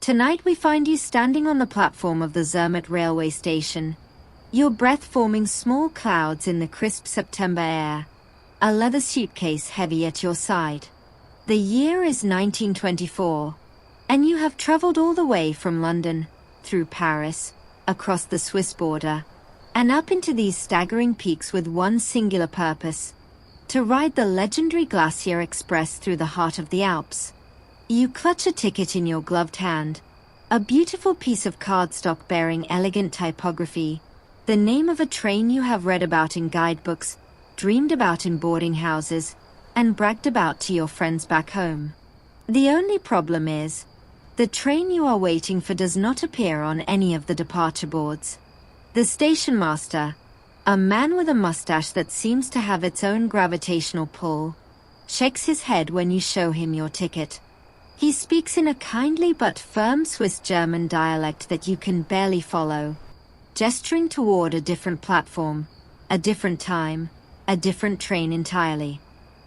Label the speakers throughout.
Speaker 1: Tonight we find you standing on the platform of the Zermatt railway station, your breath forming small clouds in the crisp September air, a leather suitcase heavy at your side. The year is 1924, and you have traveled all the way from London, through Paris, across the Swiss border, and up into these staggering peaks with one singular purpose: to ride the legendary Glacier Express through the heart of the Alps. You clutch a ticket in your gloved hand, a beautiful piece of cardstock bearing elegant typography, the name of a train you have read about in guidebooks, dreamed about in boarding houses, and bragged about to your friends back home. The only problem is, the train you are waiting for does not appear on any of the departure boards. The station master, a man with a mustache that seems to have its own gravitational pull, shakes his head when you show him your ticket. He speaks in a kindly but firm Swiss-German dialect that you can barely follow, gesturing toward a different platform, a different time, a different train entirely.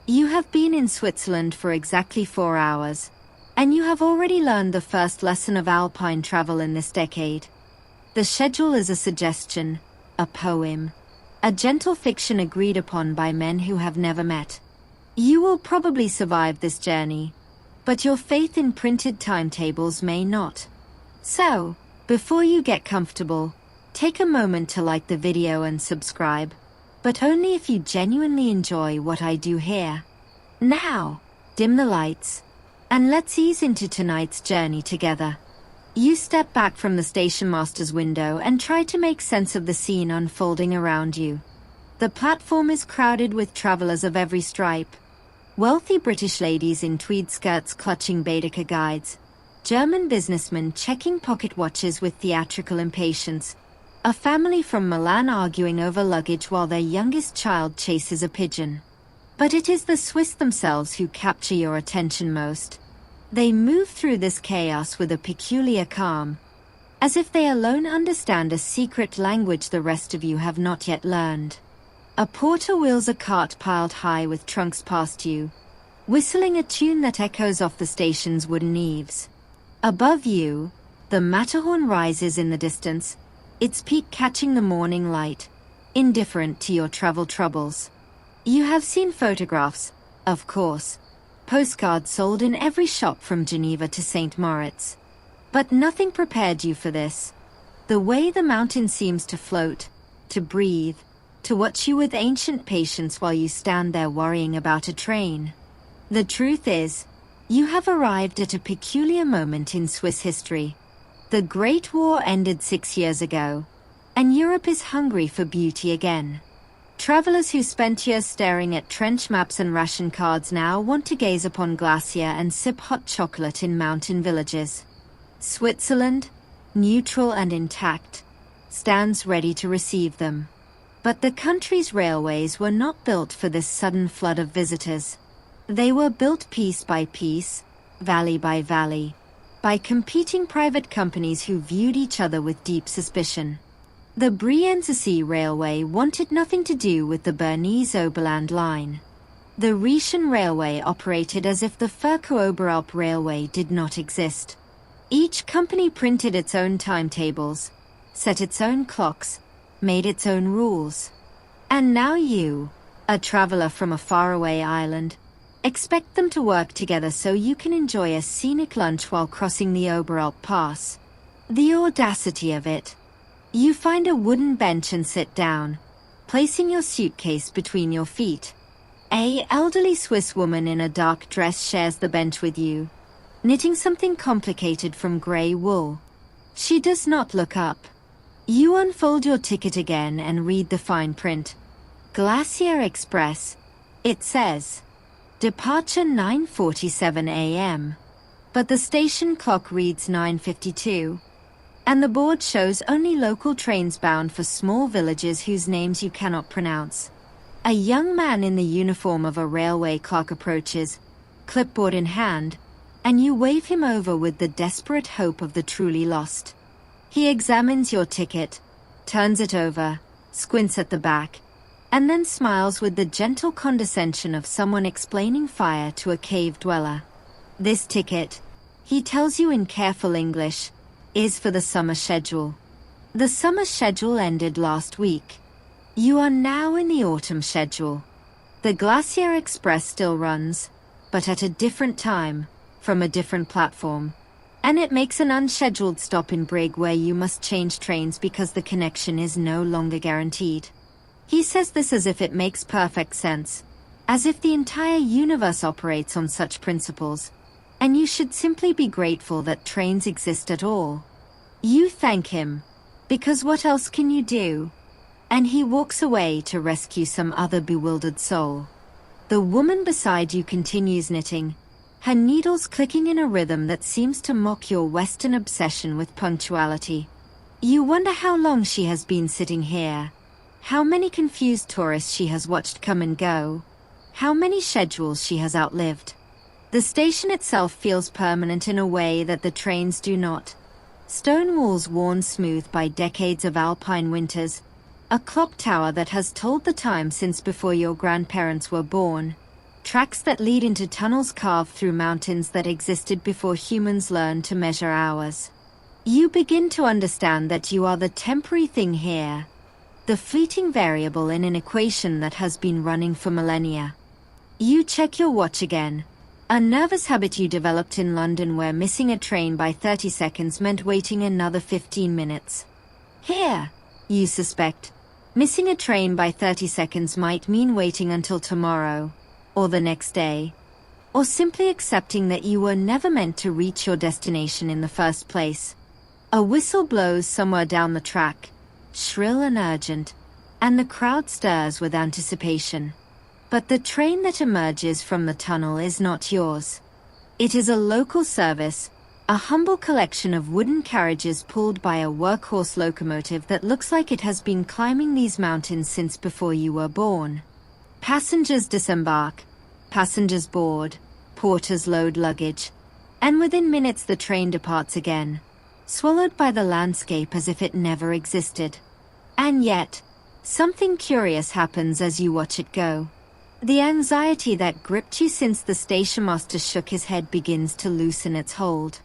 Speaker 1: You have been in Switzerland for exactly 4 hours, and you have already learned the first lesson of alpine travel in this decade. The schedule is a suggestion, a poem, a gentle fiction agreed upon by men who have never met. You will probably survive this journey, but your faith in printed timetables may not. So, before you get comfortable, take a moment to like the video and subscribe, but only if you genuinely enjoy what I do here. Now, dim the lights, and let's ease into tonight's journey together. You step back from the station master's window and try to make sense of the scene unfolding around you. The platform is crowded with travelers of every stripe. Wealthy British ladies in tweed skirts clutching Baedeker guides, German businessmen checking pocket watches with theatrical impatience, a family from Milan arguing over luggage while their youngest child chases a pigeon. But it is the Swiss themselves who capture your attention most. They move through this chaos with a peculiar calm, as if they alone understand a secret language the rest of you have not yet learned. A porter wheels a cart piled high with trunks past you, whistling a tune that echoes off the station's wooden eaves. Above you, the Matterhorn rises in the distance, its peak catching the morning light, indifferent to your travel troubles. You have seen photographs, of course, postcards sold in every shop from Geneva to St. Moritz. But nothing prepared you for this. The way the mountain seems to float, to breathe, to watch you with ancient patience while you stand there worrying about a train. The truth is, you have arrived at a peculiar moment in Swiss history. The Great War ended 6 years ago, and Europe is hungry for beauty again. Travelers who spent years staring at trench maps and ration cards now want to gaze upon glacier and sip hot chocolate in mountain villages. Switzerland, neutral and intact, stands ready to receive them. But the country's railways were not built for this sudden flood of visitors. They were built piece by piece, valley by valley, by competing private companies who viewed each other with deep suspicion. The Brienz-See Railway wanted nothing to do with the Bernese Oberland Line. The Rhetian Railway operated as if the Furka-Oberalp Railway did not exist. Each company printed its own timetables, set its own clocks, made its own rules. And now you, a traveler from a faraway island, expect them to work together so you can enjoy a scenic lunch while crossing the Oberalp Pass. The audacity of it. You find a wooden bench and sit down, placing your suitcase between your feet. An elderly Swiss woman in a dark dress shares the bench with you, knitting something complicated from grey wool. She does not look up. You unfold your ticket again and read the fine print. Glacier Express, it says. Departure 9:47 a.m. But the station clock reads 9:52. And the board shows only local trains bound for small villages whose names you cannot pronounce. A young man in the uniform of a railway clerk approaches, clipboard in hand, and you wave him over with the desperate hope of the truly lost. He examines your ticket, turns it over, squints at the back, and then smiles with the gentle condescension of someone explaining fire to a cave dweller. This ticket, He tells you in careful English, is for the summer schedule. The summer schedule ended last week. You are now in the autumn schedule. The Glacier Express still runs, but at a different time, from a different platform. And it makes an unscheduled stop in Brig where you must change trains because the connection is no longer guaranteed. He says this as if it makes perfect sense, as if the entire universe operates on such principles, and you should simply be grateful that trains exist at all. You thank him, because what else can you do? And he walks away to rescue some other bewildered soul. The woman beside you continues knitting, her needles clicking in a rhythm that seems to mock your Western obsession with punctuality. You wonder how long she has been sitting here, how many confused tourists she has watched come and go, how many schedules she has outlived. The station itself feels permanent in a way that the trains do not. Stone walls worn smooth by decades of alpine winters, a clock tower that has told the time since before your grandparents were born, tracks that lead into tunnels carved through mountains that existed before humans learned to measure hours. You begin to understand that you are the temporary thing here, the fleeting variable in an equation that has been running for millennia. You check your watch again, a nervous habit you developed in London where missing a train by 30 seconds meant waiting another 15 minutes. Here, you suspect, missing a train by 30 seconds might mean waiting until tomorrow, or the next day, or simply accepting that you were never meant to reach your destination in the first place. A whistle blows somewhere down the track, shrill and urgent, and the crowd stirs with anticipation. But the train that emerges from the tunnel is not yours. It is a local service, a humble collection of wooden carriages pulled by a workhorse locomotive that looks like it has been climbing these mountains since before you were born. Passengers disembark, passengers board, porters load luggage, and within minutes the train departs again, swallowed by the landscape as if it never existed. And yet, something curious happens as you watch it go. The anxiety that gripped you since the station master shook his head begins to loosen its hold.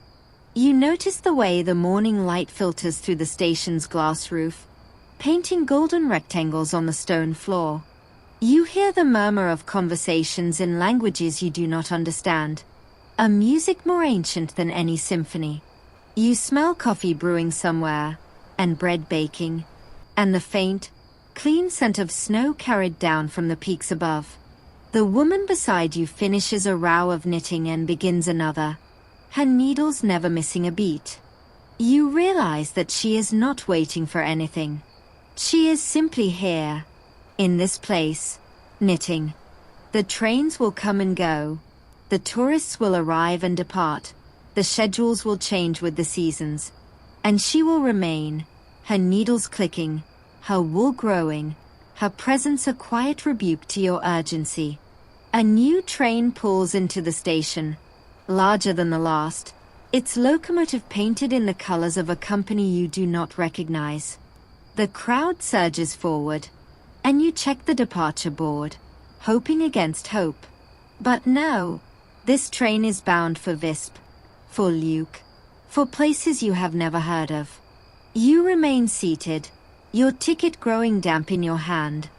Speaker 1: You notice the way the morning light filters through the station's glass roof, painting golden rectangles on the stone floor. You hear the murmur of conversations in languages you do not understand, a music more ancient than any symphony. You smell coffee brewing somewhere, and bread baking, and the faint, clean scent of snow carried down from the peaks above. The woman beside you finishes a row of knitting and begins another, her needles never missing a beat. You realize that she is not waiting for anything. She is simply here, in this place, knitting. The trains will come and go. The tourists will arrive and depart. The schedules will change with the seasons. And she will remain, her needles clicking, her wool growing, her presence a quiet rebuke to your urgency. A new train pulls into the station, larger than the last, its locomotive painted in the colors of a company you do not recognize. The crowd surges forward, and you check the departure board, hoping against hope. But no, this train is bound for Visp, for Luke, for places you have never heard of. You remain seated, your ticket growing damp in your hand,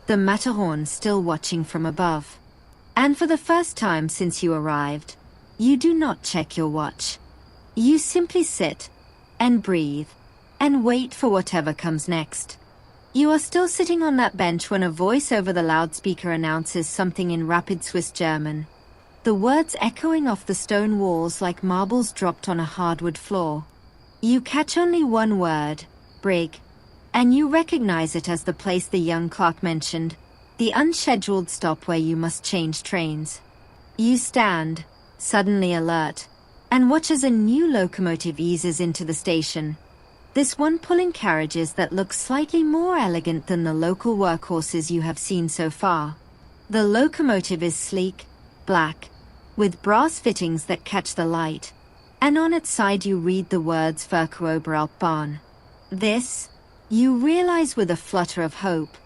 Speaker 1: the Matterhorn still watching from above. And for the first time since you arrived, you do not check your watch. You simply sit, and breathe, and wait for whatever comes next. You are still sitting on that bench when a voice over the loudspeaker announces something in rapid Swiss German, the words echoing off the stone walls like marbles dropped on a hardwood floor. You catch only one word, Brig, and you recognize it as the place the young clerk mentioned, the unscheduled stop where you must change trains. You stand, suddenly alert, and watch as a new locomotive eases into the station. This one pulling carriages that look slightly more elegant than the local workhorses you have seen so far. The locomotive is sleek, black, with brass fittings that catch the light, and on its side you read the words Verkehrsoberalpbahn. This, you realize with a flutter of hope,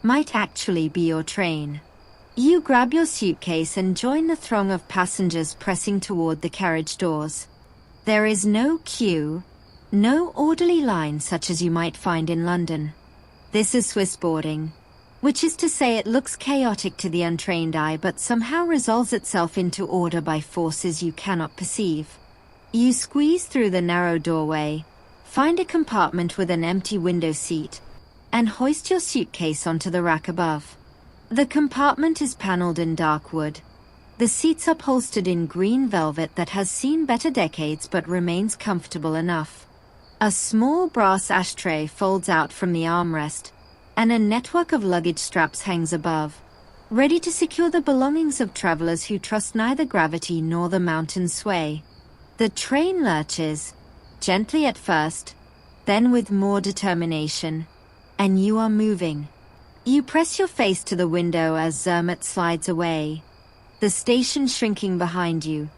Speaker 1: might actually be your train. You grab your suitcase and join the throng of passengers pressing toward the carriage doors. There is no queue, no orderly line such as you might find in London. This is Swiss boarding, which is to say it looks chaotic to the untrained eye but somehow resolves itself into order by forces you cannot perceive. You squeeze through the narrow doorway, find a compartment with an empty window seat, and hoist your suitcase onto the rack above. The compartment is paneled in dark wood. The seats upholstered in green velvet that has seen better decades but remains comfortable enough. A small brass ashtray folds out from the armrest, and a network of luggage straps hangs above, ready to secure the belongings of travelers who trust neither gravity nor the mountain's sway. The train lurches, gently at first, then with more determination, and you are moving. You press your face to the window as Zermatt slides away, the station shrinking behind you,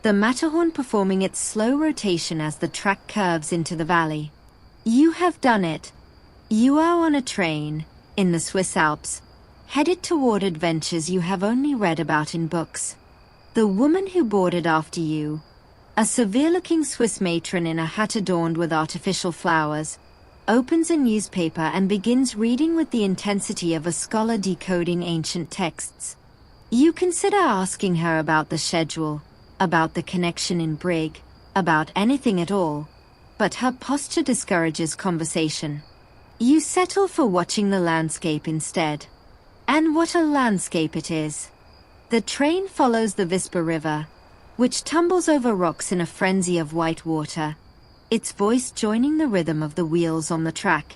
Speaker 1: the Matterhorn performing its slow rotation as the track curves into the valley. You have done it. You are on a train, in the Swiss Alps, headed toward adventures you have only read about in books. The woman who boarded after you, a severe-looking Swiss matron in a hat adorned with artificial flowers, opens a newspaper and begins reading with the intensity of a scholar decoding ancient texts. You consider asking her about the schedule, about the connection in Brig, about anything at all, but her posture discourages conversation. You settle for watching the landscape instead. And what a landscape it is! The train follows the Vispa River, which tumbles over rocks in a frenzy of white water, its voice joining the rhythm of the wheels on the track.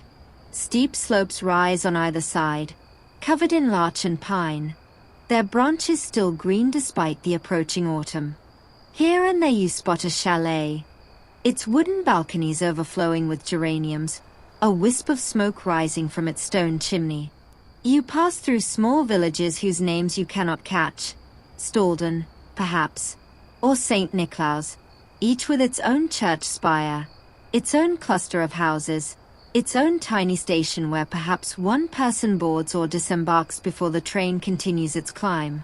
Speaker 1: Steep slopes rise on either side, covered in larch and pine, their branches still green despite the approaching autumn. Here and there you spot a chalet, its wooden balconies overflowing with geraniums, a wisp of smoke rising from its stone chimney. You pass through small villages whose names you cannot catch, Stalden, perhaps, or St. Niklaus, each with its own church spire, its own cluster of houses, its own tiny station where perhaps one person boards or disembarks before the train continues its climb.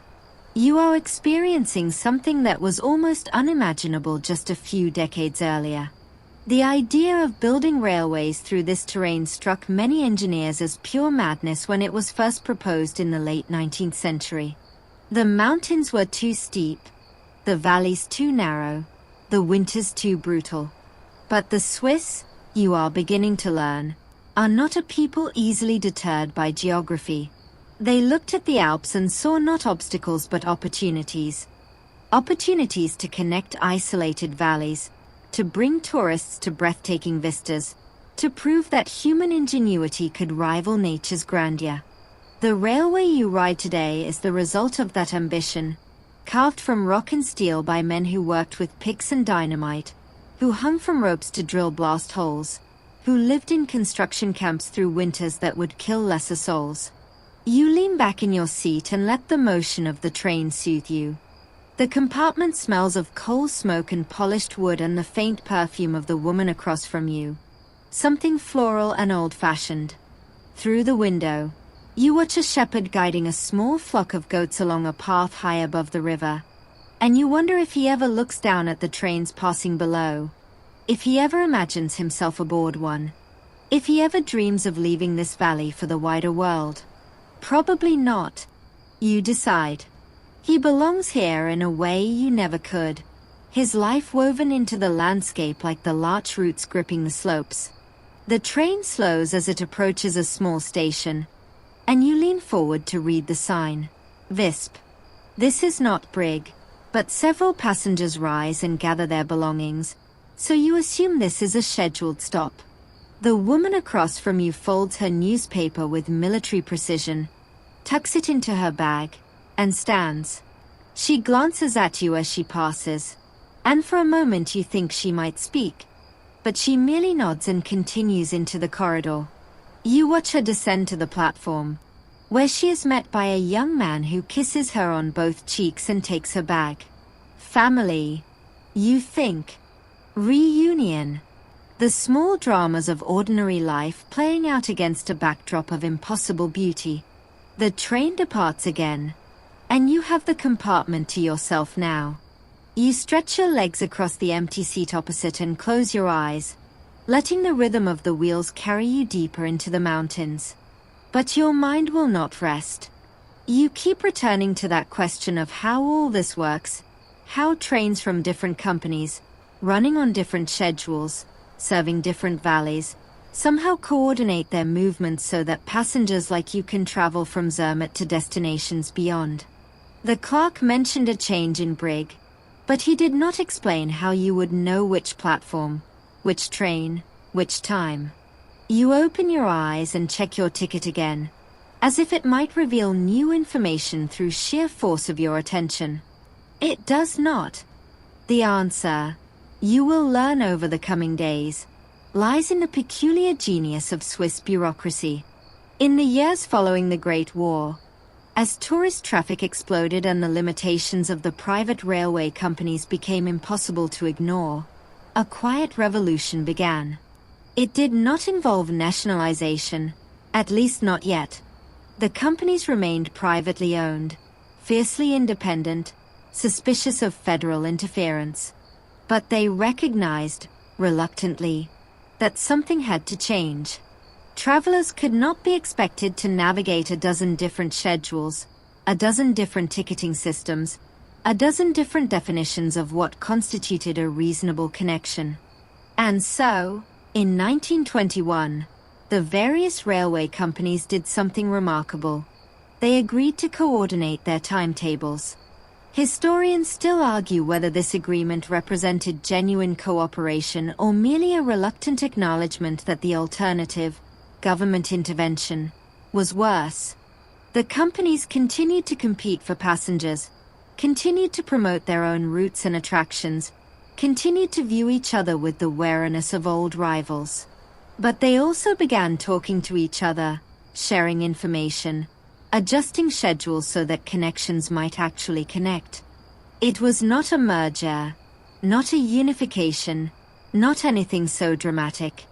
Speaker 1: You are experiencing something that was almost unimaginable just a few decades earlier. The idea of building railways through this terrain struck many engineers as pure madness when it was first proposed in the late 19th century. The mountains were too steep, the valleys too narrow, the winters too brutal. But the Swiss, you are beginning to learn, are not a people easily deterred by geography. They looked at the Alps and saw not obstacles but opportunities. Opportunities to connect isolated valleys, to bring tourists to breathtaking vistas, to prove that human ingenuity could rival nature's grandeur. The railway you ride today is the result of that ambition, carved from rock and steel by men who worked with picks and dynamite, who hung from ropes to drill blast holes, who lived in construction camps through winters that would kill lesser souls. You lean back in your seat and let the motion of the train soothe you. The compartment smells of coal smoke and polished wood and the faint perfume of the woman across from you, something floral and old-fashioned. Through the window, you watch a shepherd guiding a small flock of goats along a path high above the river, and you wonder if he ever looks down at the trains passing below, if he ever imagines himself aboard one, if he ever dreams of leaving this valley for the wider world. Probably not. You decide. He belongs here in a way you never could, his life woven into the landscape like the larch roots gripping the slopes. The train slows as it approaches a small station, and you lean forward to read the sign. Visp. This is not Brig, but several passengers rise and gather their belongings, so you assume this is a scheduled stop. The woman across from you folds her newspaper with military precision, tucks it into her bag, and stands. She glances at you as she passes, and for a moment you think she might speak, but she merely nods and continues into the corridor. You watch her descend to the platform, where she is met by a young man who kisses her on both cheeks and takes her bag. Family, you think. Reunion. The small dramas of ordinary life playing out against a backdrop of impossible beauty. The train departs again, and you have the compartment to yourself now. You stretch your legs across the empty seat opposite and close your eyes, letting the rhythm of the wheels carry you deeper into the mountains. But your mind will not rest. You keep returning to that question of how all this works, how trains from different companies, running on different schedules, serving different valleys, somehow coordinate their movements so that passengers like you can travel from Zermatt to destinations beyond. The clerk mentioned a change in brig, but he did not explain how you would know which platform, which train, which time. You open your eyes and check your ticket again, as if it might reveal new information through sheer force of your attention. It does not. The answer, you will learn over the coming days, lies in the peculiar genius of Swiss bureaucracy. In the years following the Great War, as tourist traffic exploded and the limitations of the private railway companies became impossible to ignore, a quiet revolution began. It did not involve nationalization, at least not yet. The companies remained privately owned, fiercely independent, suspicious of federal interference. But they recognized, reluctantly, that something had to change. Travelers could not be expected to navigate a dozen different schedules, a dozen different ticketing systems, a dozen different definitions of what constituted a reasonable connection. And so, in 1921, the various railway companies did something remarkable. They agreed to coordinate their timetables. Historians still argue whether this agreement represented genuine cooperation or merely a reluctant acknowledgement that the alternative, government intervention, was worse. The companies continued to compete for passengers, continued to promote their own routes and attractions, continued to view each other with the wariness of old rivals. But they also began talking to each other, sharing information, adjusting schedules so that connections might actually connect. It was not a merger, not a unification, not anything so dramatic.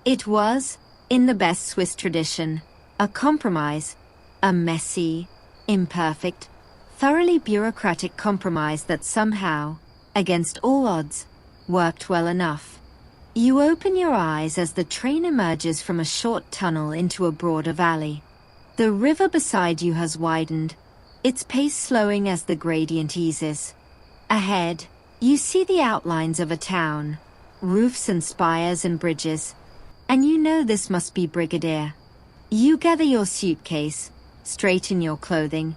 Speaker 1: It was, in the best Swiss tradition, a compromise, a messy, imperfect, thoroughly bureaucratic compromise that somehow, against all odds, worked well enough. You open your eyes as the train emerges from a short tunnel into a broader valley. The river beside you has widened, its pace slowing as the gradient eases. Ahead, you see the outlines of a town, roofs and spires and bridges, and you know this must be Brigadier. You gather your suitcase, straighten your clothing,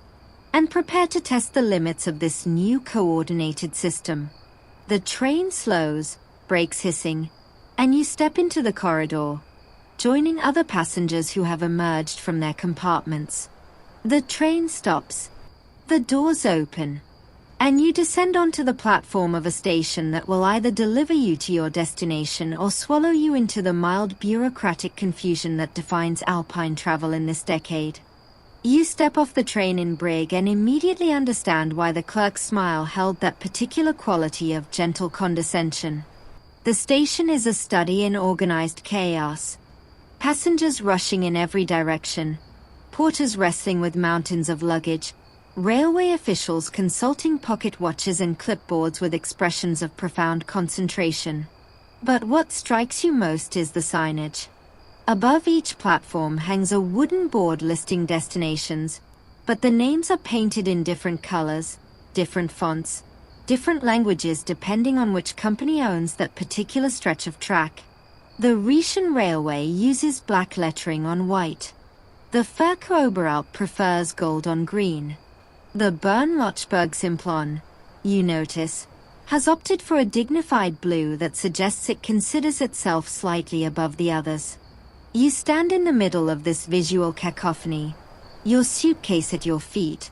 Speaker 1: and prepare to test the limits of this new coordinated system. The train slows, brakes hissing, and you step into the corridor, joining other passengers who have emerged from their compartments. The train stops, the doors open, and you descend onto the platform of a station that will either deliver you to your destination or swallow you into the mild bureaucratic confusion that defines alpine travel in this decade. You step off the train in brig and immediately understand why the clerk's smile held that particular quality of gentle condescension. The station is a study in organized chaos. Passengers rushing in every direction, porters wrestling with mountains of luggage, railway officials consulting pocket watches and clipboards with expressions of profound concentration. But what strikes you most is the signage. Above each platform hangs a wooden board listing destinations, but the names are painted in different colors, different fonts, different languages depending on which company owns that particular stretch of track. The Rhetian Railway uses black lettering on white. The Furka Oberalp prefers gold on green. The Bern-Lochberg Simplon, you notice, has opted for a dignified blue that suggests it considers itself slightly above the others. You stand in the middle of this visual cacophony, your suitcase at your feet,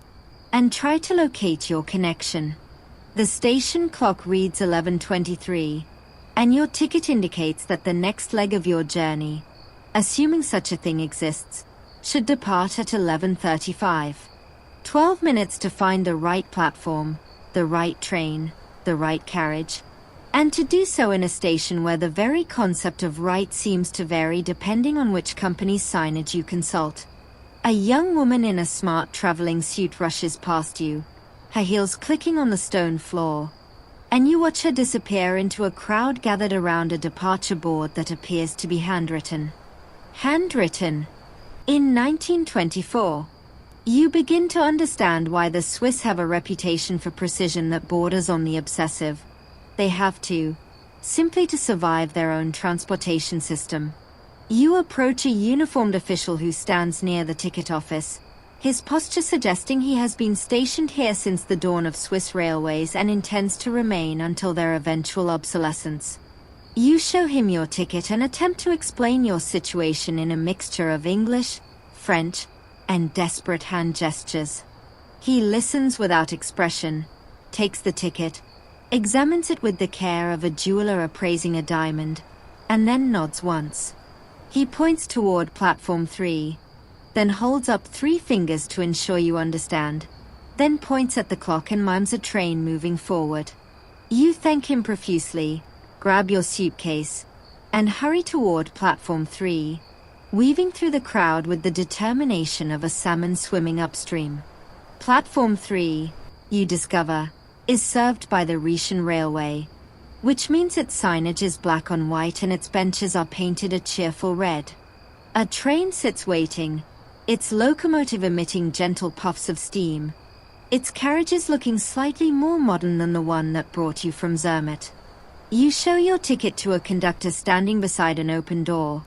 Speaker 1: and try to locate your connection. The station clock reads 11:23, and your ticket indicates that the next leg of your journey, assuming such a thing exists, should depart at 11:35. 12 minutes to find the right platform, the right train, the right carriage, and to do so in a station where the very concept of right seems to vary depending on which company's signage you consult. A young woman in a smart traveling suit rushes past you, her heels clicking on the stone floor. and you watch her disappear into a crowd gathered around a departure board that appears to be handwritten. Handwritten. In 1924. You begin to understand why the Swiss have a reputation for precision that borders on the obsessive. They have to, simply to survive their own transportation system. You approach a uniformed official who stands near the ticket office, his posture suggesting he has been stationed here since the dawn of Swiss railways and intends to remain until their eventual obsolescence. You show him your ticket and attempt to explain your situation in a mixture of English, French, and desperate hand gestures. He listens without expression, takes the ticket, examines it with the care of a jeweler appraising a diamond, and then nods once. He points toward platform 3, then holds up 3 fingers to ensure you understand, then points at the clock and mimes a train moving forward. You thank him profusely, grab your suitcase, and hurry toward platform 3, weaving through the crowd with the determination of a salmon swimming upstream. Platform 3, you discover, is served by the Rhaetian Railway, which means its signage is black on white and its benches are painted a cheerful red. A train sits waiting, its locomotive emitting gentle puffs of steam, its carriages looking slightly more modern than the one that brought you from Zermatt. You show your ticket to a conductor standing beside an open door,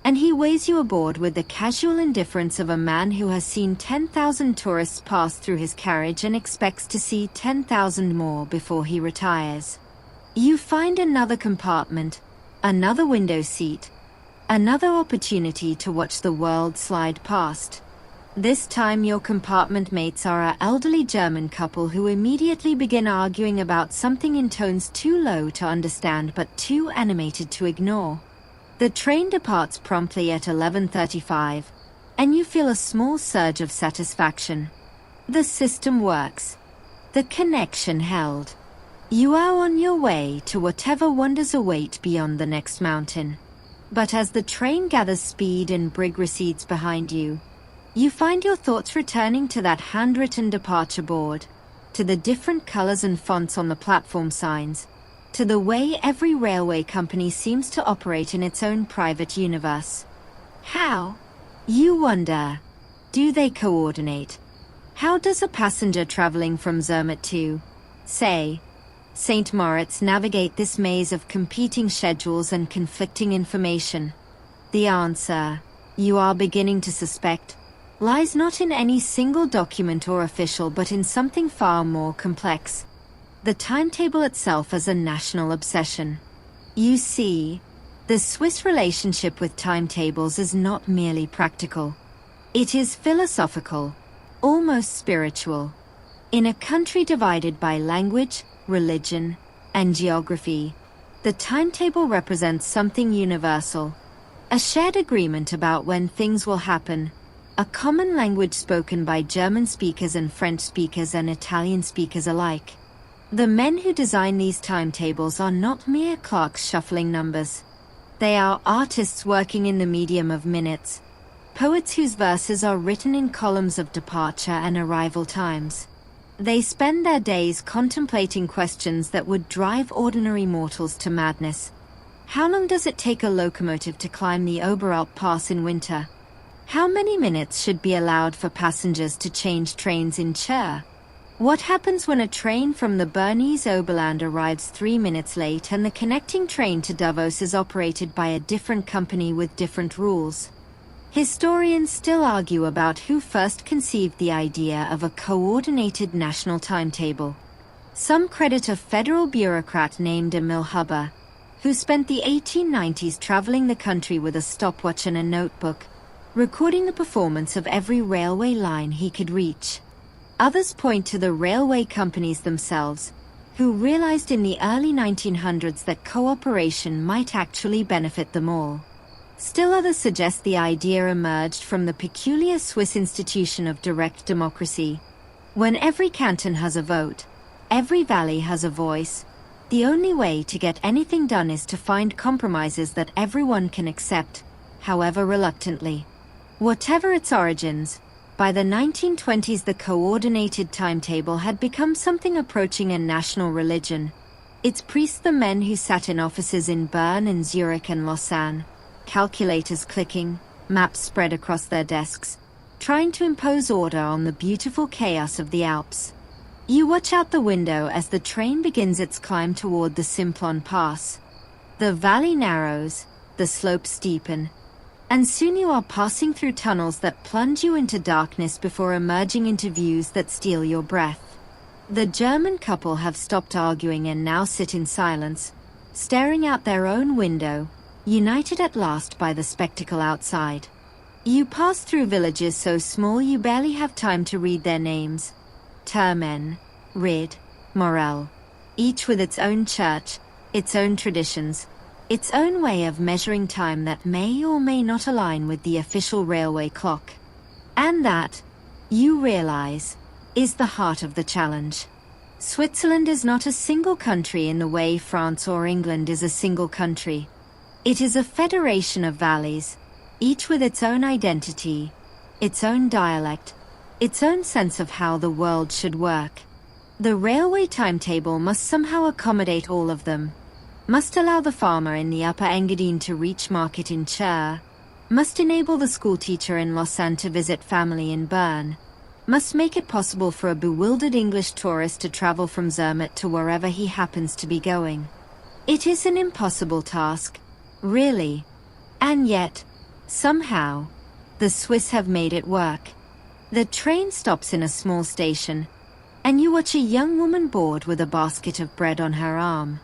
Speaker 1: and he waves you aboard with the casual indifference of a man who has seen 10,000 tourists pass through his carriage and expects to see 10,000 more before he retires. You find another compartment, another window seat, another opportunity to watch the world slide past. This time your compartment mates are an elderly German couple who immediately begin arguing about something in tones too low to understand but too animated to ignore. The train departs promptly at 11:35, and you feel a small surge of satisfaction. The system works. The connection held. You are on your way to whatever wonders await beyond the next mountain. But as the train gathers speed and brig recedes behind you, you find your thoughts returning to that handwritten departure board, to the different colors and fonts on the platform signs, to the way every railway company seems to operate in its own private universe. How? You wonder. Do they coordinate? How does a passenger traveling from Zermatt to, say, St. Moritz navigate this maze of competing schedules and conflicting information? The answer, you are beginning to suspect, lies not in any single document or official but in something far more complex. The timetable itself as a national obsession. You see, the Swiss relationship with timetables is not merely practical. It is philosophical, almost spiritual. In a country divided by language, religion, and geography, the timetable represents something universal. A shared agreement about when things will happen, a common language spoken by German speakers and French speakers and Italian speakers alike. The men who design these timetables are not mere clerks shuffling numbers. They are artists working in the medium of minutes, poets whose verses are written in columns of departure and arrival times. They spend their days contemplating questions that would drive ordinary mortals to madness. How long does it take a locomotive to climb the Oberalp Pass in winter? How many minutes should be allowed for passengers to change trains in Chur? What happens when a train from the Bernese Oberland arrives 3 minutes late and the connecting train to Davos is operated by a different company with different rules? Historians still argue about who first conceived the idea of a coordinated national timetable. Some credit a federal bureaucrat named Emil Huber, who spent the 1890s traveling the country with a stopwatch and a notebook, recording the performance of every railway line he could reach. Others point to the railway companies themselves, who realized in the early 1900s that cooperation might actually benefit them all. Still others suggest the idea emerged from the peculiar Swiss institution of direct democracy. When every canton has a vote, every valley has a voice, the only way to get anything done is to find compromises that everyone can accept, however reluctantly. Whatever its origins, by the 1920s the coordinated timetable had become something approaching a national religion, Its priests, the men who sat in offices in Bern and Zurich and Lausanne, calculators clicking, maps spread across their desks, trying to impose order on the beautiful chaos of the Alps. You watch out the window as the train begins its climb toward the Simplon Pass. The valley narrows, the slopes steepen, and soon you are passing through tunnels that plunge you into darkness before emerging into views that steal your breath. The German couple have stopped arguing and now sit in silence, staring out their own window, united at last by the spectacle outside. You pass through villages so small you barely have time to read their names. Termen, Ried, Morel, each with its own church, its own traditions, its own way of measuring time that may or may not align with the official railway clock. And that, you realize, is the heart of the challenge. Switzerland is not a single country in the way France or England is a single country. It is a federation of valleys, each with its own identity, its own dialect, its own sense of how the world should work. The railway timetable must somehow accommodate all of them, must allow the farmer in the Upper Engadine to reach market in Chur, must enable the schoolteacher in Lausanne to visit family in Bern, must make it possible for a bewildered English tourist to travel from Zermatt to wherever he happens to be going. It is an impossible task, really. And yet, somehow, the Swiss have made it work. The train stops in a small station, and you watch a young woman board with a basket of bread on her arm.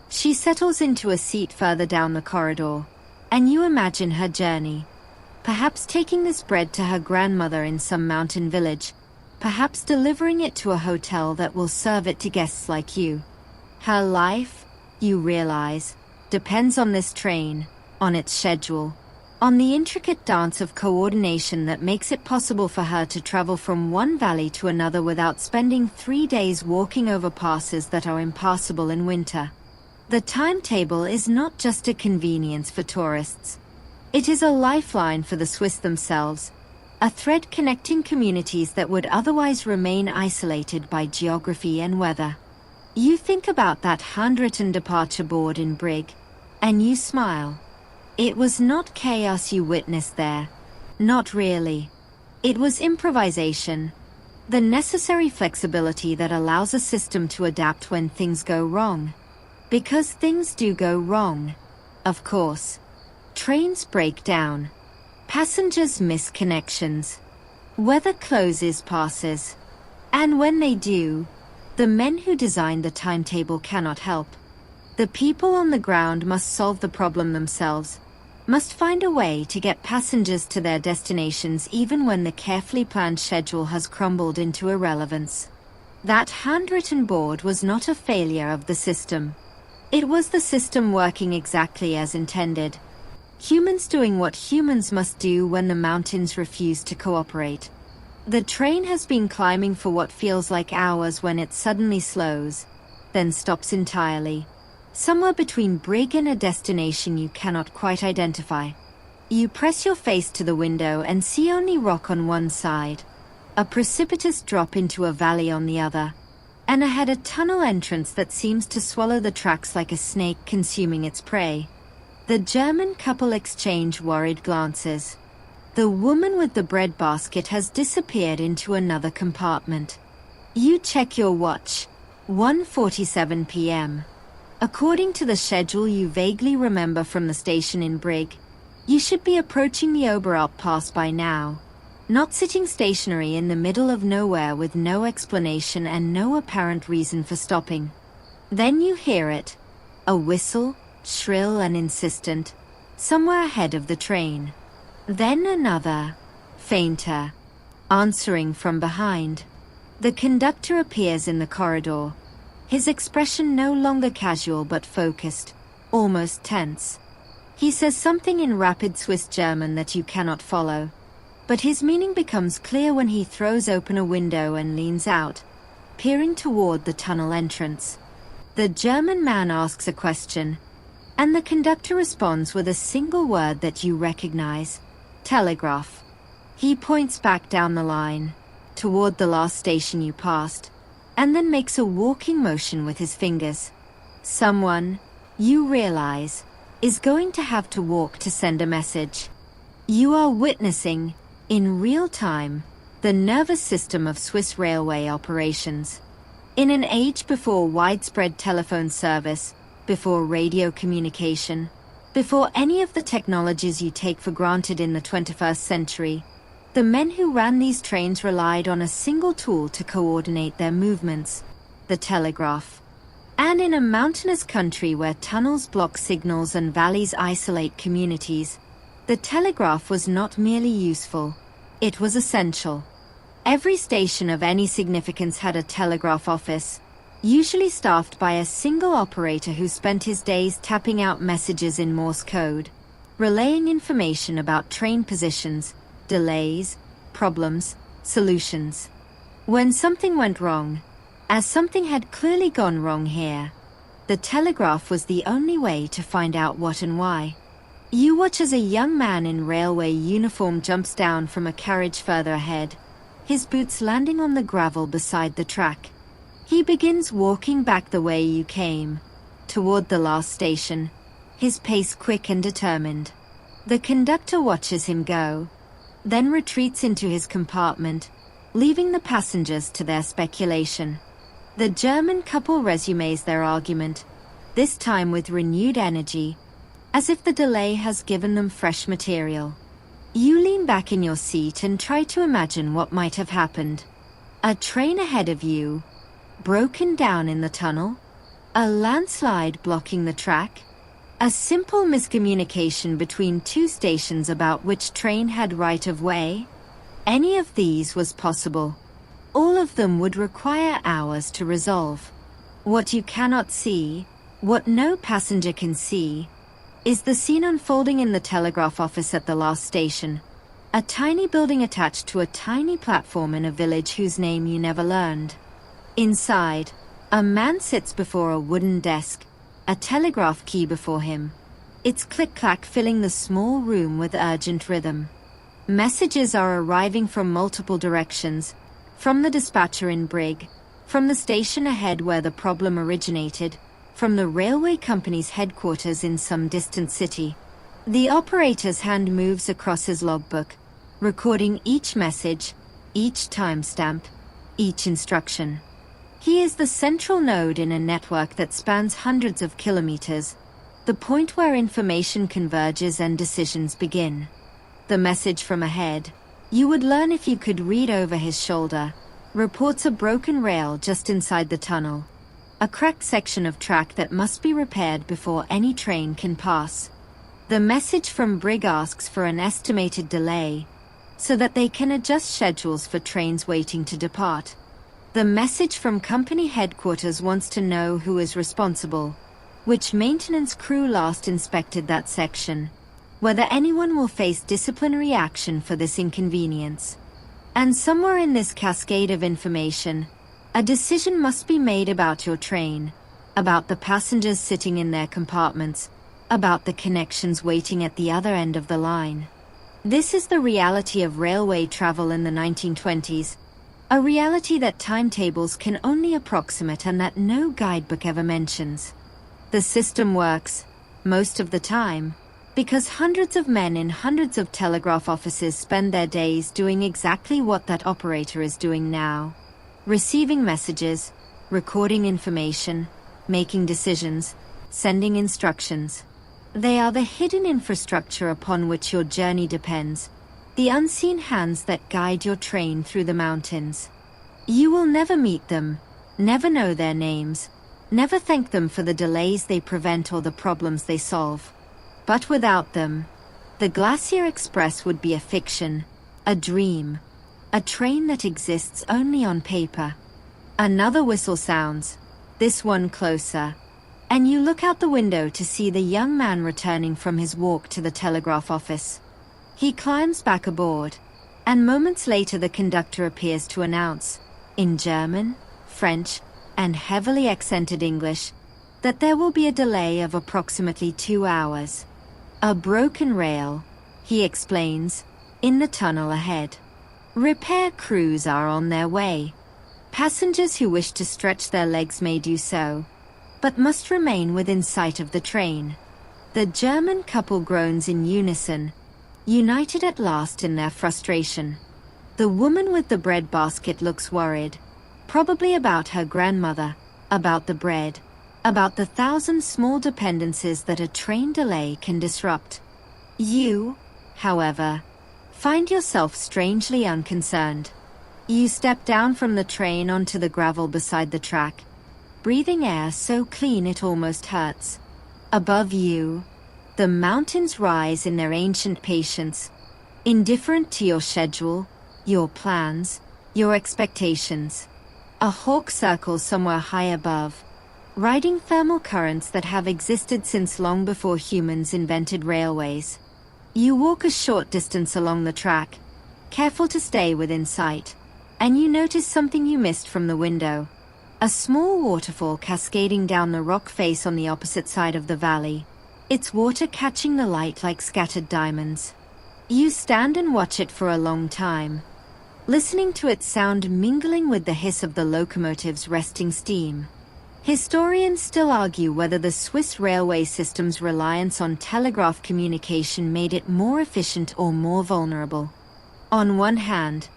Speaker 1: She settles into a seat further down the corridor, and you imagine her journey. Perhaps taking this bread to her grandmother in some mountain village, perhaps delivering it to a hotel that will serve it to guests like you. Her life, you realize, depends on this train, on its schedule, on the intricate dance of coordination that makes it possible for her to travel from one valley to another without spending 3 days walking over passes that are impassable in winter. The timetable is not just a convenience for tourists. It is a lifeline for the Swiss themselves, a thread connecting communities that would otherwise remain isolated by geography and weather. You think about that handwritten departure board in Brig, and you smile. It was not chaos you witnessed there. Not really. It was improvisation, the necessary flexibility that allows a system to adapt when things go wrong. Because things do go wrong, of course. Trains break down. Passengers miss connections. Weather closes passes. And when they do, the men who designed the timetable cannot help. The people on the ground must solve the problem themselves, must find a way to get passengers to their destinations even when the carefully planned schedule has crumbled into irrelevance. That handwritten board was not a failure of the system. It was the system working exactly as intended. Humans doing what humans must do when the mountains refuse to cooperate. The train has been climbing for what feels like hours when it suddenly slows, then stops entirely, somewhere between Brig and a destination you cannot quite identify. You press your face to the window and see only rock on one side, a precipitous drop into a valley on the other, and ahead a tunnel entrance that seems to swallow the tracks like a snake consuming its prey. The German couple exchange worried glances. The woman with the bread basket has disappeared into another compartment. You check your watch. 1:47 p.m. According to the schedule you vaguely remember from the station in Brig, you should be approaching the Oberalp Pass by now, not sitting stationary in the middle of nowhere with no explanation and no apparent reason for stopping. Then you hear it, a whistle, shrill and insistent, somewhere ahead of the train. Then another, fainter, answering from behind. The conductor appears in the corridor, his expression no longer casual but focused, almost tense. He says something in rapid Swiss German that you cannot follow, but his meaning becomes clear when he throws open a window and leans out, peering toward the tunnel entrance. The German man asks a question, and the conductor responds with a single word that you recognize: telegraph. He points back down the line, toward the last station you passed, and then makes a walking motion with his fingers. Someone, you realize, is going to have to walk to send a message. You are witnessing, in real time, the nervous system of Swiss railway operations. In an age before widespread telephone service, before radio communication, before any of the technologies you take for granted in the 21st century, the men who ran these trains relied on a single tool to coordinate their movements: the telegraph. And in a mountainous country where tunnels block signals and valleys isolate communities, the telegraph was not merely useful, it was essential. Every station of any significance had a telegraph office, usually staffed by a single operator who spent his days tapping out messages in Morse code, relaying information about train positions, delays, problems, solutions. When something went wrong, as something had clearly gone wrong here, the telegraph was the only way to find out what and why. You watch as a young man in railway uniform jumps down from a carriage further ahead, his boots landing on the gravel beside the track. He begins walking back the way you came, toward the last station, his pace quick and determined. The conductor watches him go, then retreats into his compartment, leaving the passengers to their speculation. The German couple resumes their argument, this time with renewed energy, as if the delay has given them fresh material. You lean back in your seat and try to imagine what might have happened. A train ahead of you, broken down in the tunnel, a landslide blocking the track, a simple miscommunication between two stations about which train had right of way. Any of these was possible. All of them would require hours to resolve. What you cannot see, what no passenger can see, is the scene unfolding in the telegraph office at the last station. A tiny building attached to a tiny platform in a village whose name you never learned. Inside, a man sits before a wooden desk, a telegraph key before him. Its click-clack filling the small room with urgent rhythm. Messages are arriving from multiple directions, from the dispatcher in Brig, from the station ahead where the problem originated, from the railway company's headquarters in some distant city. The operator's hand moves across his logbook, recording each message, each timestamp, each instruction. He is the central node in a network that spans hundreds of kilometers, the point where information converges and decisions begin. The message from ahead, you would learn if you could read over his shoulder, reports a broken rail just inside the tunnel. A cracked section of track that must be repaired before any train can pass. The message from Brig asks for an estimated delay, so that they can adjust schedules for trains waiting to depart. The message from company headquarters wants to know who is responsible, which maintenance crew last inspected that section, whether anyone will face disciplinary action for this inconvenience. And somewhere in this cascade of information, a decision must be made about your train, about the passengers sitting in their compartments, about the connections waiting at the other end of the line. This is the reality of railway travel in the 1920s, a reality that timetables can only approximate and that no guidebook ever mentions. The system works, most of the time, because hundreds of men in hundreds of telegraph offices spend their days doing exactly what that operator is doing now. Receiving messages, recording information, making decisions, sending instructions. They are the hidden infrastructure upon which your journey depends, the unseen hands that guide your train through the mountains. You will never meet them, never know their names, never thank them for the delays they prevent or the problems they solve. But without them, the Glacier Express would be a fiction, a dream. A train that exists only on paper. Another whistle sounds, this one closer, and you look out the window to see the young man returning from his walk to the telegraph office. He climbs back aboard, and moments later the conductor appears to announce, in German, French, and heavily accented English, that there will be a delay of approximately 2 hours. A broken rail, he explains, in the tunnel ahead. Repair crews are on their way. Passengers who wish to stretch their legs may do so, but must remain within sight of the train. The German couple groans in unison, united at last in their frustration. The woman with the bread basket looks worried, probably about her grandmother, about the bread, about the 1,000 small dependencies that a train delay can disrupt. You, however, find yourself strangely unconcerned. You step down from the train onto the gravel beside the track, breathing air so clean it almost hurts. Above you, the mountains rise in their ancient patience, indifferent to your schedule, your plans, your expectations. A hawk circles somewhere high above, riding thermal currents that have existed since long before humans invented railways. You walk a short distance along the track, careful to stay within sight, and you notice something you missed from the window. A small waterfall cascading down the rock face on the opposite side of the valley, its water catching the light like scattered diamonds. You stand and watch it for a long time, listening to its sound mingling with the hiss of the locomotive's resting steam. Historians still argue whether the Swiss railway system's reliance on telegraph communication made it more efficient or more vulnerable. On one hand,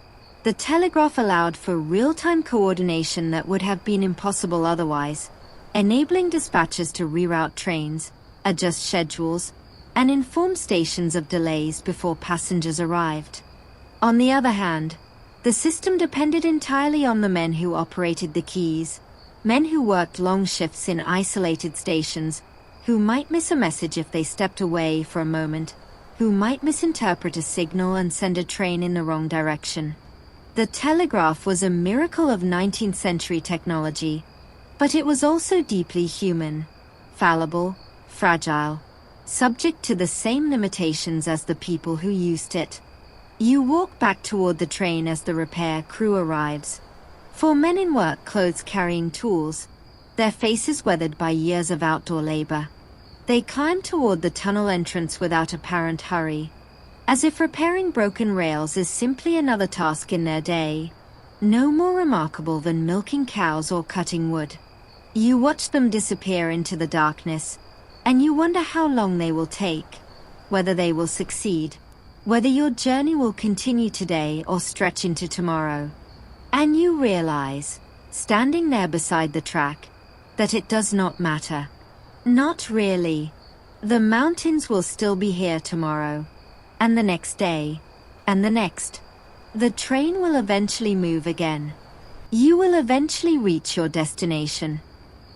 Speaker 1: the telegraph allowed for real-time coordination that would have been impossible otherwise, enabling dispatchers to reroute trains, adjust schedules, and inform stations of delays before passengers arrived. On the other hand, the system depended entirely on the men who operated the keys, men who worked long shifts in isolated stations, who might miss a message if they stepped away for a moment, who might misinterpret a signal and send a train in the wrong direction. The telegraph was a miracle of 19th century technology, but it was also deeply human, fallible, fragile, subject to the same limitations as the people who used it. You walk back toward the train as the repair crew arrives. Four men in work clothes carrying tools, their faces weathered by years of outdoor labor. They climb toward the tunnel entrance without apparent hurry, as if repairing broken rails is simply another task in their day, no more remarkable than milking cows or cutting wood. You watch them disappear into the darkness, and you wonder how long they will take, whether they will succeed, whether your journey will continue today or stretch into tomorrow. And you realize, standing there beside the track, that it does not matter. Not really. The mountains will still be here tomorrow, and the next day, and the next. The train will eventually move again. You will eventually reach your destination.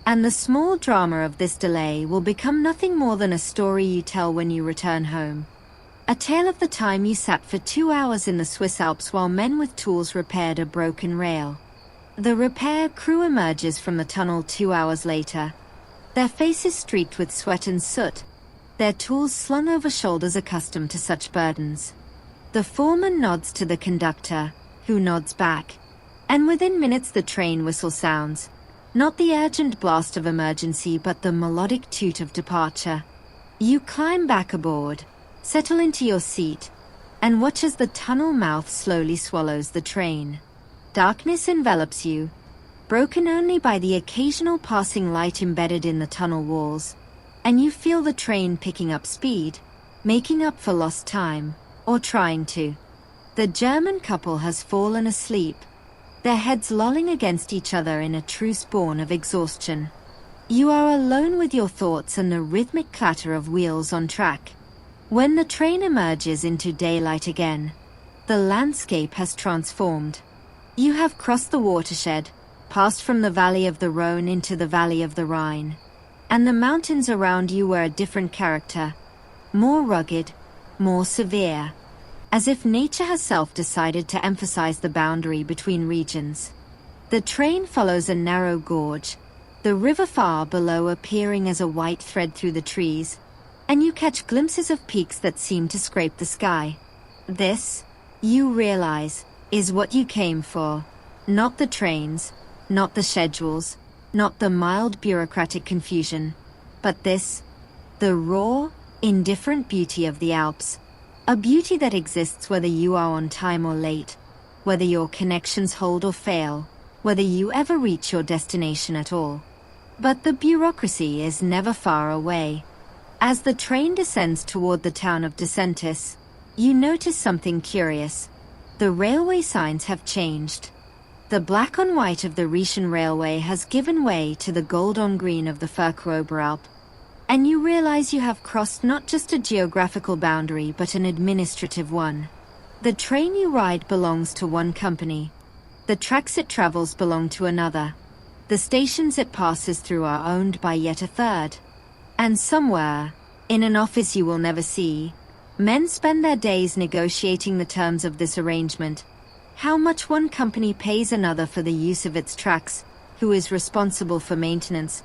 Speaker 1: And the small drama of this delay will become nothing more than a story you tell when you return home. A tale of the time you sat for 2 hours in the Swiss Alps while men with tools repaired a broken rail. The repair crew emerges from the tunnel 2 hours later, their faces streaked with sweat and soot, their tools slung over shoulders accustomed to such burdens. The foreman nods to the conductor, who nods back, and within minutes the train whistle sounds, not the urgent blast of emergency but the melodic toot of departure. You climb back aboard, settle into your seat, and watch as the tunnel mouth slowly swallows the train. Darkness envelops you, broken only by the occasional passing light embedded in the tunnel walls, and you feel the train picking up speed, making up for lost time, or trying to. The German couple has fallen asleep, their heads lolling against each other in a truce born of exhaustion. You are alone with your thoughts and the rhythmic clatter of wheels on track. When the train emerges into daylight again, the landscape has transformed. You have crossed the watershed, passed from the valley of the Rhone into the valley of the Rhine, and the mountains around you were a different character, more rugged, more severe, as if nature herself decided to emphasize the boundary between regions. The train follows a narrow gorge, the river far below appearing as a white thread through the trees, and you catch glimpses of peaks that seem to scrape the sky. This, you realize, is what you came for. Not the trains, not the schedules, not the mild bureaucratic confusion, but this, the raw, indifferent beauty of the Alps. A beauty that exists whether you are on time or late, whether your connections hold or fail, whether you ever reach your destination at all. But the bureaucracy is never far away. As the train descends toward the town of Decentis, you notice something curious. The railway signs have changed. The black on white of the Rhetian Railway has given way to the gold on green of the Furka-Oberalp, and you realize you have crossed not just a geographical boundary but an administrative one. The train you ride belongs to one company. The tracks it travels belong to another. The stations it passes through are owned by yet a third. And somewhere, in an office you will never see, men spend their days negotiating the terms of this arrangement. How much one company pays another for the use of its tracks, who is responsible for maintenance,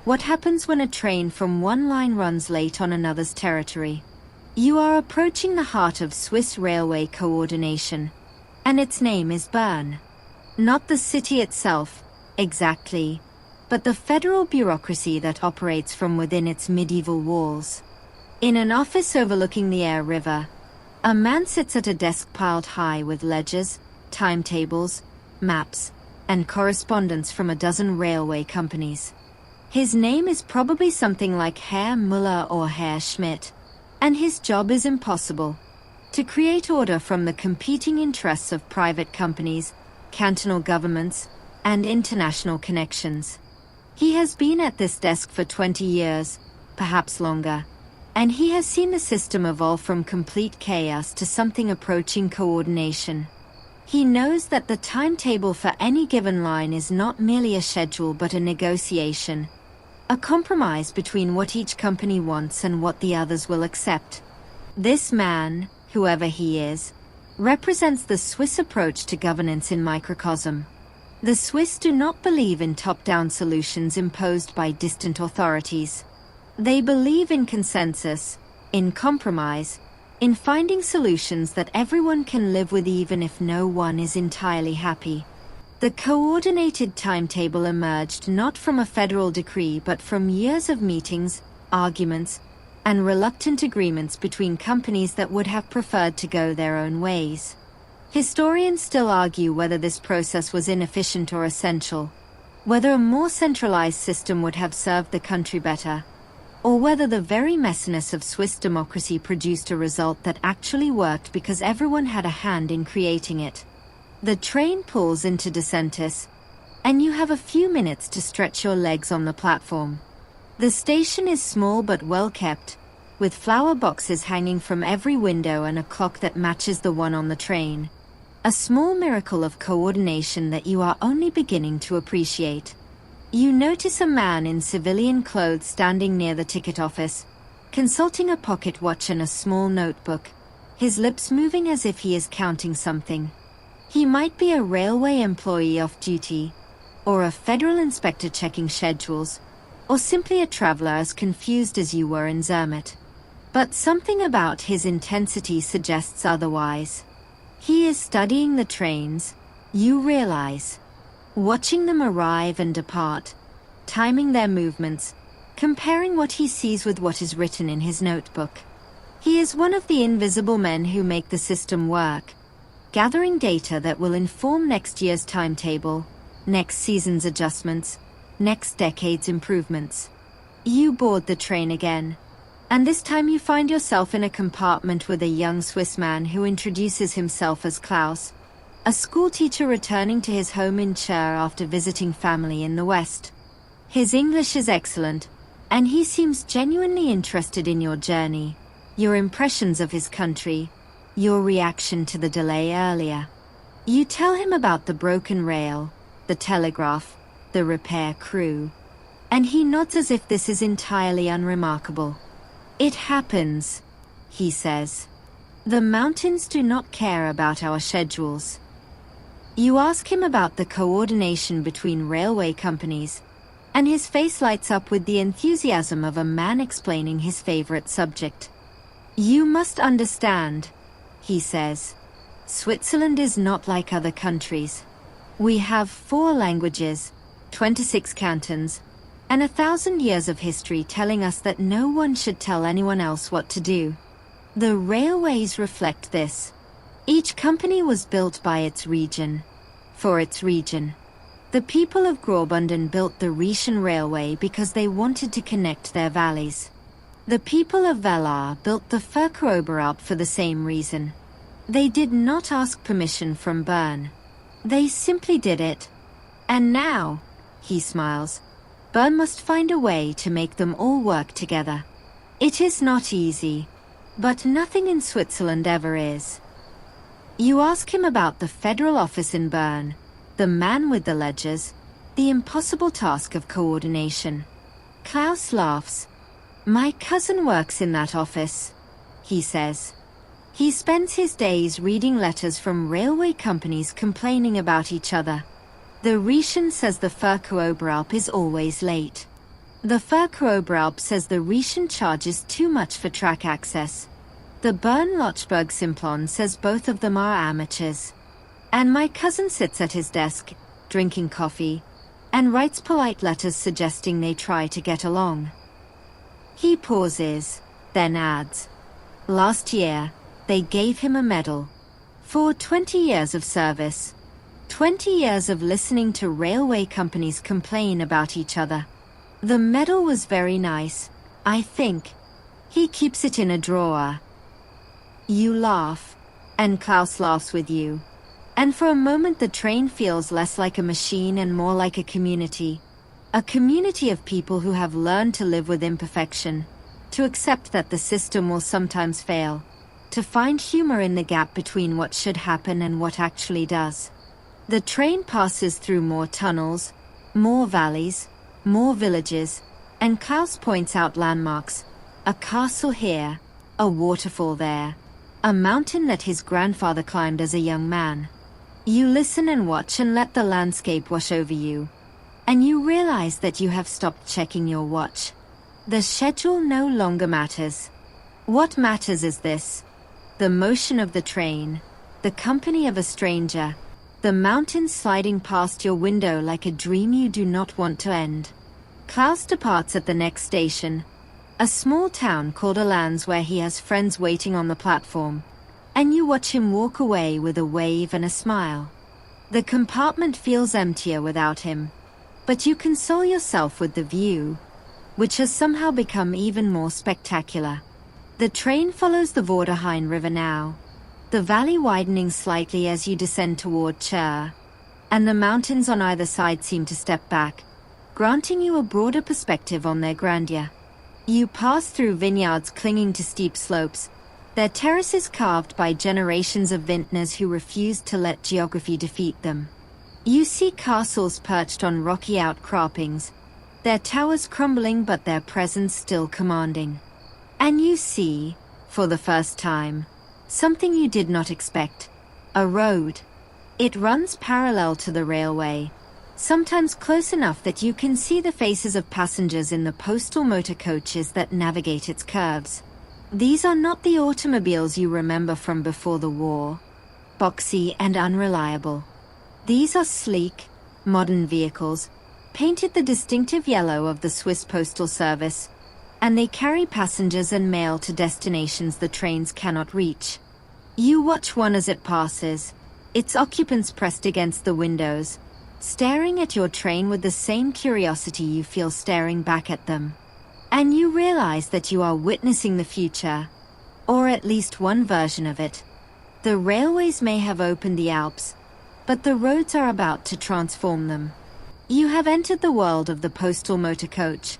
Speaker 1: what happens when a train from one line runs late on another's territory. You are approaching the heart of Swiss railway coordination, and its name is Bern. Not the city itself, exactly, but the federal bureaucracy that operates from within its medieval walls. In an office overlooking the Aire River, a man sits at a desk piled high with ledgers, timetables, maps, and correspondence from a dozen railway companies. His name is probably something like Herr Müller or Herr Schmidt, and his job is impossible: to create order from the competing interests of private companies, cantonal governments, and international connections. He has been at this desk for 20 years, perhaps longer, and he has seen the system evolve from complete chaos to something approaching coordination. He knows that the timetable for any given line is not merely a schedule but a negotiation, a compromise between what each company wants and what the others will accept. This man, whoever he is, represents the Swiss approach to governance in microcosm. The Swiss do not believe in top-down solutions imposed by distant authorities. They believe in consensus, in compromise, in finding solutions that everyone can live with even if no one is entirely happy. The coordinated timetable emerged not from a federal decree but from years of meetings, arguments, and reluctant agreements between companies that would have preferred to go their own ways. Historians still argue whether this process was inefficient or essential, whether a more centralized system would have served the country better, or whether the very messiness of Swiss democracy produced a result that actually worked because everyone had a hand in creating it. The train pulls into Decentis, and you have a few minutes to stretch your legs on the platform. The station is small but well kept, with flower boxes hanging from every window and a clock that matches the one on the train. A small miracle of coordination that you are only beginning to appreciate. You notice a man in civilian clothes standing near the ticket office, consulting a pocket watch and a small notebook, his lips moving as if he is counting something. He might be a railway employee off duty, or a federal inspector checking schedules, or simply a traveler as confused as you were in Zermatt. But something about his intensity suggests otherwise. He is studying the trains, you realize, watching them arrive and depart, timing their movements, comparing what he sees with what is written in his notebook. He is one of the invisible men who make the system work, gathering data that will inform next year's timetable, next season's adjustments, next decade's improvements. You board the train again, and this time you find yourself in a compartment with a young Swiss man who introduces himself as Klaus, a schoolteacher returning to his home in Chur after visiting family in the West. His English is excellent, and he seems genuinely interested in your journey, your impressions of his country, your reaction to the delay earlier. You tell him about the broken rail, the telegraph, the repair crew, and he nods as if this is entirely unremarkable. It happens, he says. The mountains do not care about our schedules. You ask him about the coordination between railway companies, and his face lights up with the enthusiasm of a man explaining his favorite subject. You must understand, he says. Switzerland is not like other countries. We have 4 languages, 26 cantons, and 1,000 years of history telling us that no one should tell anyone else what to do. The railways reflect this. Each company was built by its region, for its region. The people of Graubünden built the Rhetian Railway because they wanted to connect their valleys. The people of Valar built the Furka-Oberalp for the same reason. They did not ask permission from Bern. They simply did it. And now, he smiles, Bern must find a way to make them all work together. It is not easy, but nothing in Switzerland ever is. You ask him about the federal office in Bern, the man with the ledgers, the impossible task of coordination. Klaus laughs. My cousin works in that office, he says. He spends his days reading letters from railway companies complaining about each other. The Rhetian says the Furka-Oberalp is always late. The Furka-Oberalp says the Rhetian charges too much for track access. The Bern-Lochberg-Simplon says both of them are amateurs. And my cousin sits at his desk, drinking coffee, and writes polite letters suggesting they try to get along. He pauses, then adds, last year, they gave him a medal. For 20 years of service. 20 years of listening to railway companies complain about each other. The medal was very nice, I think. He keeps it in a drawer. You laugh, and Klaus laughs with you. And for a moment the train feels less like a machine and more like a community. A community of people who have learned to live with imperfection, to accept that the system will sometimes fail, to find humor in the gap between what should happen and what actually does. The train passes through more tunnels, more valleys, more villages, and Klaus points out landmarks. A castle here, a waterfall there, a mountain that his grandfather climbed as a young man. You listen and watch and let the landscape wash over you. And you realize that you have stopped checking your watch. The schedule no longer matters. What matters is this: the motion of the train, the company of a stranger, the mountains sliding past your window like a dream you do not want to end. Klaus departs at the next station, a small town called Alans where he has friends waiting on the platform, and you watch him walk away with a wave and a smile. The compartment feels emptier without him, but you console yourself with the view, which has somehow become even more spectacular. The train follows the Vorderrhein River now, the valley widening slightly as you descend toward Chur, and the mountains on either side seem to step back, granting you a broader perspective on their grandeur. You pass through vineyards clinging to steep slopes, their terraces carved by generations of vintners who refused to let geography defeat them. You see castles perched on rocky outcroppings, their towers crumbling but their presence still commanding. And you see, for the first time, something you did not expect: a road. It runs parallel to the railway, sometimes close enough that you can see the faces of passengers in the postal motor coaches that navigate its curves. These are not the automobiles you remember from before the war, boxy and unreliable. These are sleek, modern vehicles, painted the distinctive yellow of the Swiss Postal Service, and they carry passengers and mail to destinations the trains cannot reach. You watch one as it passes, its occupants pressed against the windows, staring at your train with the same curiosity you feel staring back at them. And you realize that you are witnessing the future, or at least one version of it. The railways may have opened the Alps, but the roads are about to transform them. You have entered the world of the postal motor coach,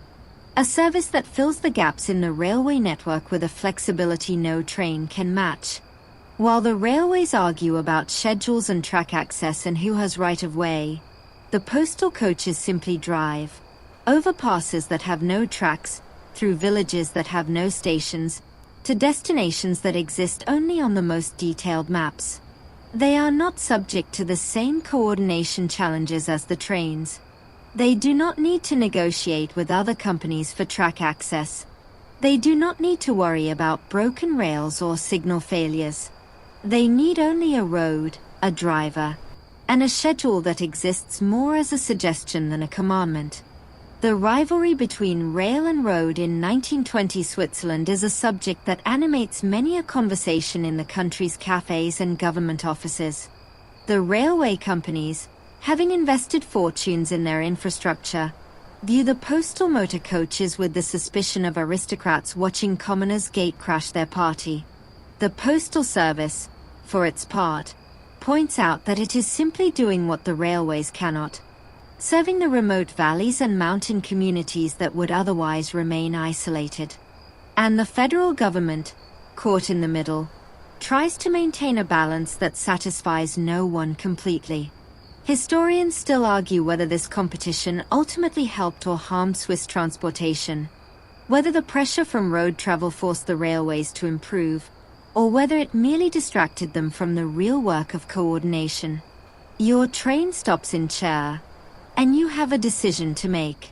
Speaker 1: a service that fills the gaps in the railway network with a flexibility no train can match. While the railways argue about schedules and track access and who has right of way, the postal coaches simply drive, over passes that have no tracks, through villages that have no stations, to destinations that exist only on the most detailed maps. They are not subject to the same coordination challenges as the trains. They do not need to negotiate with other companies for track access. They do not need to worry about broken rails or signal failures. They need only a road, a driver, and a schedule that exists more as a suggestion than a commandment. The rivalry between rail and road in 1920 Switzerland is a subject that animates many a conversation in the country's cafes and government offices. The railway companies, having invested fortunes in their infrastructure, view the postal motor coaches with the suspicion of aristocrats watching commoners gatecrash their party. The Postal Service, for its part, points out that it is simply doing what the railways cannot, serving the remote valleys and mountain communities that would otherwise remain isolated. And the federal government, caught in the middle, tries to maintain a balance that satisfies no one completely. Historians still argue whether this competition ultimately helped or harmed Swiss transportation, whether the pressure from road travel forced the railways to improve, or whether it merely distracted them from the real work of coordination. Your train stops in Chur, and you have a decision to make.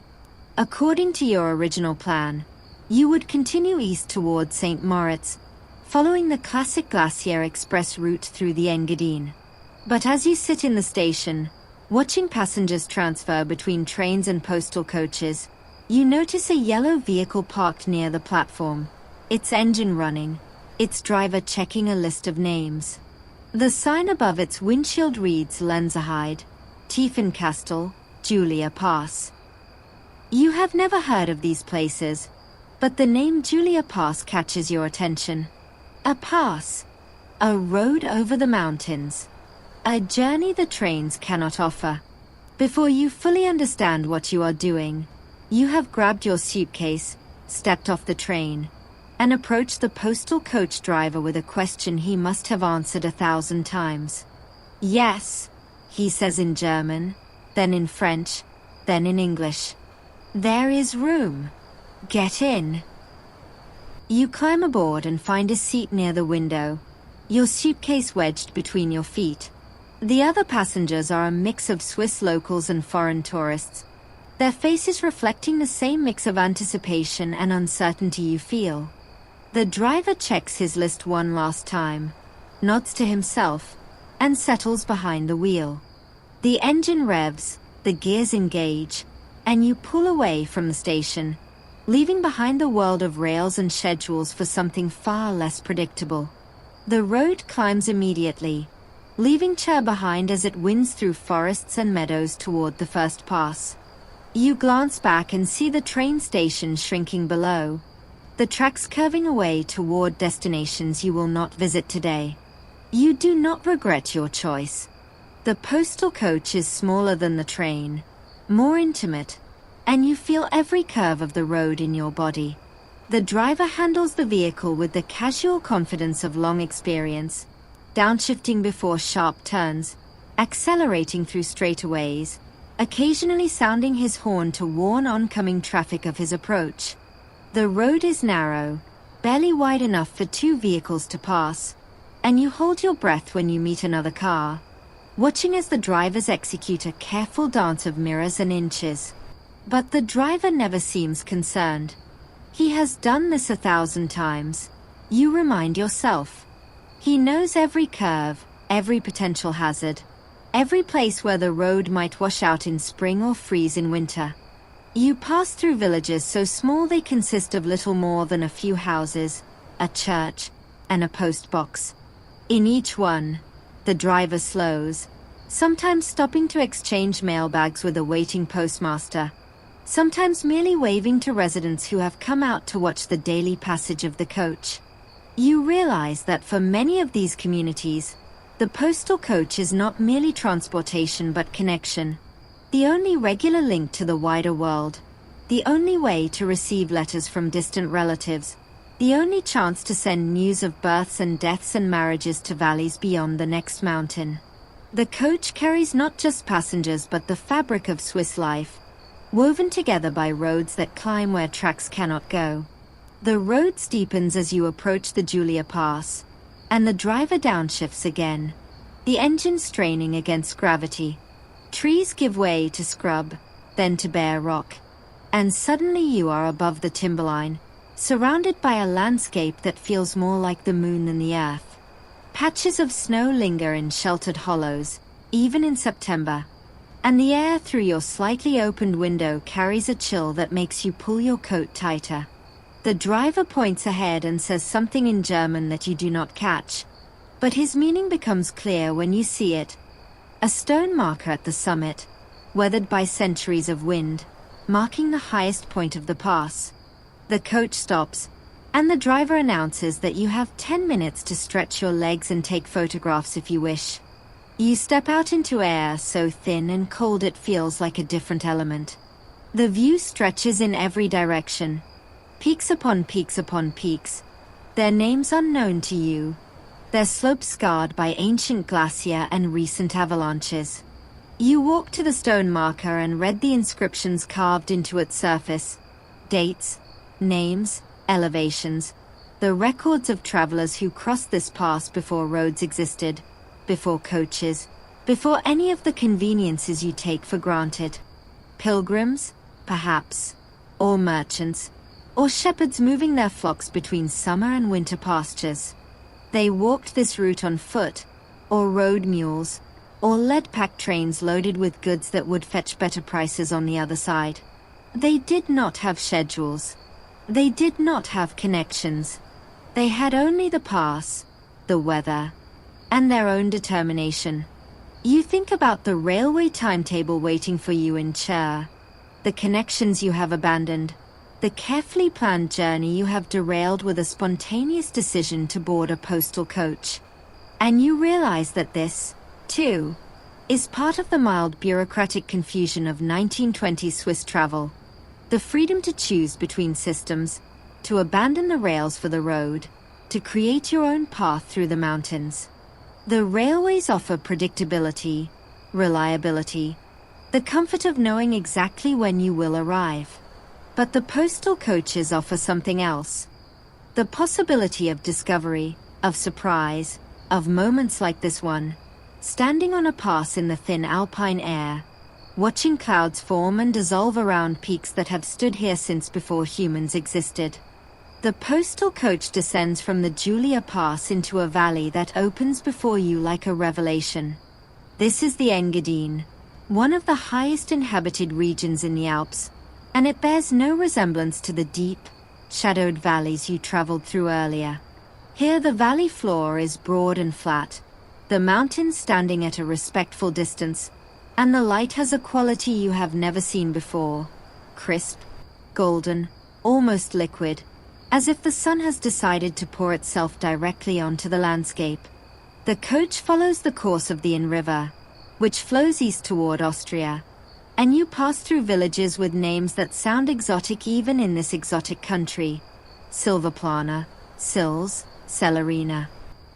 Speaker 1: According to your original plan, you would continue east toward St. Moritz, following the classic Glacier Express route through the Engadine. But as you sit in the station, watching passengers transfer between trains and postal coaches, you notice a yellow vehicle parked near the platform, its engine running, its driver checking a list of names. The sign above its windshield reads Lenzerheide, Tiefenkastel, Julia Pass. You have never heard of these places, but the name Julia Pass catches your attention. A pass, a road over the mountains, a journey the trains cannot offer. Before you fully understand what you are doing, you have grabbed your suitcase, stepped off the train, and approached the postal coach driver with a question he must have answered 1,000 times. Yes, he says in German, then in French, then in English. There is room. Get in. You climb aboard and find a seat near the window, your suitcase wedged between your feet. The other passengers are a mix of Swiss locals and foreign tourists, their faces reflecting the same mix of anticipation and uncertainty you feel. The driver checks his list one last time, nods to himself, and settles behind the wheel. The engine revs, the gears engage, and you pull away from the station, leaving behind the world of rails and schedules for something far less predictable. The road climbs immediately, leaving Chur behind as it winds through forests and meadows toward the first pass. You glance back and see the train station shrinking below, the tracks curving away toward destinations you will not visit today. You do not regret your choice. The postal coach is smaller than the train, more intimate, and you feel every curve of the road in your body. The driver handles the vehicle with the casual confidence of long experience, downshifting before sharp turns, accelerating through straightaways, occasionally sounding his horn to warn oncoming traffic of his approach. The road is narrow, barely wide enough for 2 vehicles to pass, and you hold your breath when you meet another car, watching as the drivers execute a careful dance of mirrors and inches. But the driver never seems concerned. He has done this 1,000 times, you remind yourself. He knows every curve, every potential hazard, every place where the road might wash out in spring or freeze in winter. You pass through villages so small they consist of little more than a few houses, a church, and a post box. In each one, the driver slows, sometimes stopping to exchange mailbags with a waiting postmaster, sometimes merely waving to residents who have come out to watch the daily passage of the coach. You realize that for many of these communities, the postal coach is not merely transportation but connection, the only regular link to the wider world, the only way to receive letters from distant relatives, the only chance to send news of births and deaths and marriages to valleys beyond the next mountain. The coach carries not just passengers but the fabric of Swiss life, woven together by roads that climb where tracks cannot go. The road steepens as you approach the Julia Pass, and the driver downshifts again, the engine straining against gravity. Trees give way to scrub, then to bare rock, and suddenly you are above the timberline, surrounded by a landscape that feels more like the moon than the earth. Patches of snow linger in sheltered hollows, even in September, and the air through your slightly opened window carries a chill that makes you pull your coat tighter. The driver points ahead and says something in German that you do not catch, but his meaning becomes clear when you see it. A stone marker at the summit, weathered by centuries of wind, marking the highest point of the pass. The coach stops, and the driver announces that you have 10 minutes to stretch your legs and take photographs if you wish. You step out into air so thin and cold it feels like a different element. The view stretches in every direction. Peaks upon peaks upon peaks. Their names unknown to you. Their slopes scarred by ancient glacier and recent avalanches. You walk to the stone marker and read the inscriptions carved into its surface. Dates, names, elevations. The records of travelers who crossed this pass before roads existed, before coaches, before any of the conveniences you take for granted. Pilgrims, perhaps, or merchants, or shepherds moving their flocks between summer and winter pastures. They walked this route on foot, or rode mules, or led pack trains loaded with goods that would fetch better prices on the other side. They did not have schedules. They did not have connections. They had only the pass, the weather, and their own determination. You think about the railway timetable waiting for you in Chur, the connections you have abandoned, the carefully planned journey you have derailed with a spontaneous decision to board a postal coach. And you realize that this, too, is part of the mild bureaucratic confusion of 1920s Swiss travel. The freedom to choose between systems, to abandon the rails for the road, to create your own path through the mountains. The railways offer predictability, reliability, the comfort of knowing exactly when you will arrive. But the postal coaches offer something else. The possibility of discovery, of surprise, of moments like this one, standing on a pass in the thin alpine air, watching clouds form and dissolve around peaks that have stood here since before humans existed. The postal coach descends from the Julia Pass into a valley that opens before you like a revelation. This is the Engadine, one of the highest inhabited regions in the Alps, and it bears no resemblance to the deep, shadowed valleys you traveled through earlier. Here the valley floor is broad and flat, the mountains standing at a respectful distance, and the light has a quality you have never seen before. Crisp, golden, almost liquid, as if the sun has decided to pour itself directly onto the landscape. The coach follows the course of the Inn River, which flows east toward Austria, and you pass through villages with names that sound exotic even in this exotic country. Silverplana, Sils, Celerina.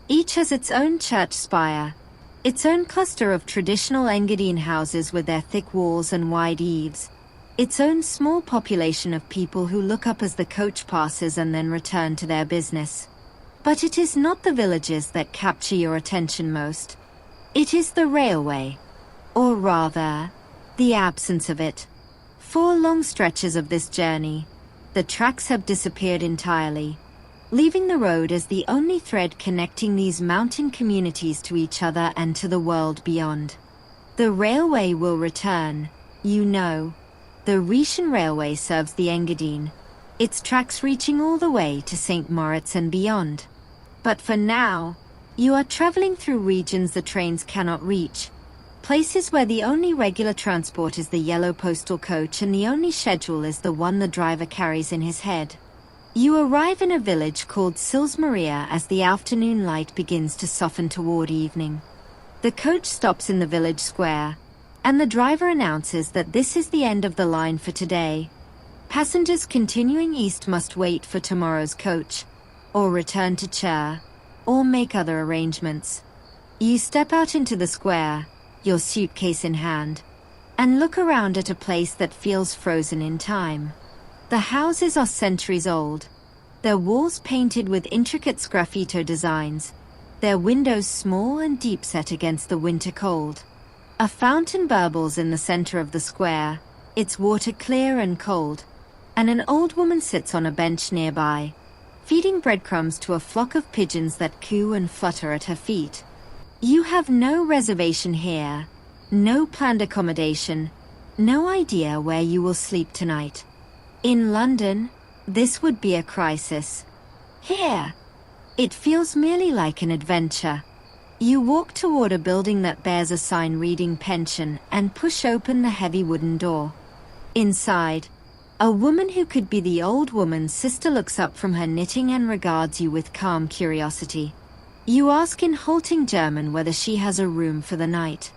Speaker 1: Each has its own church spire, its own cluster of traditional Engadine houses with their thick walls and wide eaves, its own small population of people who look up as the coach passes and then return to their business. But it is not the villages that capture your attention most. It is the railway, or rather, the absence of it. 4 long stretches of this journey, the tracks have disappeared entirely, leaving the road as the only thread connecting these mountain communities to each other and to the world beyond. The railway will return, you know. The Rhetian Railway serves the Engadine, its tracks reaching all the way to St. Moritz and beyond. But for now, you are traveling through regions the trains cannot reach, places where the only regular transport is the yellow postal coach and the only schedule is the one the driver carries in his head. You arrive in a village called Sils Maria as the afternoon light begins to soften toward evening. The coach stops in the village square, and the driver announces that this is the end of the line for today. Passengers continuing east must wait for tomorrow's coach, or return to Chur, or make other arrangements. You step out into the square, your suitcase in hand, and look around at a place that feels frozen in time. The houses are centuries old, their walls painted with intricate sgraffito designs, their windows small and deep set against the winter cold. A fountain burbles in the center of the square, its water clear and cold, and an old woman sits on a bench nearby, feeding breadcrumbs to a flock of pigeons that coo and flutter at her feet. You have no reservation here, no planned accommodation, no idea where you will sleep tonight. In London, this would be a crisis. Here, it feels merely like an adventure. You walk toward a building that bears a sign reading pension and push open the heavy wooden door. Inside, a woman who could be the old woman's sister looks up from her knitting and regards you with calm curiosity. You ask in halting German whether she has a room for the night.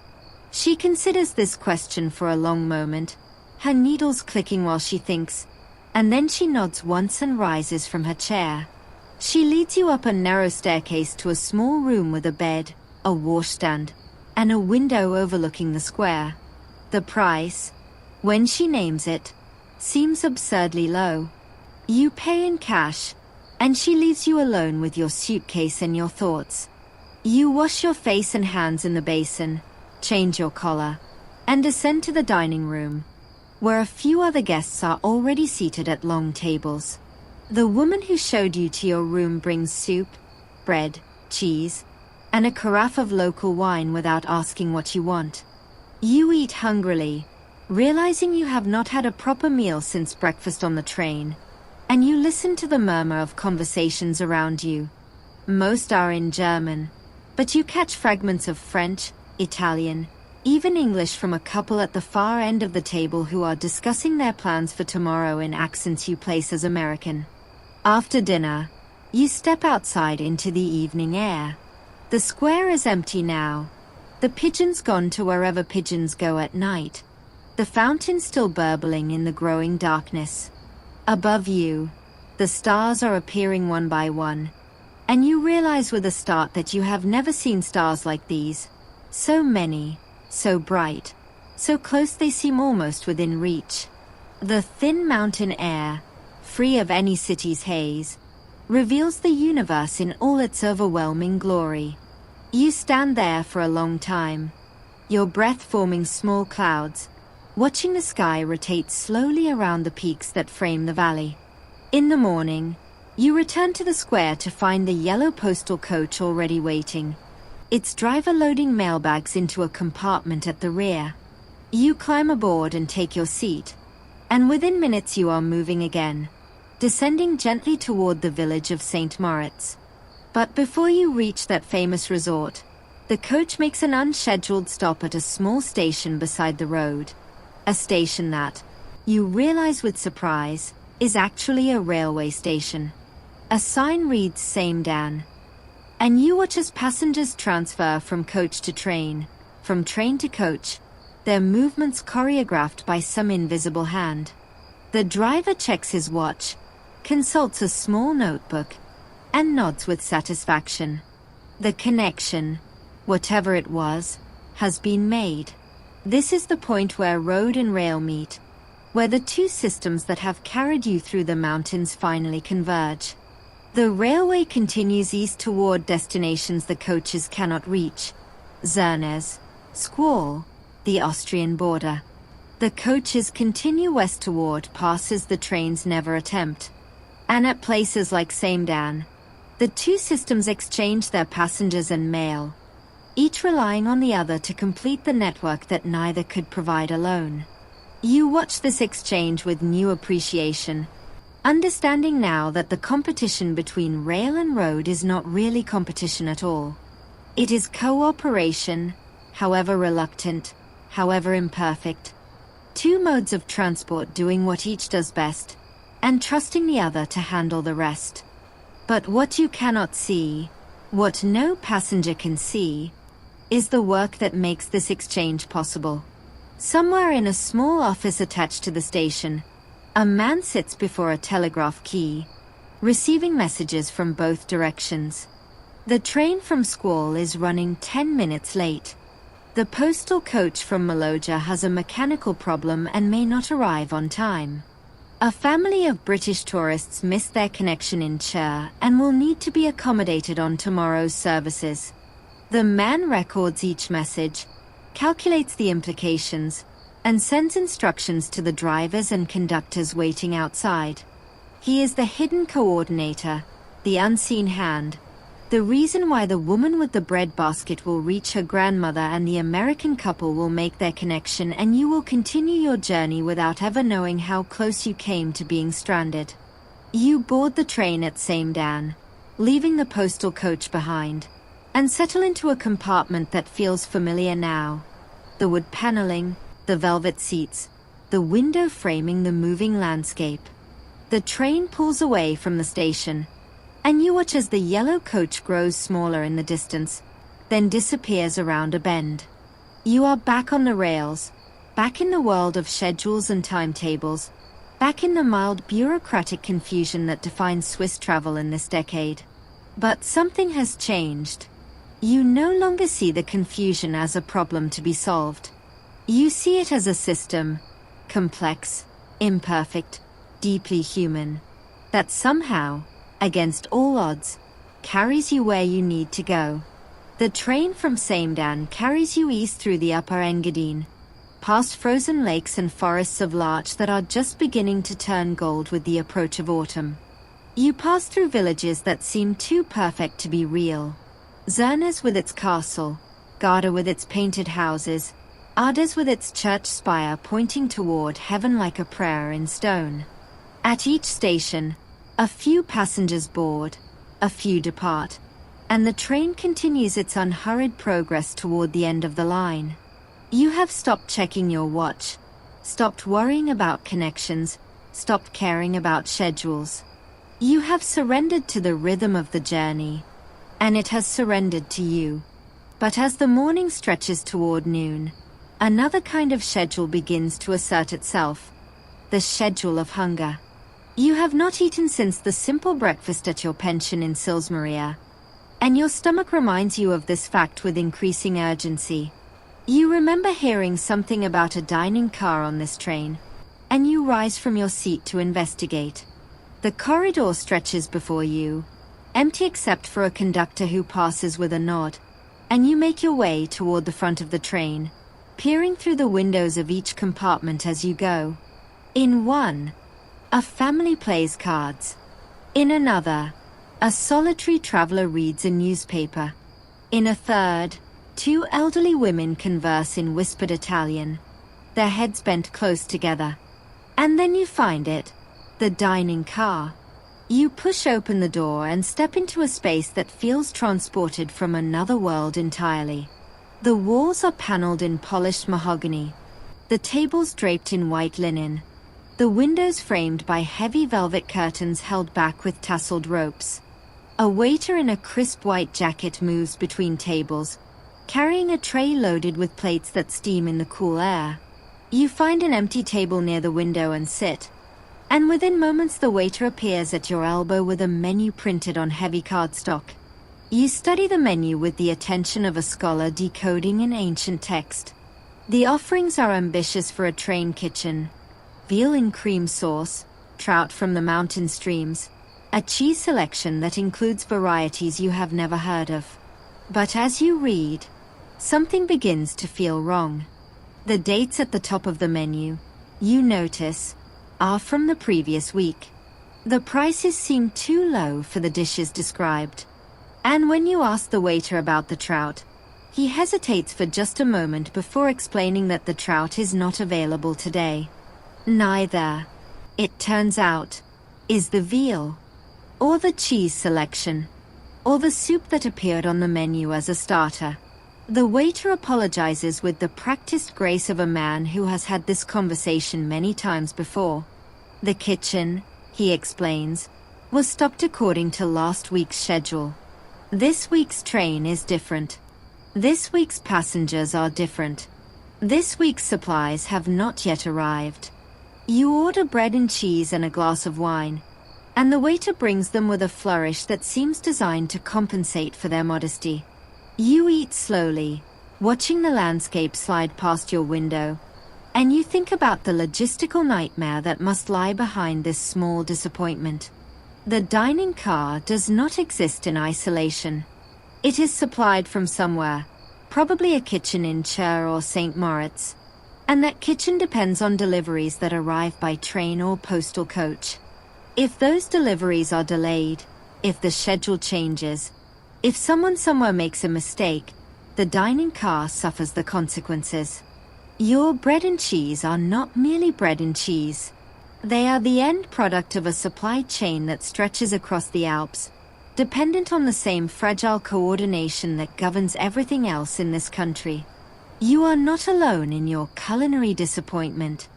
Speaker 1: She considers this question for a long moment, her needles clicking while she thinks, and then she nods once and rises from her chair. She leads you up a narrow staircase to a small room with a bed, a washstand, and a window overlooking the square. The price, when she names it, seems absurdly low. You pay in cash, and she leaves you alone with your suitcase and your thoughts. You wash your face and hands in the basin, change your collar, and descend to the dining room, where a few other guests are already seated at long tables. The woman who showed you to your room brings soup, bread, cheese, and a carafe of local wine without asking what you want. You eat hungrily, realizing you have not had a proper meal since breakfast on the train, and you listen to the murmur of conversations around you. Most are in German, but you catch fragments of French, Italian, even English from a couple at the far end of the table who are discussing their plans for tomorrow in accents you place as American. After dinner, you step outside into the evening air. The square is empty now. The pigeons gone to wherever pigeons go at night. The fountain still burbling in the growing darkness. Above you, the stars are appearing one by one, and you realize with a start that you have never seen stars like these. So many, so bright, so close they seem almost within reach. The thin mountain air, free of any city's haze, reveals the universe in all its overwhelming glory. You stand there for a long time, your breath forming small clouds, watching the sky rotate slowly around the peaks that frame the valley. In the morning, you return to the square to find the yellow postal coach already waiting, its driver loading mailbags into a compartment at the rear. You climb aboard and take your seat, and within minutes you are moving again, descending gently toward the village of St. Moritz. But before you reach that famous resort, the coach makes an unscheduled stop at a small station beside the road. A station that, you realize with surprise, is actually a railway station. A sign reads Same-Dan, and you watch as passengers transfer from coach to train, from train to coach, their movements choreographed by some invisible hand. The driver checks his watch, consults a small notebook, and nods with satisfaction. The connection, whatever it was, has been made. This is the point where road and rail meet, where the two systems that have carried you through the mountains finally converge. The railway continues east toward destinations the coaches cannot reach. Zernez, Squall, the Austrian border. The coaches continue west toward passes the trains never attempt. And at places like Same-Dan, the two systems exchange their passengers and mail, each relying on the other to complete the network that neither could provide alone. You watch this exchange with new appreciation, understanding now that the competition between rail and road is not really competition at all. It is cooperation, however reluctant, however imperfect. Two modes of transport doing what each does best, and trusting the other to handle the rest. But what you cannot see, what no passenger can see, is the work that makes this exchange possible. Somewhere in a small office attached to the station, a man sits before a telegraph key, receiving messages from both directions. The train from Squall is running 10 minutes late. The postal coach from Maloja has a mechanical problem and may not arrive on time. A family of British tourists missed their connection in Chur and will need to be accommodated on tomorrow's services. The man records each message, calculates the implications, and sends instructions to the drivers and conductors waiting outside. He is the hidden coordinator, the unseen hand, the reason why the woman with the bread basket will reach her grandmother and the American couple will make their connection, and you will continue your journey without ever knowing how close you came to being stranded. You board the train at Same-Dan, leaving the postal coach behind. and settle into a compartment that feels familiar now. The wood paneling, the velvet seats, the window framing the moving landscape. The train pulls away from the station, and you watch as the yellow coach grows smaller in the distance, then disappears around a bend. You are back on the rails, back in the world of schedules and timetables, back in the mild bureaucratic confusion that defines Swiss travel in this decade. But something has changed. You no longer see the confusion as a problem to be solved. You see it as a system, complex, imperfect, deeply human, that somehow, against all odds, carries you where you need to go. The train from Samedan carries you east through the Upper Engadine, past frozen lakes and forests of larch that are just beginning to turn gold with the approach of autumn. You pass through villages that seem too perfect to be real. Zernes with its castle, Garda with its painted houses, Ades with its church spire pointing toward heaven like a prayer in stone. At each station, a few passengers board, a few depart, and the train continues its unhurried progress toward the end of the line. You have stopped checking your watch, stopped worrying about connections, stopped caring about schedules. You have surrendered to the rhythm of the journey, and it has surrendered to you. But as the morning stretches toward noon, another kind of schedule begins to assert itself, the schedule of hunger. You have not eaten since the simple breakfast at your pension in Silsmaria, and your stomach reminds you of this fact with increasing urgency. You remember hearing something about a dining car on this train, and you rise from your seat to investigate. The corridor stretches before you, empty except for a conductor who passes with a nod, and you make your way toward the front of the train, peering through the windows of each compartment as you go. In one, a family plays cards. In another, a solitary traveler reads a newspaper. In a third, two elderly women converse in whispered Italian, their heads bent close together. And then you find it, the dining car. You push open the door and step into a space that feels transported from another world entirely. The walls are paneled in polished mahogany, the tables draped in white linen, the windows framed by heavy velvet curtains held back with tasseled ropes. A waiter in a crisp white jacket moves between tables, carrying a tray loaded with plates that steam in the cool air. You find an empty table near the window and sit, and within moments the waiter appears at your elbow with a menu printed on heavy cardstock. You study the menu with the attention of a scholar decoding an ancient text. The offerings are ambitious for a train kitchen: veal in cream sauce, trout from the mountain streams, a cheese selection that includes varieties you have never heard of. But as you read, something begins to feel wrong. The dates at the top of the menu, you notice, are from the previous week. The prices seem too low for the dishes described. And when you ask the waiter about the trout, he hesitates for just a moment before explaining that the trout is not available today. Neither, it turns out, is the veal, or the cheese selection, or the soup that appeared on the menu as a starter. The waiter apologizes with the practiced grace of a man who has had this conversation many times before. The kitchen, he explains, was stocked according to last week's schedule. This week's train is different. This week's passengers are different. This week's supplies have not yet arrived. You order bread and cheese and a glass of wine, and the waiter brings them with a flourish that seems designed to compensate for their modesty. You eat slowly, watching the landscape slide past your window, and you think about the logistical nightmare that must lie behind this small disappointment. The dining car does not exist in isolation. It is supplied from somewhere, probably a kitchen in Chur or St. Moritz, and that kitchen depends on deliveries that arrive by train or postal coach. If those deliveries are delayed, if the schedule changes, if someone somewhere makes a mistake, the dining car suffers the consequences. Your bread and cheese are not merely bread and cheese. They are the end product of a supply chain that stretches across the Alps, dependent on the same fragile coordination that governs everything else in this country. You are not alone in your culinary disappointment.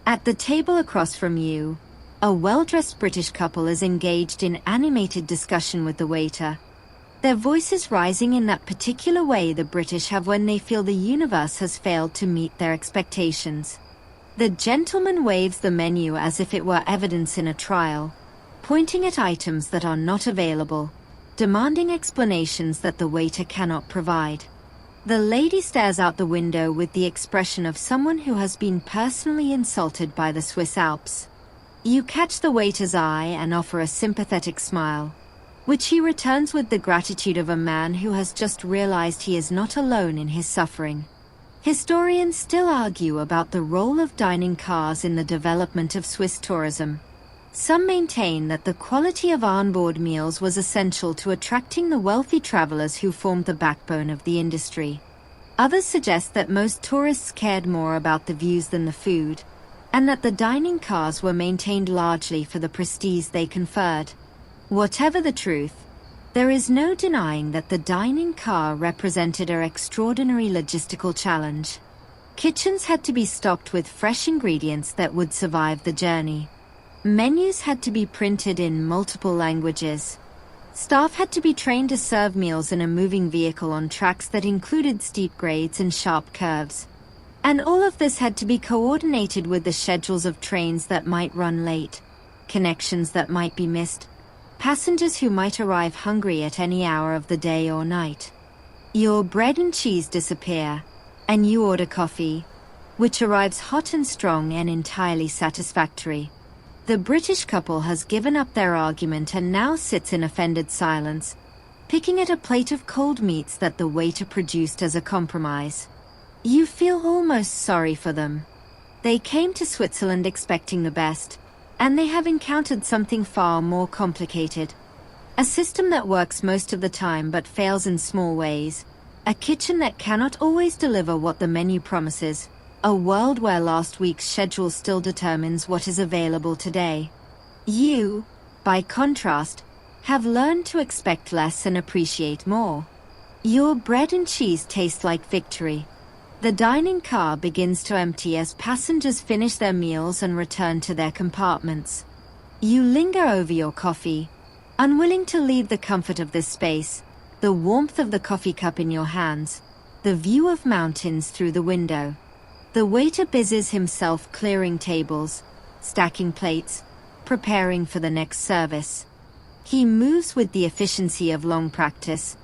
Speaker 1: At the table across from you, a well-dressed British couple is engaged in animated discussion with the waiter, their voices rising in that particular way the British have when they feel the universe has failed to meet their expectations. The gentleman waves the menu as if it were evidence in a trial, pointing at items that are not available, demanding explanations that the waiter cannot provide. The lady stares out the window with the expression of someone who has been personally insulted by the Swiss Alps. You catch the waiter's eye and offer a sympathetic smile, which he returns with the gratitude of a man who has just realized he is not alone in his suffering. Historians still argue about the role of dining cars in the development of Swiss tourism. Some maintain that the quality of onboard meals was essential to attracting the wealthy travelers who formed the backbone of the industry. Others suggest that most tourists cared more about the views than the food, and that the dining cars were maintained largely for the prestige they conferred. Whatever the truth, there is no denying that the dining car represented an extraordinary logistical challenge. Kitchens had to be stocked with fresh ingredients that would survive the journey. Menus had to be printed in multiple languages. Staff had to be trained to serve meals in a moving vehicle on tracks that included steep grades and sharp curves. And all of this had to be coordinated with the schedules of trains that might run late, connections that might be missed, passengers who might arrive hungry at any hour of the day or night. Your bread and cheese disappear, and you order coffee, which arrives hot and strong and entirely satisfactory. The British couple has given up their argument and now sits in offended silence, picking at a plate of cold meats that the waiter produced as a compromise. You feel almost sorry for them. They came to Switzerland expecting the best, and they have encountered something far more complicated. A system that works most of the time but fails in small ways. A kitchen that cannot always deliver what the menu promises. A world where last week's schedule still determines what is available today. You, by contrast, have learned to expect less and appreciate more. Your bread and cheese taste like victory. The dining car begins to empty as passengers finish their meals and return to their compartments. You linger over your coffee, unwilling to leave the comfort of this space, the warmth of the coffee cup in your hands, the view of mountains through the window. The waiter busies himself clearing tables, stacking plates, preparing for the next service. He moves with the efficiency of long practice,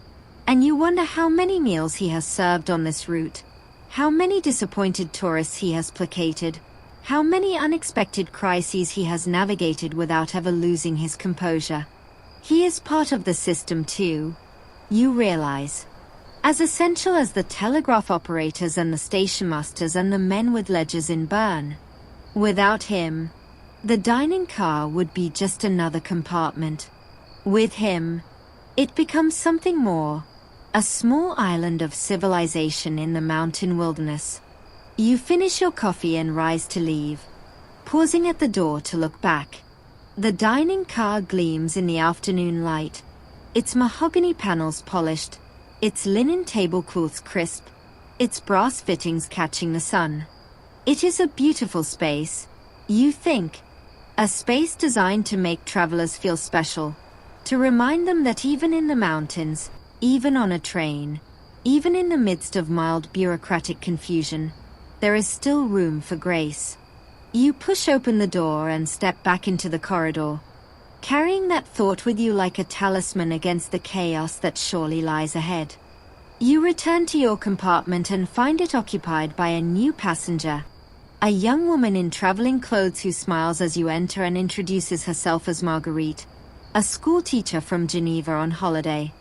Speaker 1: and you wonder how many meals he has served on this route. How many disappointed tourists he has placated, how many unexpected crises he has navigated without ever losing his composure. He is part of the system too, you realize. As essential as the telegraph operators and the station masters and the men with ledgers in Bern. Without him, the dining car would be just another compartment. With him, it becomes something more. A small island of civilization in the mountain wilderness. You finish your coffee and rise to leave, pausing at the door to look back. The dining car gleams in the afternoon light, its mahogany panels polished, its linen tablecloths crisp, its brass fittings catching the sun. It is a beautiful space, you think. A space designed to make travelers feel special, to remind them that even in the mountains, even on a train, even in the midst of mild bureaucratic confusion, there is still room for grace. You push open the door and step back into the corridor, carrying that thought with you like a talisman against the chaos that surely lies ahead. You return to your compartment and find it occupied by a new passenger, a young woman in traveling clothes who smiles as you enter and introduces herself as Marguerite, a school teacher from Geneva on holiday.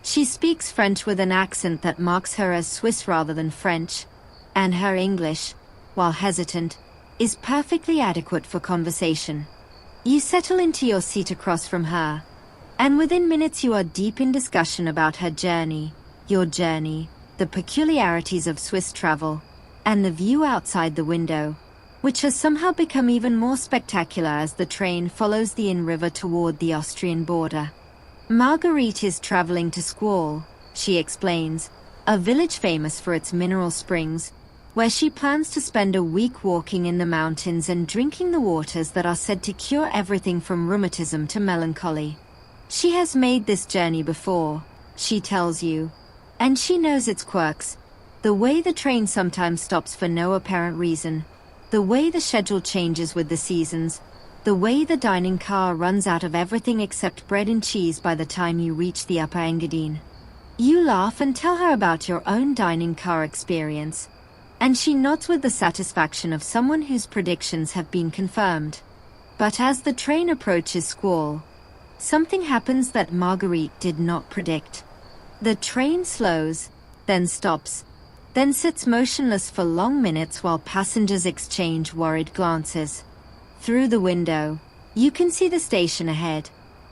Speaker 1: She speaks French with an accent that marks her as Swiss rather than French, and her English, while hesitant, is perfectly adequate for conversation. You settle into your seat across from her, and within minutes you are deep in discussion about her journey, your journey, the peculiarities of Swiss travel, and the view outside the window, which has somehow become even more spectacular as the train follows the Inn River toward the Austrian border. Marguerite is traveling to Squall, she explains, a village famous for its mineral springs, where she plans to spend a week walking in the mountains and drinking the waters that are said to cure everything from rheumatism to melancholy. She has made this journey before, she tells you, and she knows its quirks, the way the train sometimes stops for no apparent reason, the way the schedule changes with the seasons, the way the dining car runs out of everything except bread and cheese by the time you reach the Upper Engadine. You laugh and tell her about your own dining car experience, and she nods with the satisfaction of someone whose predictions have been confirmed. But as the train approaches Squall, something happens that Marguerite did not predict. The train slows, then stops, then sits motionless for long minutes while passengers exchange worried glances. Through the window, you can see the station ahead,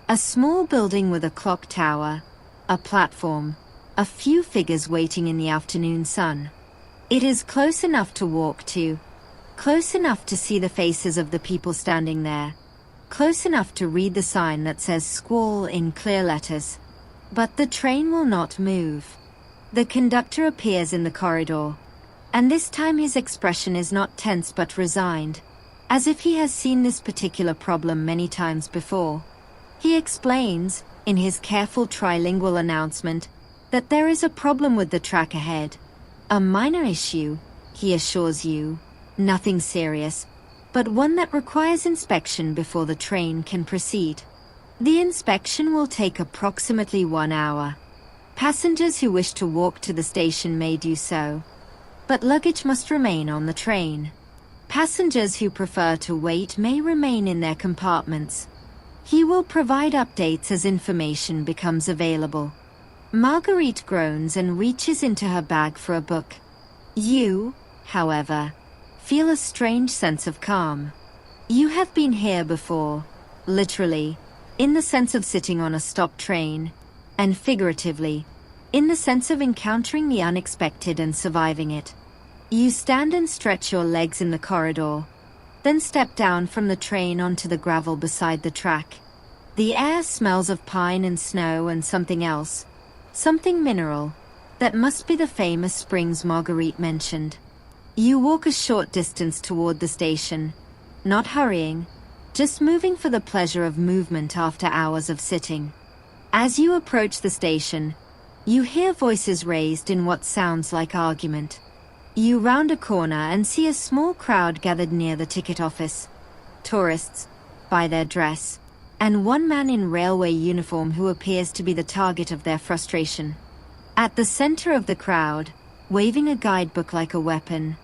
Speaker 1: a small building with a clock tower, a platform, a few figures waiting in the afternoon sun. It is close enough to walk to, close enough to see the faces of the people standing there, close enough to read the sign that says Squall in clear letters. But the train will not move. The conductor appears in the corridor, and this time his expression is not tense but resigned, as if he has seen this particular problem many times before. He explains, in his careful trilingual announcement, that there is a problem with the track ahead. A minor issue, he assures you, nothing serious, but one that requires inspection before the train can proceed. The inspection will take approximately 1 hour. Passengers who wish to walk to the station may do so, but luggage must remain on the train. Passengers who prefer to wait may remain in their compartments. He will provide updates as information becomes available. Marguerite groans and reaches into her bag for a book. You, however, feel a strange sense of calm. You have been here before, literally, in the sense of sitting on a stopped train, and figuratively, in the sense of encountering the unexpected and surviving it. You stand and stretch your legs in the corridor, then step down from the train onto the gravel beside the track. The air smells of pine and snow and something else, something mineral, that must be the famous springs Marguerite mentioned. You walk a short distance toward the station, not hurrying, just moving for the pleasure of movement after hours of sitting. As you approach the station, you hear voices raised in what sounds like argument. You round a corner and see a small crowd gathered near the ticket office. Tourists, by their dress, and one man in railway uniform who appears to be the target of their frustration. At the center of the crowd, waving a guidebook like a weapon,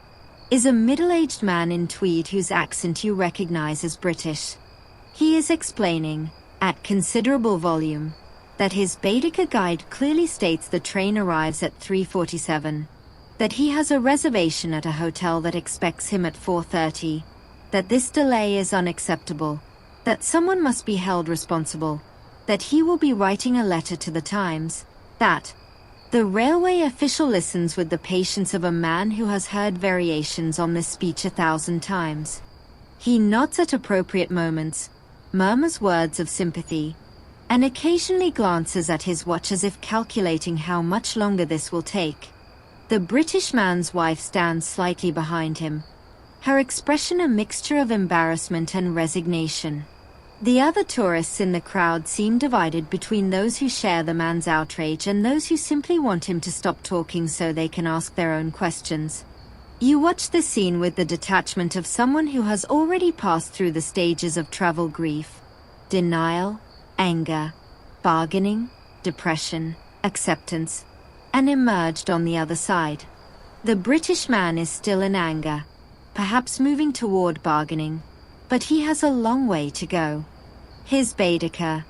Speaker 1: is a middle-aged man in tweed whose accent you recognize as British. He is explaining, at considerable volume, that his Baedeker guide clearly states the train arrives at 3:47, that he has a reservation at a hotel that expects him at 4:30, that this delay is unacceptable, that someone must be held responsible, that he will be writing a letter to the Times, that the railway official listens with the patience of a man who has heard variations on this speech 1,000 times. He nods at appropriate moments, murmurs words of sympathy, and occasionally glances at his watch as if calculating how much longer this will take. The British man's wife stands slightly behind him, her expression a mixture of embarrassment and resignation. The other tourists in the crowd seem divided between those who share the man's outrage and those who simply want him to stop talking so they can ask their own questions. You watch the scene with the detachment of someone who has already passed through the stages of travel grief, denial, anger, bargaining, depression, acceptance, and emerged on the other side. The British man is still in anger, perhaps moving toward bargaining, but he has a long way to go. His Baedeker,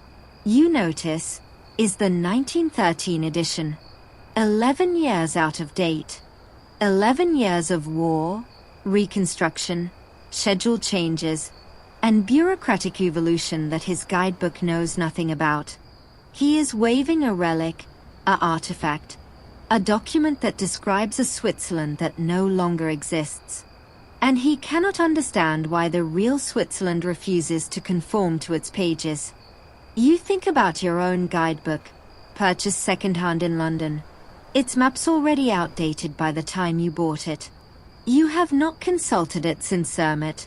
Speaker 1: you notice, is the 1913 edition, 11 years out of date. 11 years of war, reconstruction, schedule changes, and bureaucratic evolution that his guidebook knows nothing about. He is waving a relic, an artifact, a document that describes a Switzerland that no longer exists. And he cannot understand why the real Switzerland refuses to conform to its pages. You think about your own guidebook, purchased second-hand in London. Its map's already outdated by the time you bought it. You have not consulted it since Zermatt.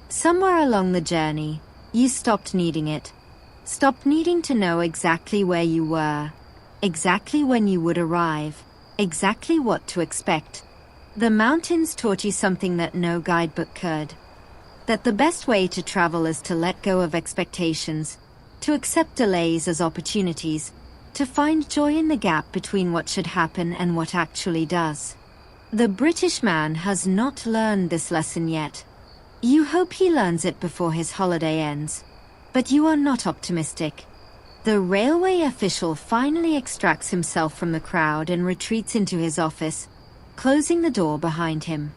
Speaker 1: Somewhere along the journey, you stopped needing it. Stopped needing to know exactly where you were, exactly when you would arrive, exactly what to expect. The mountains taught you something that no guidebook could. That the best way to travel is to let go of expectations, to accept delays as opportunities, to find joy in the gap between what should happen and what actually does. The British man has not learned this lesson yet. You hope he learns it before his holiday ends. But you are not optimistic. The railway official finally extracts himself from the crowd and retreats into his office, closing the door behind him.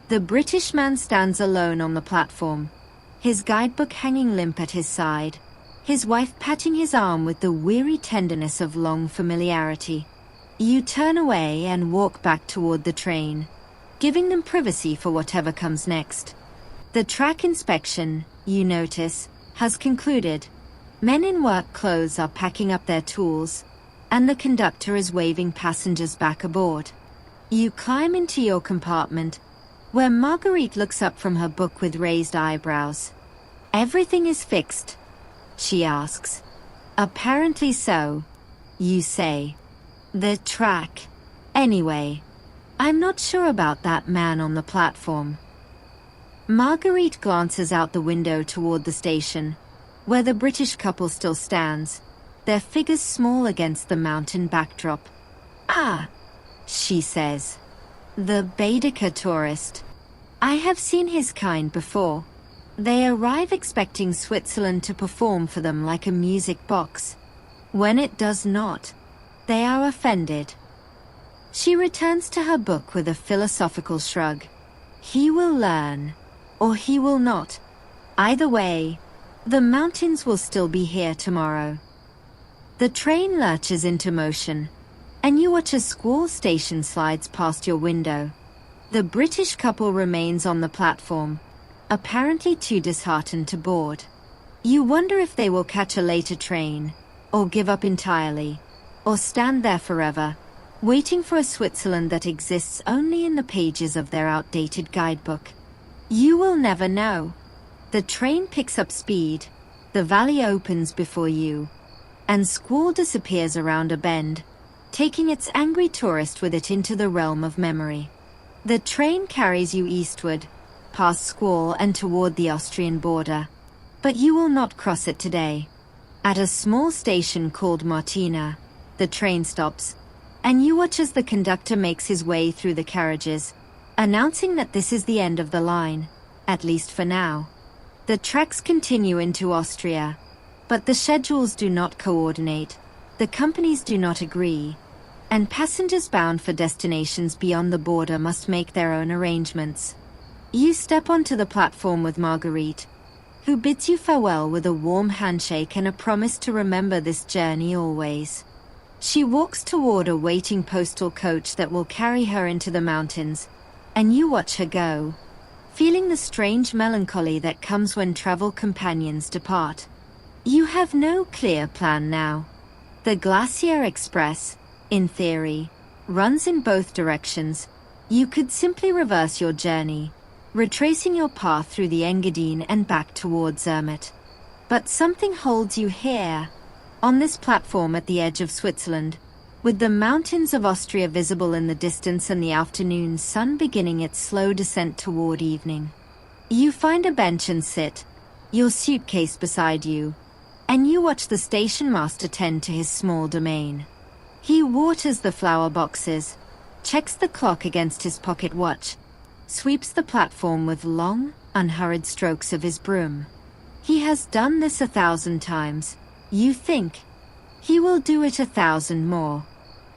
Speaker 1: The British man stands alone on the platform, his guidebook hanging limp at his side, his wife patting his arm with the weary tenderness of long familiarity. You turn away and walk back toward the train, giving them privacy for whatever comes next. The track inspection, you notice, has concluded. Men in work clothes are packing up their tools, and the conductor is waving passengers back aboard. You climb into your compartment, where Marguerite looks up from her book with raised eyebrows. "Everything is fixed?" she asks. "Apparently so," you say. "The track. Anyway, I'm not sure about that man on the platform." Marguerite glances out the window toward the station, where the British couple still stands, their figures small against the mountain backdrop. "Ah," she says. "The Baedeker tourist. I have seen his kind before. They arrive expecting Switzerland to perform for them like a music box. When it does not, they are offended." She returns to her book with a philosophical shrug. He will learn. Or he will not. Either way, the mountains will still be here tomorrow. The train lurches into motion, and you watch a squall station slides past your window. The British couple remains on the platform, apparently too disheartened to board. You wonder if they will catch a later train, or give up entirely, or stand there forever, waiting for a Switzerland that exists only in the pages of their outdated guidebook. You will never know. The train picks up speed, the valley opens before you, and squall disappears around a bend, taking its angry tourist with it into the realm of memory. The train carries you eastward, past squall and toward the Austrian border, but you will not cross it today. At a small station called Martina, the train stops, and you watch as the conductor makes his way through the carriages, announcing that this is the end of the line, at least for now. The tracks continue into Austria, but the schedules do not coordinate, the companies do not agree, and passengers bound for destinations beyond the border must make their own arrangements. You step onto the platform with Marguerite, who bids you farewell with a warm handshake and a promise to remember this journey always. She walks toward a waiting postal coach that will carry her into the mountains, and you watch her go, feeling the strange melancholy that comes when travel companions depart. You have no clear plan now. The Glacier Express, in theory, runs in both directions. You could simply reverse your journey, retracing your path through the Engadine and back towards Zermatt. But something holds you here, on this platform at the edge of Switzerland, with the mountains of Austria visible in the distance and the afternoon sun beginning its slow descent toward evening. You find a bench and sit, your suitcase beside you, and you watch the station master tend to his small domain. He waters the flower boxes, checks the clock against his pocket watch, sweeps the platform with long, unhurried strokes of his broom. He has done this 1,000 times, you think. He will do it 1,000 more.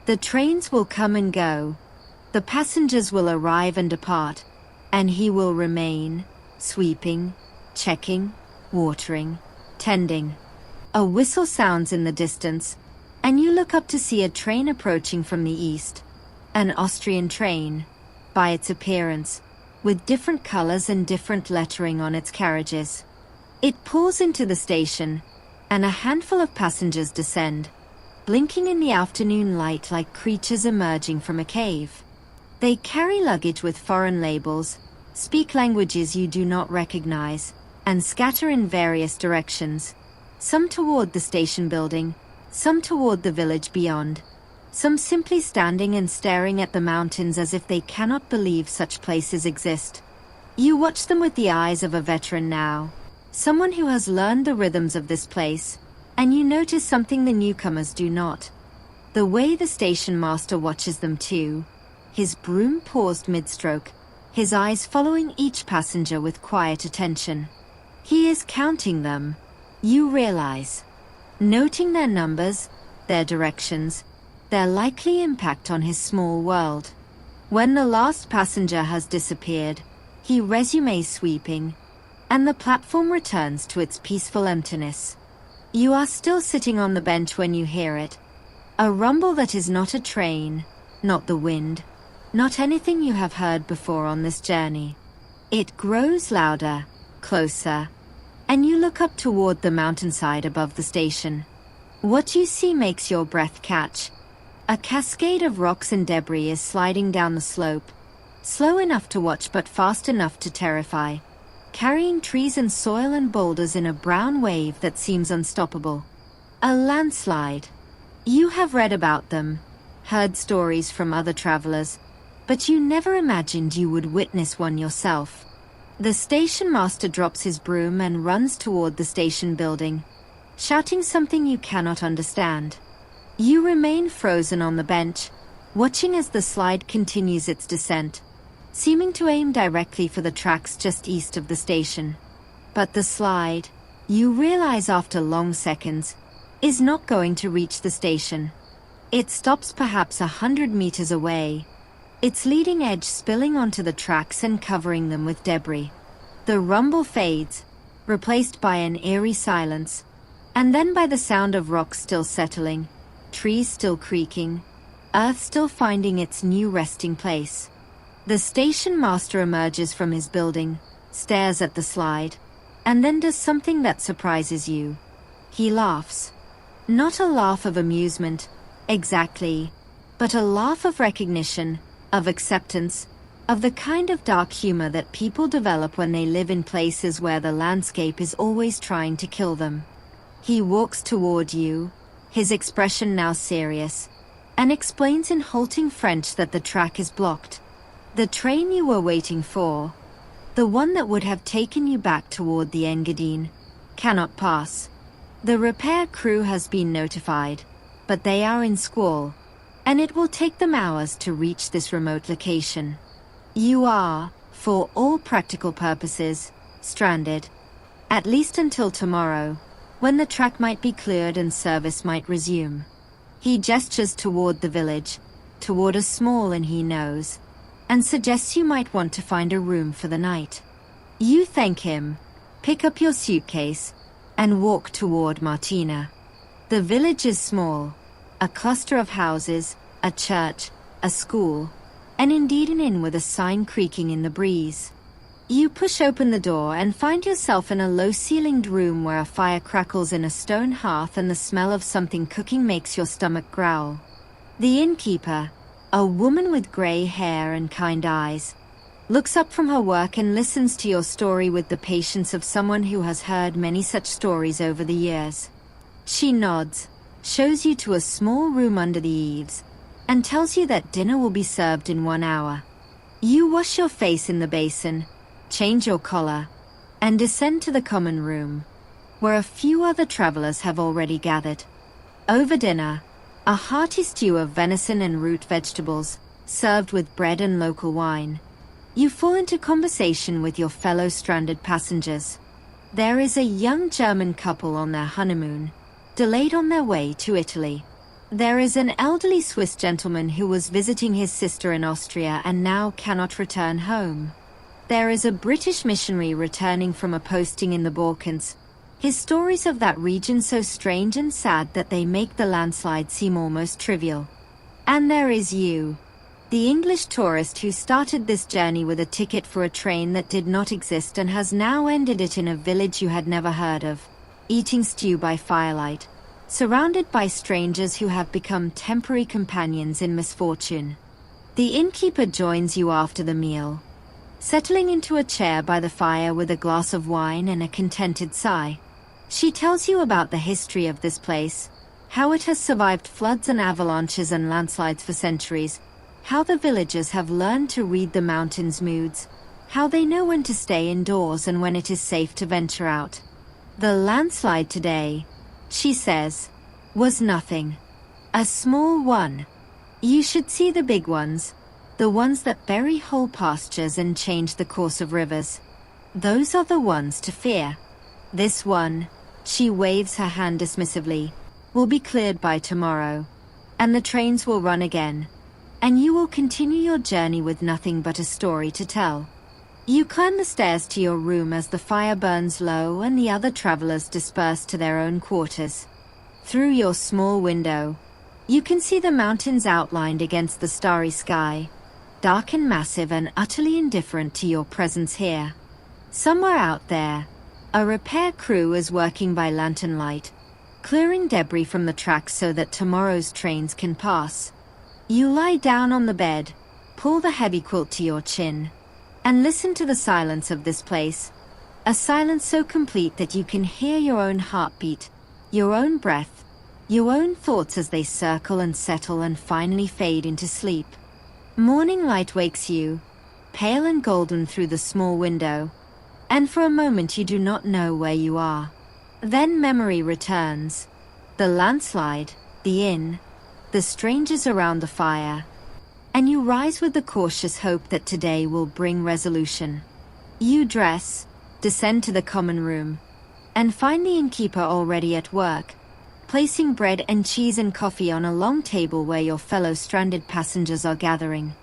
Speaker 1: The trains will come and go, the passengers will arrive and depart, and he will remain, sweeping, checking, watering, tending. A whistle sounds in the distance, and you look up to see a train approaching from the east. An Austrian train, by its appearance, with different colors and different lettering on its carriages. It pulls into the station, and a handful of passengers descend, blinking in the afternoon light like creatures emerging from a cave. They carry luggage with foreign labels, speak languages you do not recognize, and scatter in various directions. Some toward the station building, some toward the village beyond, some simply standing and staring at the mountains as if they cannot believe such places exist. You watch them with the eyes of a veteran now, someone who has learned the rhythms of this place, and you notice something the newcomers do not. The way the station master watches them too, his broom paused mid-stroke, his eyes following each passenger with quiet attention. He is counting them, you realize, noting their numbers, their directions, their likely impact on his small world. When the last passenger has disappeared, he resumes sweeping, and the platform returns to its peaceful emptiness. You are still sitting on the bench when you hear it. A rumble that is not a train, not the wind, not anything you have heard before on this journey. It grows louder, closer, and you look up toward the mountainside above the station. What you see makes your breath catch. A cascade of rocks and debris is sliding down the slope, slow enough to watch but fast enough to terrify, carrying trees and soil and boulders in a brown wave that seems unstoppable. A landslide. You have read about them, heard stories from other travelers, but you never imagined you would witness one yourself. The station master drops his broom and runs toward the station building, shouting something you cannot understand. You remain frozen on the bench, watching as the slide continues its descent, seeming to aim directly for the tracks just east of the station. But the slide, you realize after long seconds, is not going to reach the station. It stops perhaps 100 meters away, its leading edge spilling onto the tracks and covering them with debris. The rumble fades, replaced by an eerie silence, and then by the sound of rocks still settling, trees still creaking, earth still finding its new resting place. The station master emerges from his building, stares at the slide, and then does something that surprises you. He laughs. Not a laugh of amusement, exactly, but a laugh of recognition, of acceptance, of the kind of dark humor that people develop when they live in places where the landscape is always trying to kill them. He walks toward you, his expression now serious, and explains in halting French that the track is blocked. The train you were waiting for, the one that would have taken you back toward the Engadine, cannot pass. The repair crew has been notified, but they are in squall, and it will take them hours to reach this remote location. You are, for all practical purposes, stranded, at least until tomorrow, when the track might be cleared and service might resume. He gestures toward the village, toward a small inn he knows, and suggests you might want to find a room for the night. You thank him, pick up your suitcase, and walk toward Martina. The village is small, a cluster of houses, a church, a school, and indeed an inn with a sign creaking in the breeze. You push open the door and find yourself in a low-ceilinged room where a fire crackles in a stone hearth and the smell of something cooking makes your stomach growl. The innkeeper, a woman with gray hair and kind eyes, looks up from her work and listens to your story with the patience of someone who has heard many such stories over the years. She nods, shows you to a small room under the eaves, and tells you that dinner will be served in 1 hour. You wash your face in the basin, change your collar, and descend to the common room, where a few other travelers have already gathered. Over dinner, a hearty stew of venison and root vegetables, served with bread and local wine. You fall into conversation with your fellow stranded passengers. There is a young German couple on their honeymoon, delayed on their way to Italy. There is an elderly Swiss gentleman who was visiting his sister in Austria and now cannot return home. There is a British missionary returning from a posting in the Balkans, his stories of that region so strange and sad that they make the landslide seem almost trivial. And there is you, the English tourist who started this journey with a ticket for a train that did not exist and has now ended it in a village you had never heard of. eating stew by firelight, surrounded by strangers who have become temporary companions in misfortune. The innkeeper joins you after the meal, settling into a chair by the fire with a glass of wine and a contented sigh. She tells you about the history of this place, how it has survived floods and avalanches and landslides for centuries, how the villagers have learned to read the mountain's moods, how they know when to stay indoors and when it is safe to venture out. The landslide today, she says, was nothing. A small one. You should see the big ones, the ones that bury whole pastures and change the course of rivers. Those are the ones to fear. This one, she waves her hand dismissively, will be cleared by tomorrow, and the trains will run again, and you will continue your journey with nothing but a story to tell. You climb the stairs to your room as the fire burns low and the other travelers disperse to their own quarters. Through your small window, you can see the mountains outlined against the starry sky, dark and massive and utterly indifferent to your presence here. Somewhere out there, a repair crew is working by lantern light, clearing debris from the tracks so that tomorrow's trains can pass. You lie down on the bed, pull the heavy quilt to your chin, and listen to the silence of this place, a silence so complete that you can hear your own heartbeat, your own breath, your own thoughts as they circle and settle and finally fade into sleep. Morning light wakes you, pale and golden through the small window, and for a moment you do not know where you are. Then memory returns. The landslide, the inn, the strangers around the fire, and you rise with the cautious hope that today will bring resolution. You dress, descend to the common room, and find the innkeeper already at work, placing bread and cheese and coffee on a long table where your fellow stranded passengers are gathering.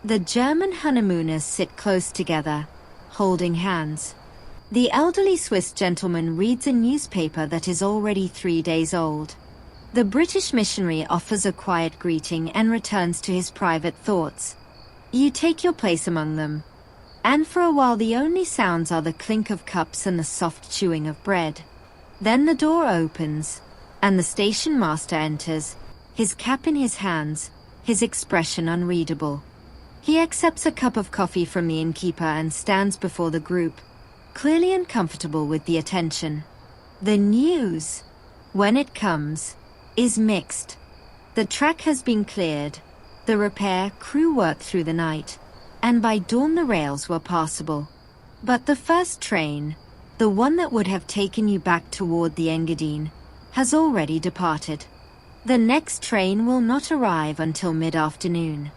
Speaker 1: The German honeymooners sit close together, holding hands. The elderly Swiss gentleman reads a newspaper that is already 3 days old. The British missionary offers a quiet greeting and returns to his private thoughts. You take your place among them, and for a while the only sounds are the clink of cups and the soft chewing of bread. Then the door opens, and the station master enters, his cap in his hands, his expression unreadable. He accepts a cup of coffee from the innkeeper and stands before the group, clearly uncomfortable with the attention. The news, when it comes, is mixed. The track has been cleared, the repair crew worked through the night, and by dawn the rails were passable. But the first train, the one that would have taken you back toward the Engadine, has already departed. The next train will not arrive until mid-afternoon.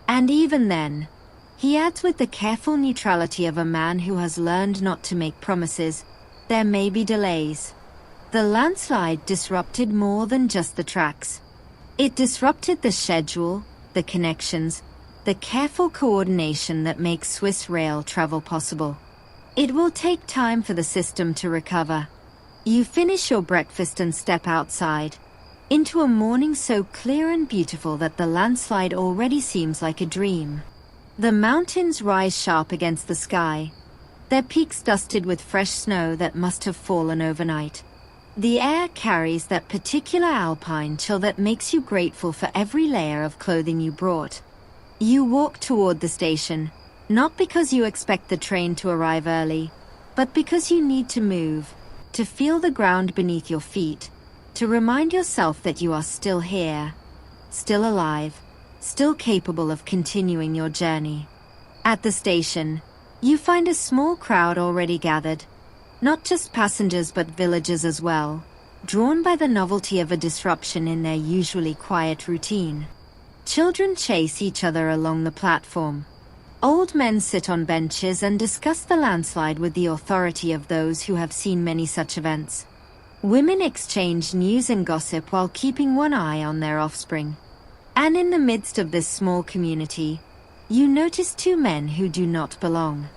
Speaker 1: And even then, he adds with the careful neutrality of a man who has learned not to make promises, there may be delays. The landslide disrupted more than just the tracks. It disrupted the schedule, the connections, the careful coordination that makes Swiss rail travel possible. It will take time for the system to recover. You finish your breakfast and step outside, into a morning so clear and beautiful that the landslide already seems like a dream. The mountains rise sharp against the sky, their peaks dusted with fresh snow that must have fallen overnight. The air carries that particular alpine chill that makes you grateful for every layer of clothing you brought. You walk toward the station, not because you expect the train to arrive early, but because you need to move, to feel the ground beneath your feet, to remind yourself that you are still here, still alive, still capable of continuing your journey. At the station, you find a small crowd already gathered, not just passengers but villagers as well, drawn by the novelty of a disruption in their usually quiet routine. Children chase each other along the platform. Old men sit on benches and discuss the landslide with the authority of those who have seen many such events. Women exchange news and gossip while keeping one eye on their offspring. And in the midst of this small community, you notice two men who do not belong.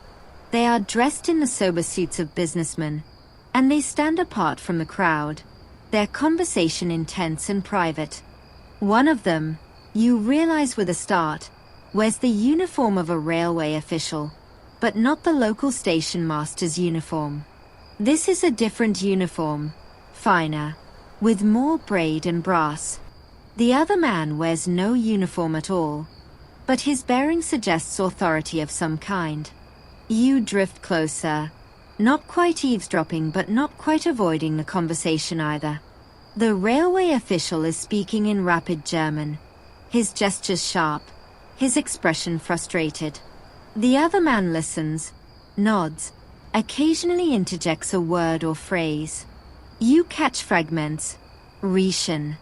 Speaker 1: They are dressed in the sober suits of businessmen, and they stand apart from the crowd, their conversation intense and private. One of them, you realize with a start, wears the uniform of a railway official, but not the local station master's uniform. This is a different uniform, finer, with more braid and brass. The other man wears no uniform at all, but his bearing suggests authority of some kind. You drift closer, not quite eavesdropping but not quite avoiding the conversation either. The railway official is speaking in rapid German, his gestures sharp, his expression frustrated. The other man listens, nods, occasionally interjects a word or phrase. You catch fragments: Riechen,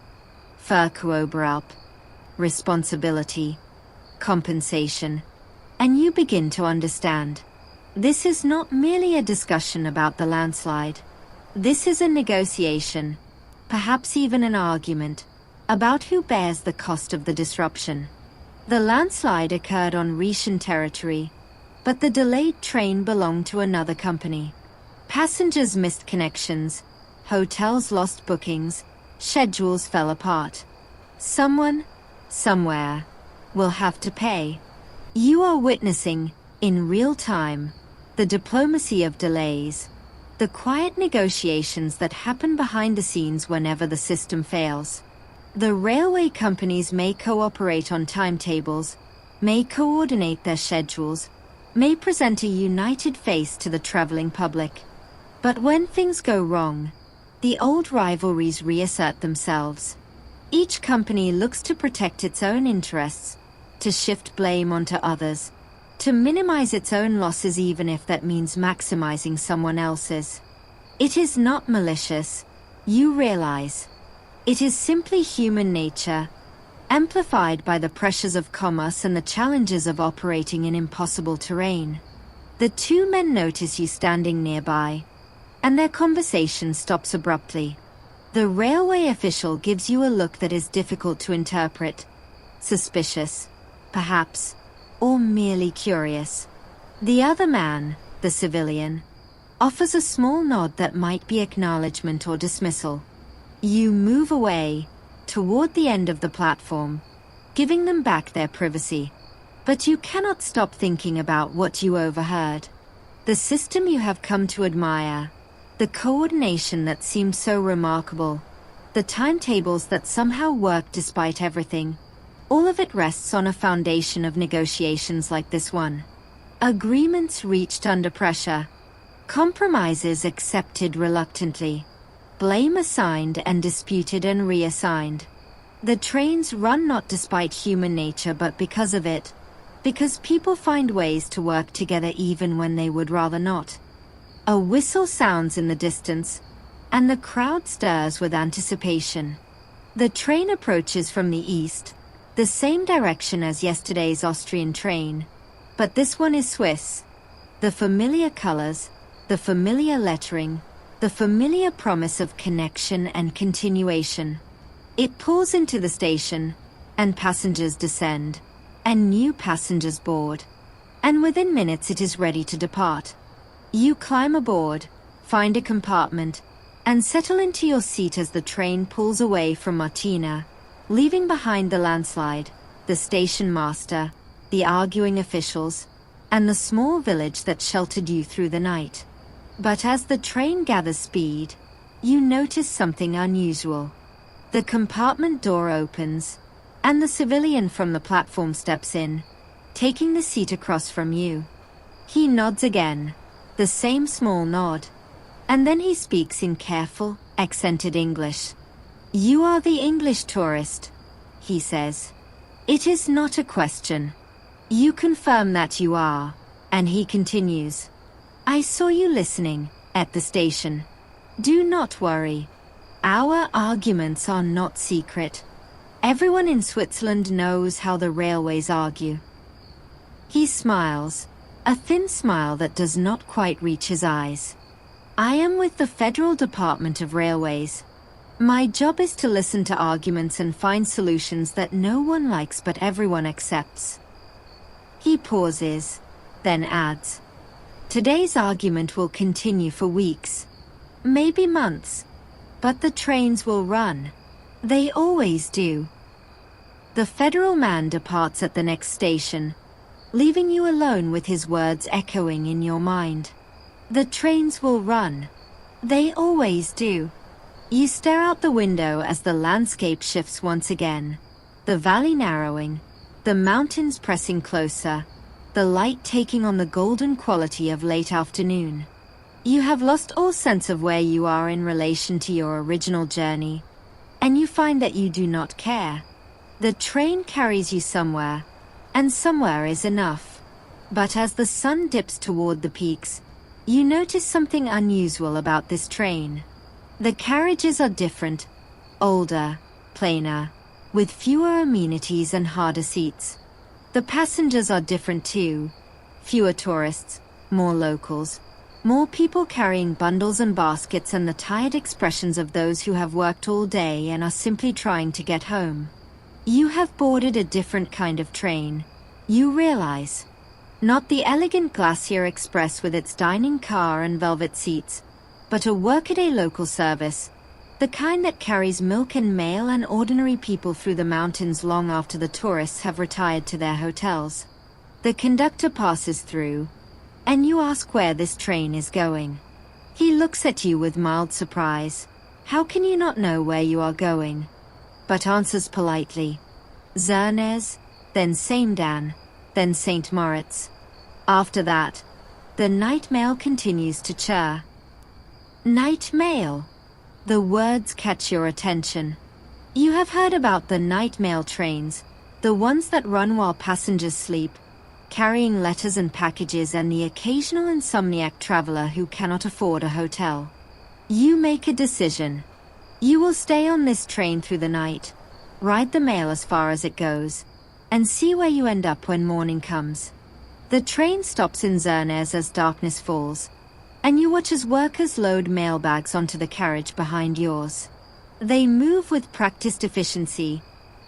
Speaker 1: Verkaufsoberhaupt, responsibility, compensation, and you begin to understand. This is not merely a discussion about the landslide. This is a negotiation, perhaps even an argument, about who bears the cost of the disruption. The landslide occurred on Riechen territory, but the delayed train belonged to another company. Passengers missed connections, hotels lost bookings, schedules fell apart. Someone, somewhere, will have to pay. You are witnessing, in real time, the diplomacy of delays, the quiet negotiations that happen behind the scenes whenever the system fails. The railway companies may cooperate on timetables, may coordinate their schedules, may present a united face to the traveling public. But when things go wrong, the old rivalries reassert themselves. Each company looks to protect its own interests, to shift blame onto others, to minimize its own losses even if that means maximizing someone else's. It is not malicious, you realize. It is simply human nature, amplified by the pressures of commerce and the challenges of operating in impossible terrain. The two men notice you standing nearby, and their conversation stops abruptly. The railway official gives you a look that is difficult to interpret. Suspicious, perhaps, or merely curious. The other man, the civilian, offers a small nod that might be acknowledgement or dismissal. You move away, toward the end of the platform, giving them back their privacy. But you cannot stop thinking about what you overheard. The system you have come to admire, the coordination that seems so remarkable, the timetables that somehow work despite everything, all of it rests on a foundation of negotiations like this one. Agreements reached under pressure, compromises accepted reluctantly, blame assigned and disputed and reassigned. The trains run not despite human nature but because of it, because people find ways to work together even when they would rather not. A whistle sounds in the distance, and the crowd stirs with anticipation. The train approaches from the east, the same direction as yesterday's Austrian train, but this one is Swiss. The familiar colors, the familiar lettering, the familiar promise of connection and continuation. It pulls into the station, and passengers descend, and new passengers board, and within minutes it is ready to depart. You climb aboard, find a compartment, and settle into your seat as the train pulls away from Martina, leaving behind the landslide, the station master, the arguing officials, and the small village that sheltered you through the night. But as the train gathers speed, you notice something unusual. The compartment door opens, and the civilian from the platform steps in, taking the seat across from you. He nods again, the same small nod, and then he speaks in careful, accented English. "You are the English tourist," he says. "It is not a question. You confirm that you are," and he continues. "I saw you listening, at the station. Do not worry. Our arguments are not secret. Everyone in Switzerland knows how the railways argue." He smiles, a thin smile that does not quite reach his eyes. "I am with the Federal Department of Railways. My job is to listen to arguments and find solutions that no one likes but everyone accepts." He pauses, then adds, "Today's argument will continue for weeks, maybe months, but the trains will run. They always do." The federal man departs at the next station, leaving you alone with his words echoing in your mind. The trains will run. They always do. You stare out the window as the landscape shifts once again. The valley narrowing, the mountains pressing closer, the light taking on the golden quality of late afternoon. You have lost all sense of where you are in relation to your original journey, and you find that you do not care. The train carries you somewhere, and somewhere is enough. But as the sun dips toward the peaks, you notice something unusual about this train. The carriages are different, older, plainer, with fewer amenities and harder seats. The passengers are different too. Fewer tourists, more locals, more people carrying bundles and baskets, and the tired expressions of those who have worked all day and are simply trying to get home. You have boarded a different kind of train, you realize. Not the elegant Glacier Express with its dining car and velvet seats, but a workaday local service, the kind that carries milk and mail and ordinary people through the mountains long after the tourists have retired to their hotels. The conductor passes through, and you ask where this train is going. He looks at you with mild surprise. How can you not know where you are going? But answers politely. Zernez, then Samedan, then St. Moritz. After that, the night mail continues to churr. Night mail. The words catch your attention. You have heard about the night mail trains, the ones that run while passengers sleep, carrying letters and packages, and the occasional insomniac traveler who cannot afford a hotel. You make a decision. You will stay on this train through the night, ride the mail as far as it goes, and see where you end up when morning comes. The train stops in Zernez as darkness falls, and you watch as workers load mailbags onto the carriage behind yours. They move with practiced efficiency,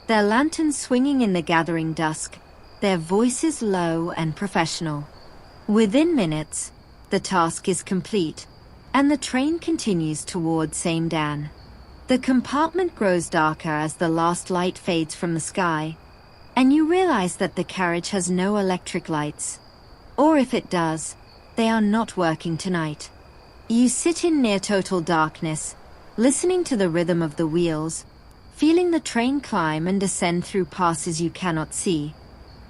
Speaker 1: their lanterns swinging in the gathering dusk, their voices low and professional. Within minutes, the task is complete, and the train continues toward Samedan. The compartment grows darker as the last light fades from the sky, and you realize that the carriage has no electric lights. Or if it does, they are not working tonight. You sit in near total darkness, listening to the rhythm of the wheels, feeling the train climb and descend through passes you cannot see.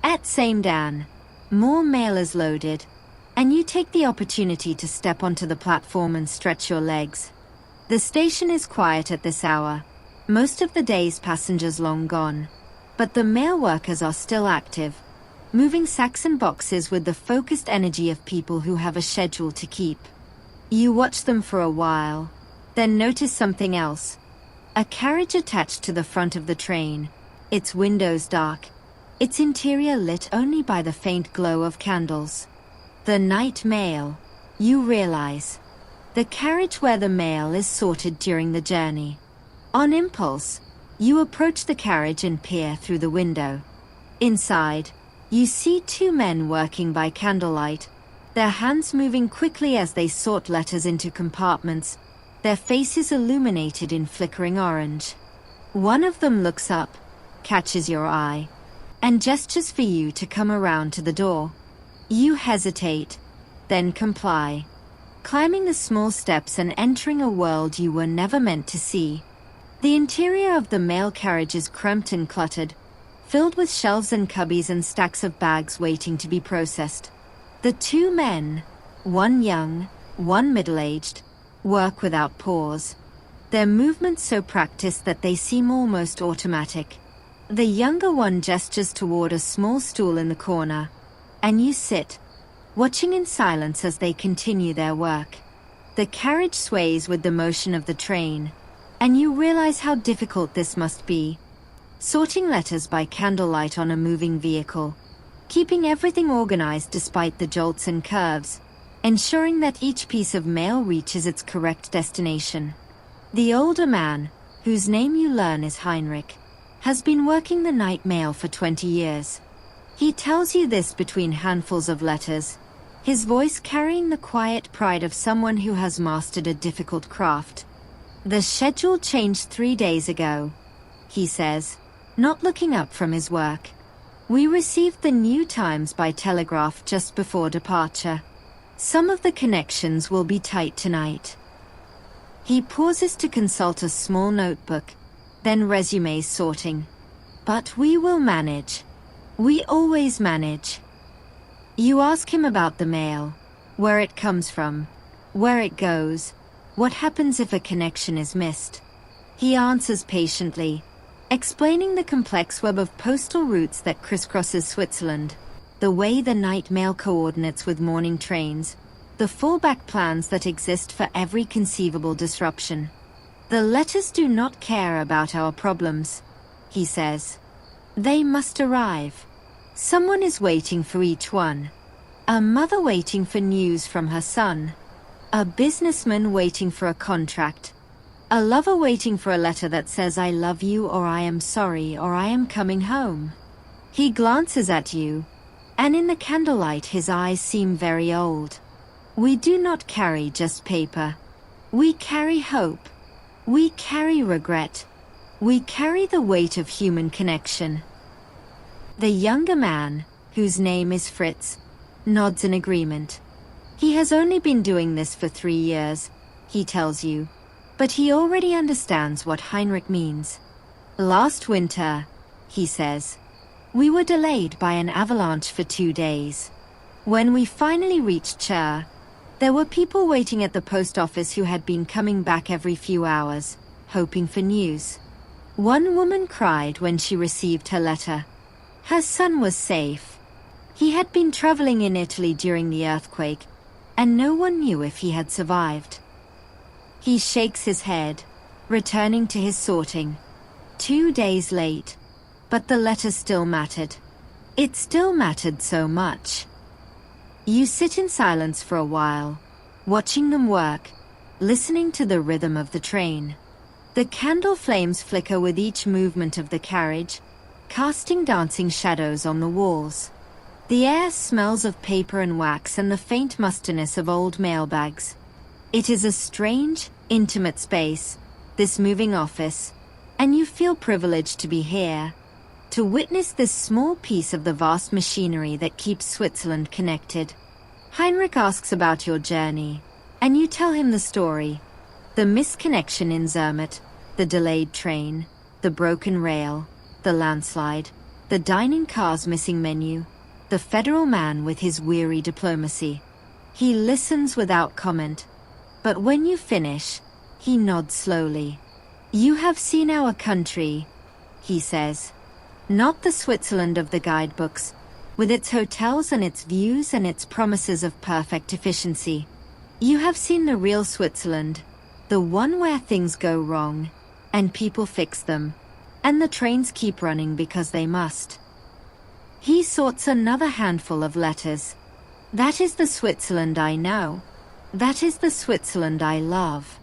Speaker 1: At Samedan, more mail is loaded, and you take the opportunity to step onto the platform and stretch your legs. The station is quiet at this hour, most of the day's passengers long gone, but the mail workers are still active, moving sacks and boxes with the focused energy of people who have a schedule to keep. You watch them for a while, then notice something else. A carriage attached to the front of the train, its windows dark, its interior lit only by the faint glow of candles. The night mail, you realize. The carriage where the mail is sorted during the journey. On impulse, you approach the carriage and peer through the window. Inside, you see two men working by candlelight, their hands moving quickly as they sort letters into compartments, their faces illuminated in flickering orange. One of them looks up, catches your eye, and gestures for you to come around to the door. You hesitate, then comply, climbing the small steps and entering a world you were never meant to see. The interior of the mail carriage is cramped and cluttered, filled with shelves and cubbies and stacks of bags waiting to be processed. The two men, one young, one middle-aged, work without pause, their movements so practiced that they seem almost automatic. The younger one gestures toward a small stool in the corner, and you sit, watching in silence as they continue their work. The carriage sways with the motion of the train, and you realize how difficult this must be. Sorting letters by candlelight on a moving vehicle, keeping everything organized despite the jolts and curves, ensuring that each piece of mail reaches its correct destination. The older man, whose name you learn is Heinrich, has been working the night mail for 20 years. He tells you this between handfuls of letters, his voice carrying the quiet pride of someone who has mastered a difficult craft. The schedule changed 3 days ago, he says, not looking up from his work. We received the new times by telegraph just before departure. Some of the connections will be tight tonight. He pauses to consult a small notebook, then resumes sorting. But we will manage. We always manage. You ask him about the mail, where it comes from, where it goes, what happens if a connection is missed. He answers patiently, explaining the complex web of postal routes that crisscrosses Switzerland, the way the night mail coordinates with morning trains, the fallback plans that exist for every conceivable disruption. The letters do not care about our problems, he says. They must arrive. Someone is waiting for each one. A mother waiting for news from her son. A businessman waiting for a contract. A lover waiting for a letter that says I love you or I am sorry or I am coming home. He glances at you, and in the candlelight his eyes seem very old. We do not carry just paper. We carry hope. We carry regret. We carry the weight of human connection. The younger man, whose name is Fritz, nods in agreement. He has only been doing this for 3 years, he tells you, but he already understands what Heinrich means. Last winter, he says, we were delayed by an avalanche for 2 days. When we finally reached Chur, there were people waiting at the post office who had been coming back every few hours, hoping for news. One woman cried when she received her letter. Her son was safe. He had been traveling in Italy during the earthquake, and no one knew if he had survived. He shakes his head, returning to his sorting. 2 days late, but the letter still mattered. It still mattered so much. You sit in silence for a while, watching them work, listening to the rhythm of the train. The candle flames flicker with each movement of the carriage, casting dancing shadows on the walls. The air smells of paper and wax and the faint mustiness of old mailbags. It is a strange, intimate space, this moving office, and you feel privileged to be here, to witness this small piece of the vast machinery that keeps Switzerland connected. Heinrich asks about your journey, and you tell him the story. The misconnection in Zermatt, the delayed train, the broken rail, the landslide, the dining car's missing menu, the federal man with his weary diplomacy. He listens without comment, but when you finish, he nods slowly. You have seen our country, he says. Not the Switzerland of the guidebooks, with its hotels and its views and its promises of perfect efficiency. You have seen the real Switzerland, the one where things go wrong, and people fix them, and the trains keep running because they must. He sorts another handful of letters. That is the Switzerland I know. That is the Switzerland I love.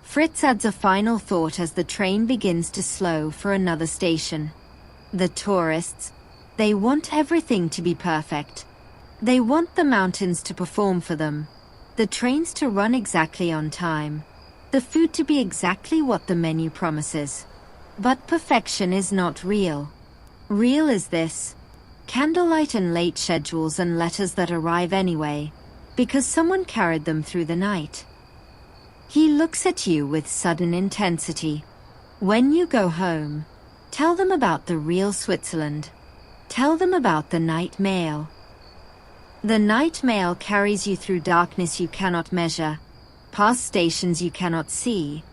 Speaker 1: Fritz adds a final thought as the train begins to slow for another station. The tourists, they want everything to be perfect. They want the mountains to perform for them, the trains to run exactly on time, the food to be exactly what the menu promises. But perfection is not real. Real is this: candlelight and late schedules and letters that arrive anyway, because someone carried them through the night. He looks at you with sudden intensity. When you go home, tell them about the real Switzerland. Tell them about the night mail. The night mail carries you through darkness you cannot measure, past stations you cannot see,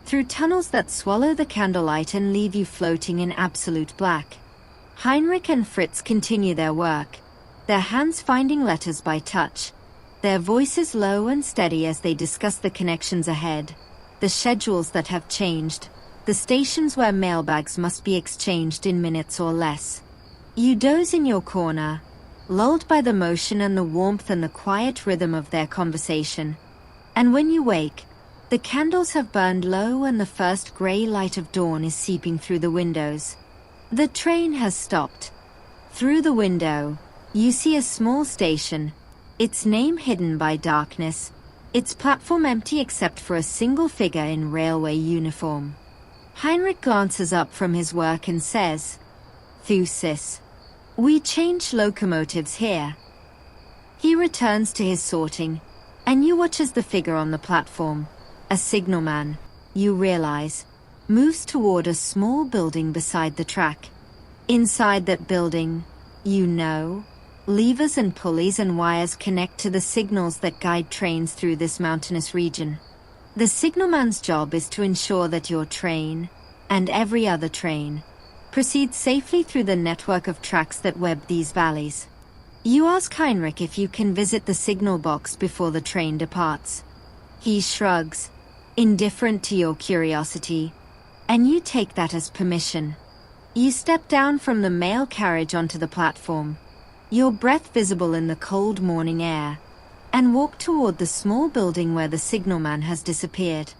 Speaker 1: through tunnels that swallow the candlelight and leave you floating in absolute black. Heinrich and Fritz continue their work, their hands finding letters by touch, their voices low and steady as they discuss the connections ahead, the schedules that have changed, the stations where mailbags must be exchanged in minutes or less. You doze in your corner, lulled by the motion and the warmth and the quiet rhythm of their conversation. And when you wake, the candles have burned low and the first grey light of dawn is seeping through the windows. The train has stopped. Through the window, you see a small station, its name hidden by darkness, its platform empty except for a single figure in railway uniform. Heinrich glances up from his work and says, "Thusis. We change locomotives here." He returns to his sorting, and you watch as the figure on the platform, A signalman, you realize, moves toward a small building beside the track. Inside that building, levers and pulleys and wires connect to the signals that guide trains through this mountainous region. The signalman's job is to ensure that your train, and every other train, proceeds safely through the network of tracks that web these valleys. You ask Heinrich if you can visit the signal box before the train departs. He shrugs, indifferent to your curiosity, and you take that as permission. You step down from the mail carriage onto the platform, your breath visible in the cold morning air, and walk toward the small building where the signalman has disappeared.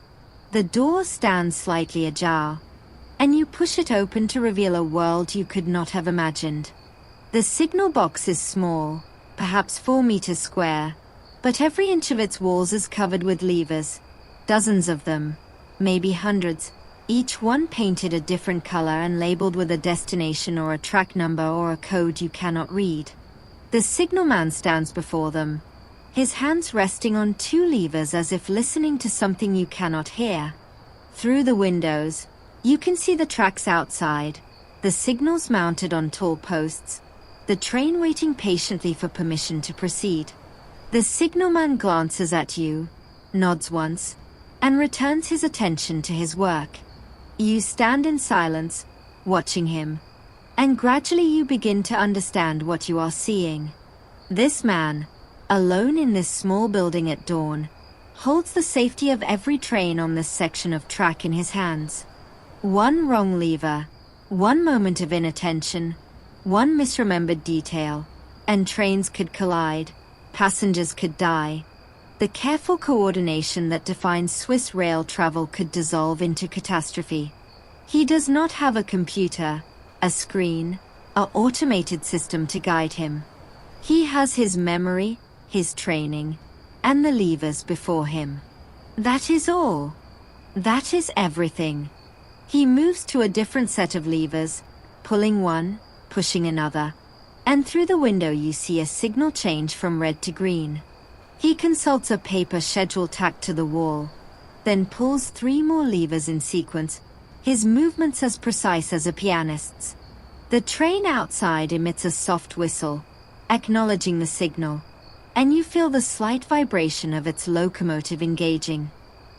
Speaker 1: The door stands slightly ajar, and you push it open to reveal a world you could not have imagined. The signal box is small, perhaps 4 meters square, but every inch of its walls is covered with levers, dozens of them, maybe hundreds, each one painted a different color and labeled with a destination or a track number or a code you cannot read. The signalman stands before them, his hands resting on 2 levers as if listening to something you cannot hear. Through the windows, you can see the tracks outside, the signals mounted on tall posts, the train waiting patiently for permission to proceed. The signalman glances at you, nods once, and returns his attention to his work. You stand in silence, watching him, and gradually you begin to understand what you are seeing. This man, alone in this small building at dawn, holds the safety of every train on this section of track in his hands. One wrong lever, one moment of inattention, one misremembered detail, and trains could collide, passengers could die. The careful coordination that defines Swiss rail travel could dissolve into catastrophe. He does not have a computer, a screen, an automated system to guide him. He has his memory, his training, and the levers before him. That is all. That is everything. He moves to a different set of levers, pulling one, pushing another, and through the window you see a signal change from red to green. He consults a paper schedule tacked to the wall, then pulls 3 more levers in sequence, his movements as precise as a pianist's. The train outside emits a soft whistle, acknowledging the signal, and you feel the slight vibration of its locomotive engaging.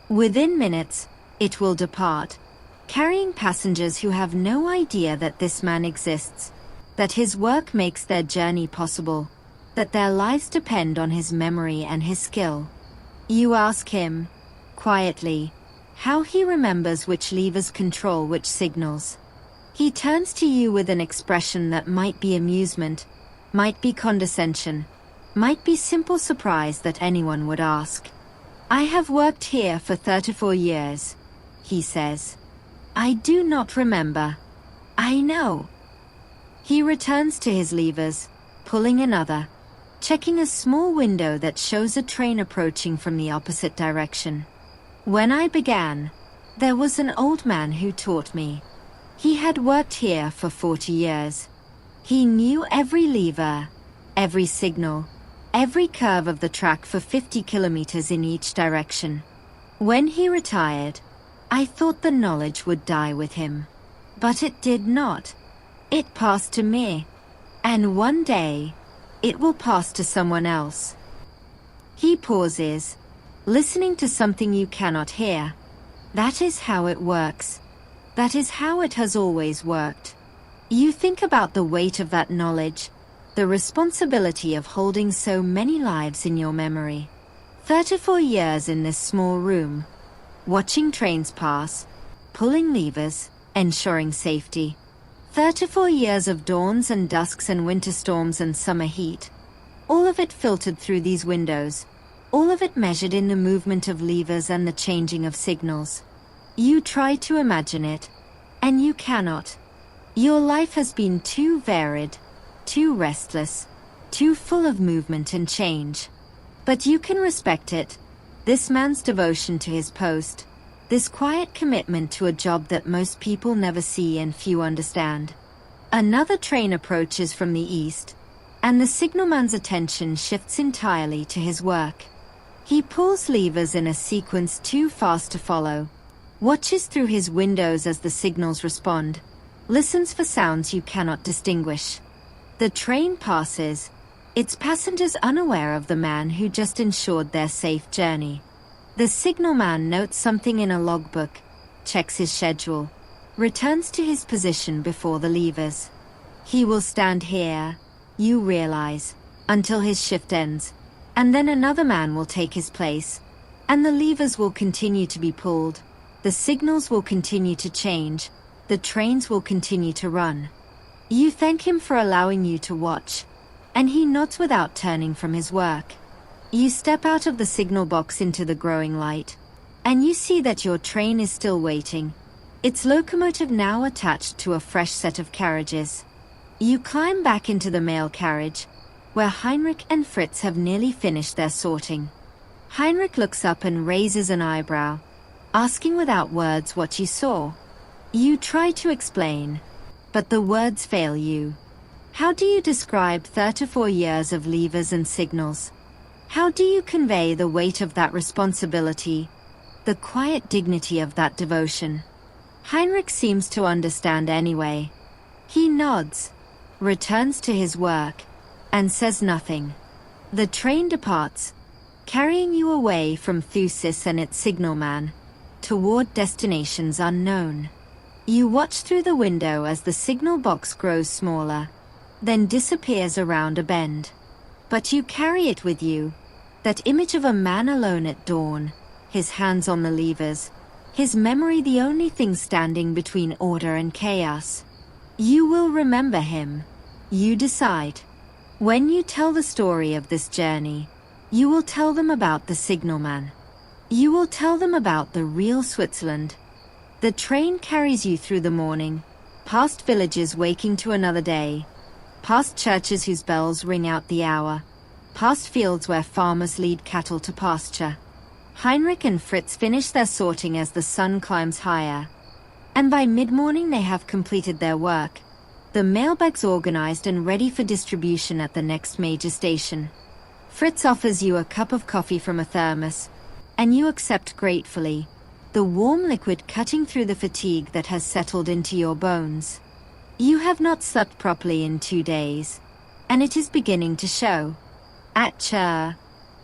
Speaker 1: Within minutes, it will depart, carrying passengers who have no idea that this man exists, that his work makes their journey possible, that their lives depend on his memory and his skill. You ask him, quietly, how he remembers which levers control which signals. He turns to you with an expression that might be amusement, might be condescension, might be simple surprise that anyone would ask. I have worked here for 34 years, he says. I do not remember. I know. He returns to his levers, pulling another, checking a small window that shows a train approaching from the opposite direction. When I began, there was an old man who taught me. He had worked here for 40 years. He knew every lever, every signal, every curve of the track for 50 kilometers in each direction. When he retired, I thought the knowledge would die with him. But it did not. It passed to me. And one day, it will pass to someone else. He pauses, listening to something you cannot hear. That is how it works. That is how it has always worked. You think about the weight of that knowledge, the responsibility of holding so many lives in your memory. 34 years in this small room, watching trains pass, pulling levers, ensuring safety. 34 years of dawns and dusks and winter storms and summer heat. All of it filtered through these windows. All of it measured in the movement of levers and the changing of signals. You try to imagine it, and you cannot. Your life has been too varied, too restless, too full of movement and change. But you can respect it. This man's devotion to his post, this quiet commitment to a job that most people never see and few understand. Another train approaches from the east, and the signalman's attention shifts entirely to his work. He pulls levers in a sequence too fast to follow, watches through his windows as the signals respond, listens for sounds you cannot distinguish. The train passes, its passengers unaware of the man who just ensured their safe journey. The signalman notes something in a logbook, checks his schedule, returns to his position before the levers. He will stand here, you realize, until his shift ends, and then another man will take his place, and the levers will continue to be pulled, the signals will continue to change, the trains will continue to run. You thank him for allowing you to watch, and he nods without turning from his work. You step out of the signal box into the growing light, and you see that your train is still waiting, its locomotive now attached to a fresh set of carriages. You climb back into the mail carriage, where Heinrich and Fritz have nearly finished their sorting. Heinrich looks up and raises an eyebrow, asking without words what you saw. You try to explain, but the words fail you. How do you describe 34 years of levers and signals? How do you convey the weight of that responsibility, the quiet dignity of that devotion? Heinrich seems to understand anyway. He nods, returns to his work, and says nothing. The train departs, carrying you away from Thusis and its signalman, toward destinations unknown. You watch through the window as the signal box grows smaller, then disappears around a bend. But you carry it with you, that image of a man alone at dawn, his hands on the levers, his memory the only thing standing between order and chaos. You will remember him. You decide. When you tell the story of this journey, you will tell them about the signalman. You will tell them about the real Switzerland. The train carries you through the morning, past villages waking to another day, past churches whose bells ring out the hour, past fields where farmers lead cattle to pasture. Heinrich and Fritz finish their sorting as the sun climbs higher, and by mid-morning they have completed their work, the mailbags organized and ready for distribution at the next major station. Fritz offers you a cup of coffee from a thermos, and you accept gratefully, the warm liquid cutting through the fatigue that has settled into your bones. You have not slept properly in 2 days, and it is beginning to show. At Chur,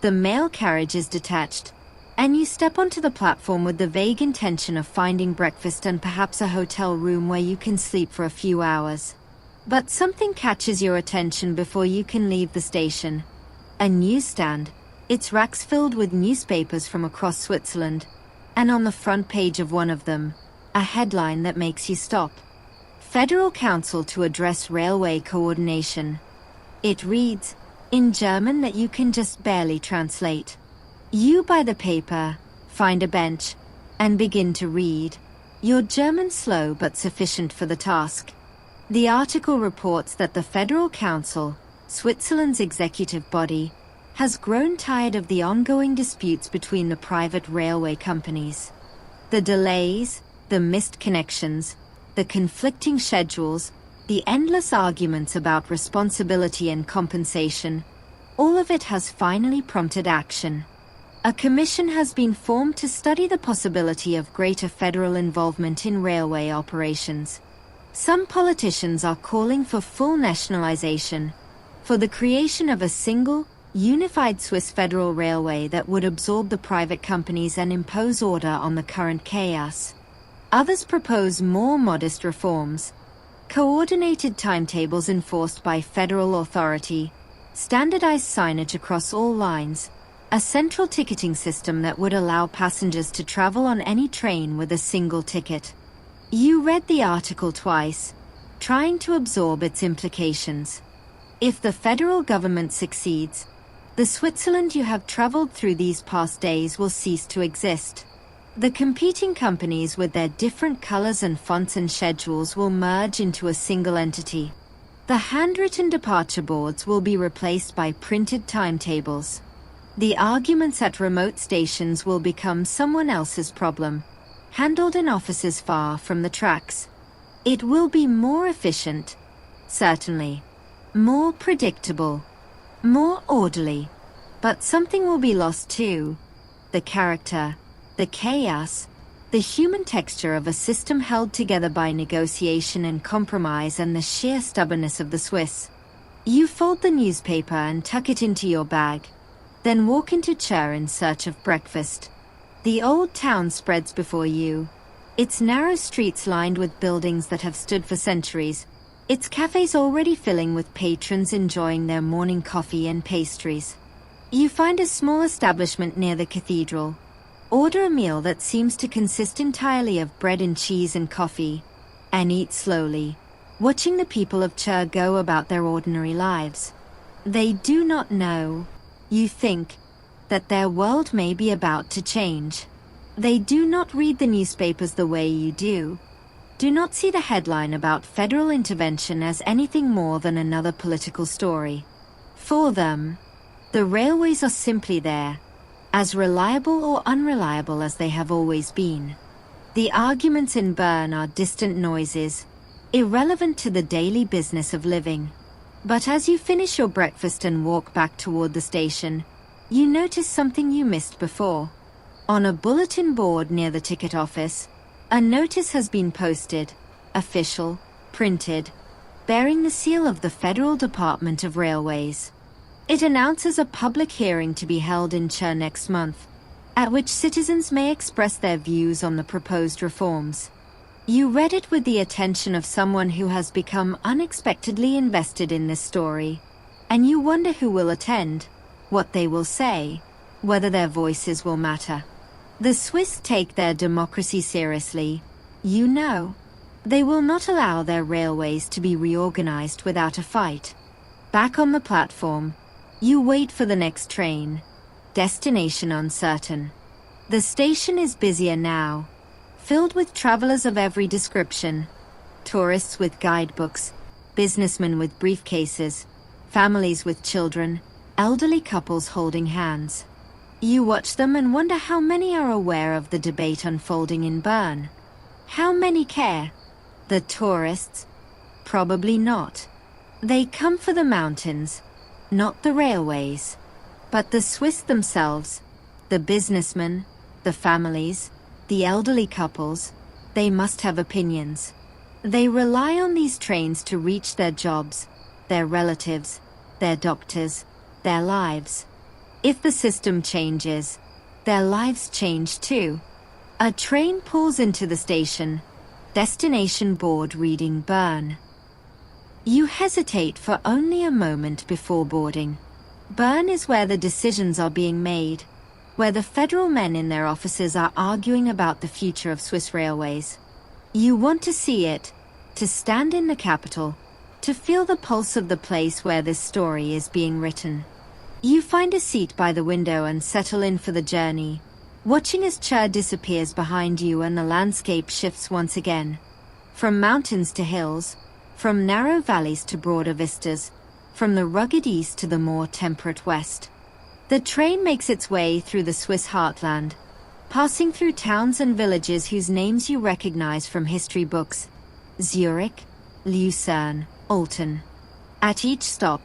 Speaker 1: the mail carriage is detached, and you step onto the platform with the vague intention of finding breakfast and perhaps a hotel room where you can sleep for a few hours. But something catches your attention before you can leave the station. A newsstand, its racks filled with newspapers from across Switzerland, and on the front page of one of them, a headline that makes you stop. Federal Council to Address Railway Coordination. It reads, in German that you can just barely translate. You buy the paper, find a bench, and begin to read. Your German slow but sufficient for the task. The article reports that the Federal Council, Switzerland's executive body, has grown tired of the ongoing disputes between the private railway companies. The delays, the missed connections, the conflicting schedules, the endless arguments about responsibility and compensation, all of it has finally prompted action. A commission has been formed to study the possibility of greater federal involvement in railway operations. Some politicians are calling for full nationalization, for the creation of a single, unified Swiss federal railway that would absorb the private companies and impose order on the current chaos. Others propose more modest reforms, coordinated timetables enforced by federal authority, standardized signage across all lines, a central ticketing system that would allow passengers to travel on any train with a single ticket. You read the article twice, trying to absorb its implications. If the federal government succeeds, the Switzerland you have traveled through these past days will cease to exist. The competing companies with their different colors and fonts and schedules will merge into a single entity. The handwritten departure boards will be replaced by printed timetables. The arguments at remote stations will become someone else's problem, handled in offices far from the tracks. It will be more efficient, certainly, more predictable, more orderly. But something will be lost too. The character, the chaos, the human texture of a system held together by negotiation and compromise, and the sheer stubbornness of the Swiss. You fold the newspaper and tuck it into your bag, then walk into Chur in search of breakfast. The old town spreads before you. Its narrow streets lined with buildings that have stood for centuries, its cafes already filling with patrons enjoying their morning coffee and pastries. You find a small establishment near the cathedral. Order a meal that seems to consist entirely of bread and cheese and coffee, and eat slowly, watching the people of Chur go about their ordinary lives. They do not know, you think, that their world may be about to change. They do not read the newspapers the way you do. Do not see the headline about federal intervention as anything more than another political story. For them, the railways are simply there, as reliable or unreliable as they have always been. The arguments in Bern are distant noises, irrelevant to the daily business of living. But as you finish your breakfast and walk back toward the station, you notice something you missed before. On a bulletin board near the ticket office, a notice has been posted, official, printed, bearing the seal of the Federal Department of Railways. It announces a public hearing to be held in Chur next month, at which citizens may express their views on the proposed reforms. You read it with the attention of someone who has become unexpectedly invested in this story, and you wonder who will attend, what they will say, whether their voices will matter. The Swiss take their democracy seriously, you know. They will not allow their railways to be reorganized without a fight. Back on the platform, you wait for the next train. Destination uncertain. The station is busier now, filled with travelers of every description. Tourists with guidebooks, businessmen with briefcases, families with children, elderly couples holding hands. You watch them and wonder how many are aware of the debate unfolding in Bern. How many care? The tourists? Probably not. They come for the mountains, not the railways. But the Swiss themselves, the businessmen, the families, the elderly couples, they must have opinions. They rely on these trains to reach their jobs, their relatives, their doctors, their lives. If the system changes, their lives change too. A train pulls into the station, destination board reading Bern. You hesitate for only a moment before boarding. Bern is where the decisions are being made, where the federal men in their offices are arguing about the future of Swiss railways. You want to see it, to stand in the capital, to feel the pulse of the place where this story is being written. You find a seat by the window and settle in for the journey, watching as Chur disappears behind you and the landscape shifts once again. From mountains to hills, from narrow valleys to broader vistas, from the rugged east to the more temperate west. The train makes its way through the Swiss heartland, passing through towns and villages whose names you recognize from history books: Zurich, Lucerne, Olten. At each stop,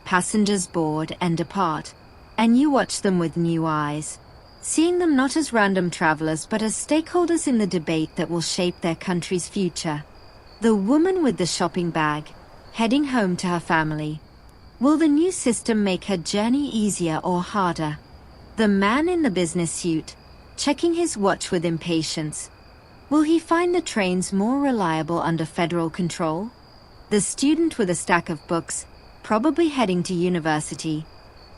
Speaker 1: passengers board and depart, and you watch them with new eyes, seeing them not as random travelers but as stakeholders in the debate that will shape their country's future. The woman with the shopping bag, heading home to her family. Will the new system make her journey easier or harder? The man in the business suit, checking his watch with impatience. Will he find the trains more reliable under federal control? The student with a stack of books, probably heading to university.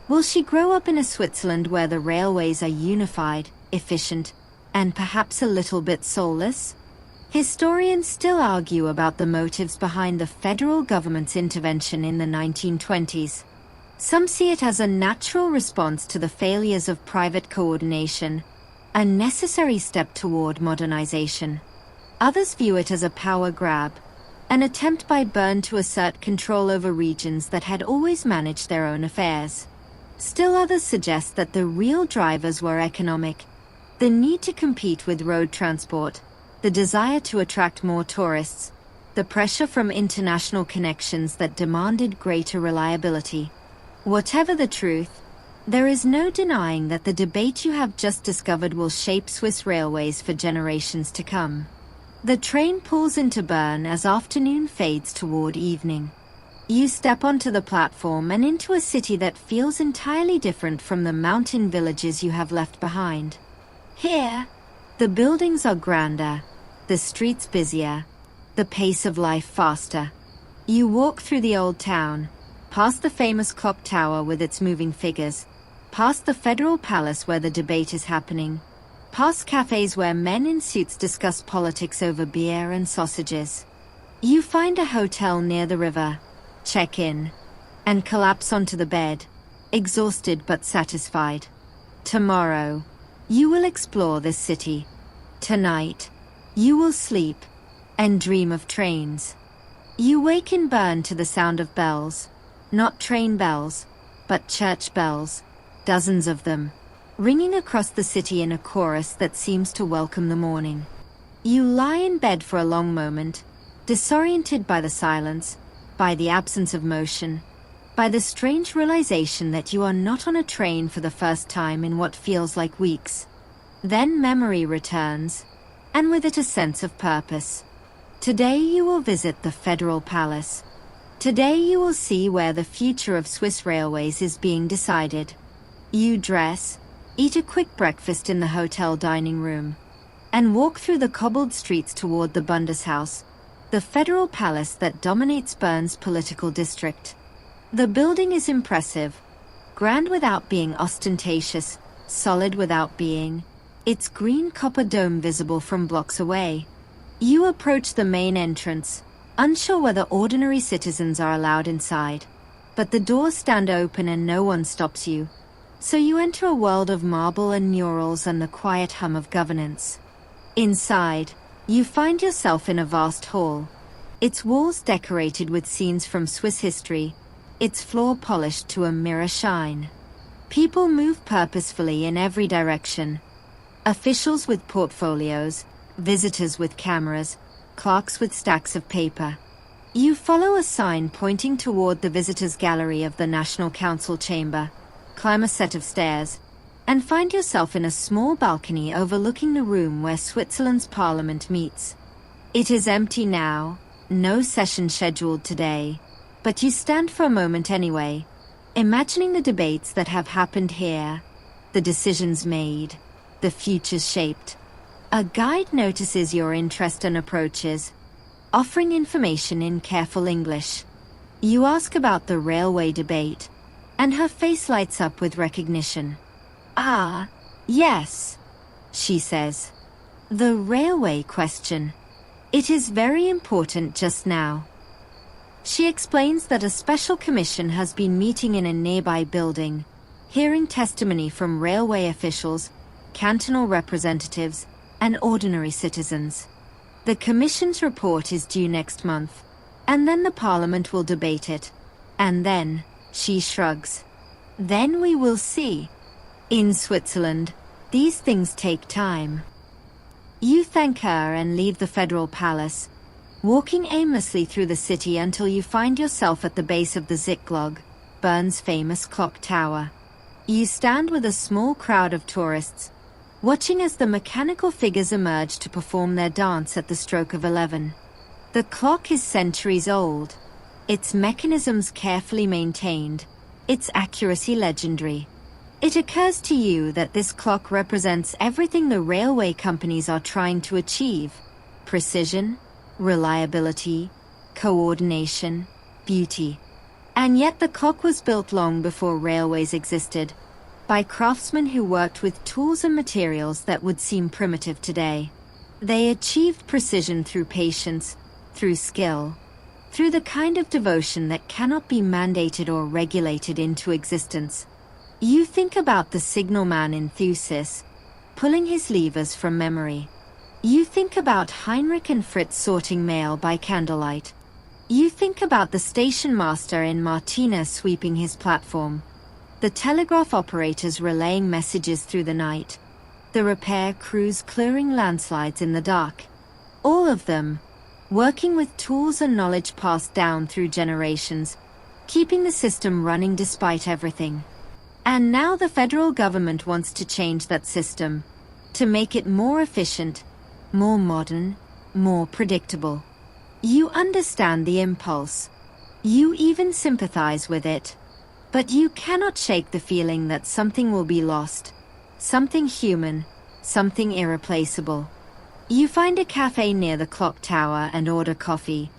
Speaker 1: Will she grow up in a Switzerland where the railways are unified, efficient, and perhaps a little bit soulless? Historians still argue about the motives behind the federal government's intervention in the 1920s. Some see it as a natural response to the failures of private coordination, a necessary step toward modernization. Others view it as a power grab, an attempt by Bern to assert control over regions that had always managed their own affairs. Still others suggest that the real drivers were economic, the need to compete with road transport, the desire to attract more tourists, the pressure from international connections that demanded greater reliability. Whatever the truth, There is no denying that the debate you have just discovered will shape Swiss railways for generations to come. The train pulls into Bern as afternoon fades toward evening. You step onto the platform and into a city that feels entirely different from the mountain villages you have left behind. Here, the buildings are grander, the streets busier, the pace of life faster. You walk through the old town, past the famous clock tower with its moving figures, past the federal palace where the debate is happening, past cafes where men in suits discuss politics over beer and sausages. You find a hotel near the river, check in, and collapse onto the bed, exhausted but satisfied. Tomorrow, you will explore this city. Tonight, you will sleep and dream of trains. You wake in Bern to the sound of bells, not train bells, but church bells, dozens of them, ringing across the city in a chorus that seems to welcome the morning. You lie in bed for a long moment, disoriented by the silence, by the absence of motion, by the strange realization that you are not on a train for the first time in what feels like weeks. Then memory returns, and with it a sense of purpose. Today you will visit the Federal Palace. Today you will see where the future of Swiss railways is being decided. You dress, eat a quick breakfast in the hotel dining room, and walk through the cobbled streets toward the Bundeshaus, the federal palace that dominates Bern's political district. The building is impressive, grand without being ostentatious, solid without being, its green copper dome visible from blocks away. You approach the main entrance, unsure whether ordinary citizens are allowed inside, but the doors stand open and no one stops you. So you enter a world of marble and murals and the quiet hum of governance. Inside, you find yourself in a vast hall, its walls decorated with scenes from Swiss history, its floor polished to a mirror shine. People move purposefully in every direction. Officials with portfolios, visitors with cameras, clerks with stacks of paper. You follow a sign pointing toward the visitors' gallery of the National Council chamber, climb a set of stairs, and find yourself in a small balcony overlooking the room where Switzerland's parliament meets. It is empty now, no session scheduled today, but you stand for a moment anyway, imagining the debates that have happened here, the decisions made, the futures shaped. A guide notices your interest and approaches, offering information in careful English. You ask about the railway debate, and her face lights up with recognition. Ah, yes, she says. The railway question. It is very important just now. She explains that a special commission has been meeting in a nearby building, hearing testimony from railway officials, cantonal representatives, and ordinary citizens. The commission's report is due next month, and then the parliament will debate it. And then, she shrugs. Then we will see. In Switzerland, these things take time. You thank her and leave the federal palace, walking aimlessly through the city until you find yourself at the base of the Zitglog, Bern's famous clock tower. You stand with a small crowd of tourists, watching as the mechanical figures emerge to perform their dance at the stroke of 11. The clock is centuries old, its mechanisms carefully maintained, its accuracy legendary. It occurs to you that this clock represents everything the railway companies are trying to achieve: precision, reliability, coordination, beauty. And yet the clock was built long before railways existed, by craftsmen who worked with tools and materials that would seem primitive today. They achieved precision through patience, through skill, through the kind of devotion that cannot be mandated or regulated into existence. You think about the signalman in Thusis, pulling his levers from memory. You think about Heinrich and Fritz sorting mail by candlelight. You think about the station master in Martina sweeping his platform, the telegraph operators relaying messages through the night, the repair crews clearing landslides in the dark. All of them, working with tools and knowledge passed down through generations, keeping the system running despite everything. And now the federal government wants to change that system, to make it more efficient, more modern, more predictable. You understand the impulse. You even sympathize with it. But you cannot shake the feeling that something will be lost. Something human, something irreplaceable. You find a cafe near the clock tower and order coffee,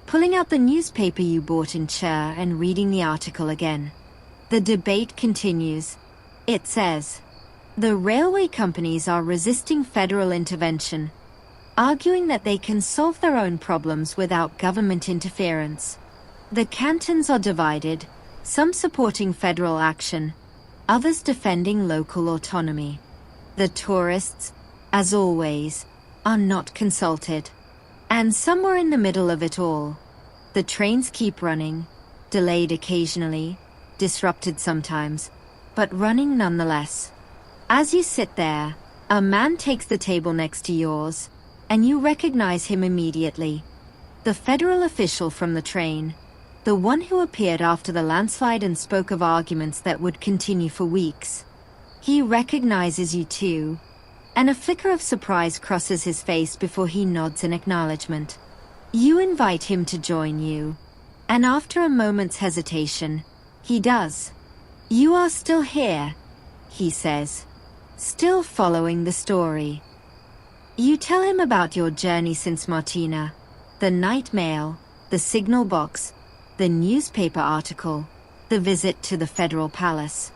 Speaker 1: pulling out the newspaper you bought in chair and reading the article again. The debate continues. It says, the railway companies are resisting federal intervention, arguing that they can solve their own problems without government interference. The cantons are divided, some supporting federal action, others defending local autonomy. The tourists, as always, are not consulted. And somewhere in the middle of it all, the trains keep running, delayed occasionally, disrupted sometimes, but running nonetheless. As you sit there, a man takes the table next to yours, and you recognize him immediately. The federal official from the train, the one who appeared after the landslide and spoke of arguments that would continue for weeks. He recognizes you too, and a flicker of surprise crosses his face before he nods in acknowledgement. You invite him to join you, and after a moment's hesitation, he does. You are still here, he says, still following the story. You tell him about your journey since Martina, the night mail, the signal box, the newspaper article, the visit to the Federal Palace.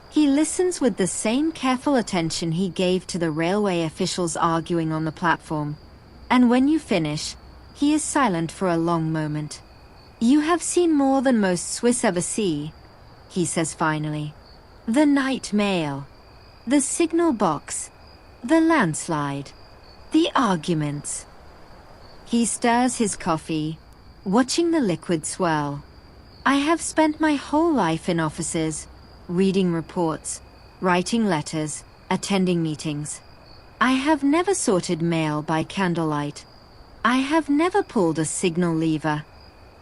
Speaker 1: He listens with the same careful attention he gave to the railway officials arguing on the platform. And when you finish, he is silent for a long moment. You have seen more than most Swiss ever see, he says finally. The night mail, the signal box, the landslide, the arguments. He stirs his coffee, watching the liquid swirl. I have spent my whole life in offices, reading reports, writing letters, attending meetings. I have never sorted mail by candlelight. I have never pulled a signal lever.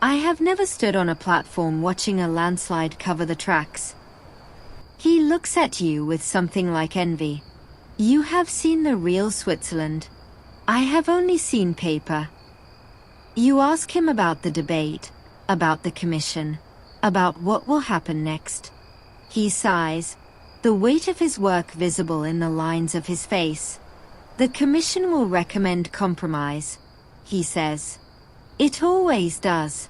Speaker 1: I have never stood on a platform watching a landslide cover the tracks. He looks at you with something like envy. You have seen the real Switzerland. I have only seen paper. You ask him about the debate, about the commission, about what will happen next. He sighs, the weight of his work visible in the lines of his face. The commission will recommend compromise, he says. It always does.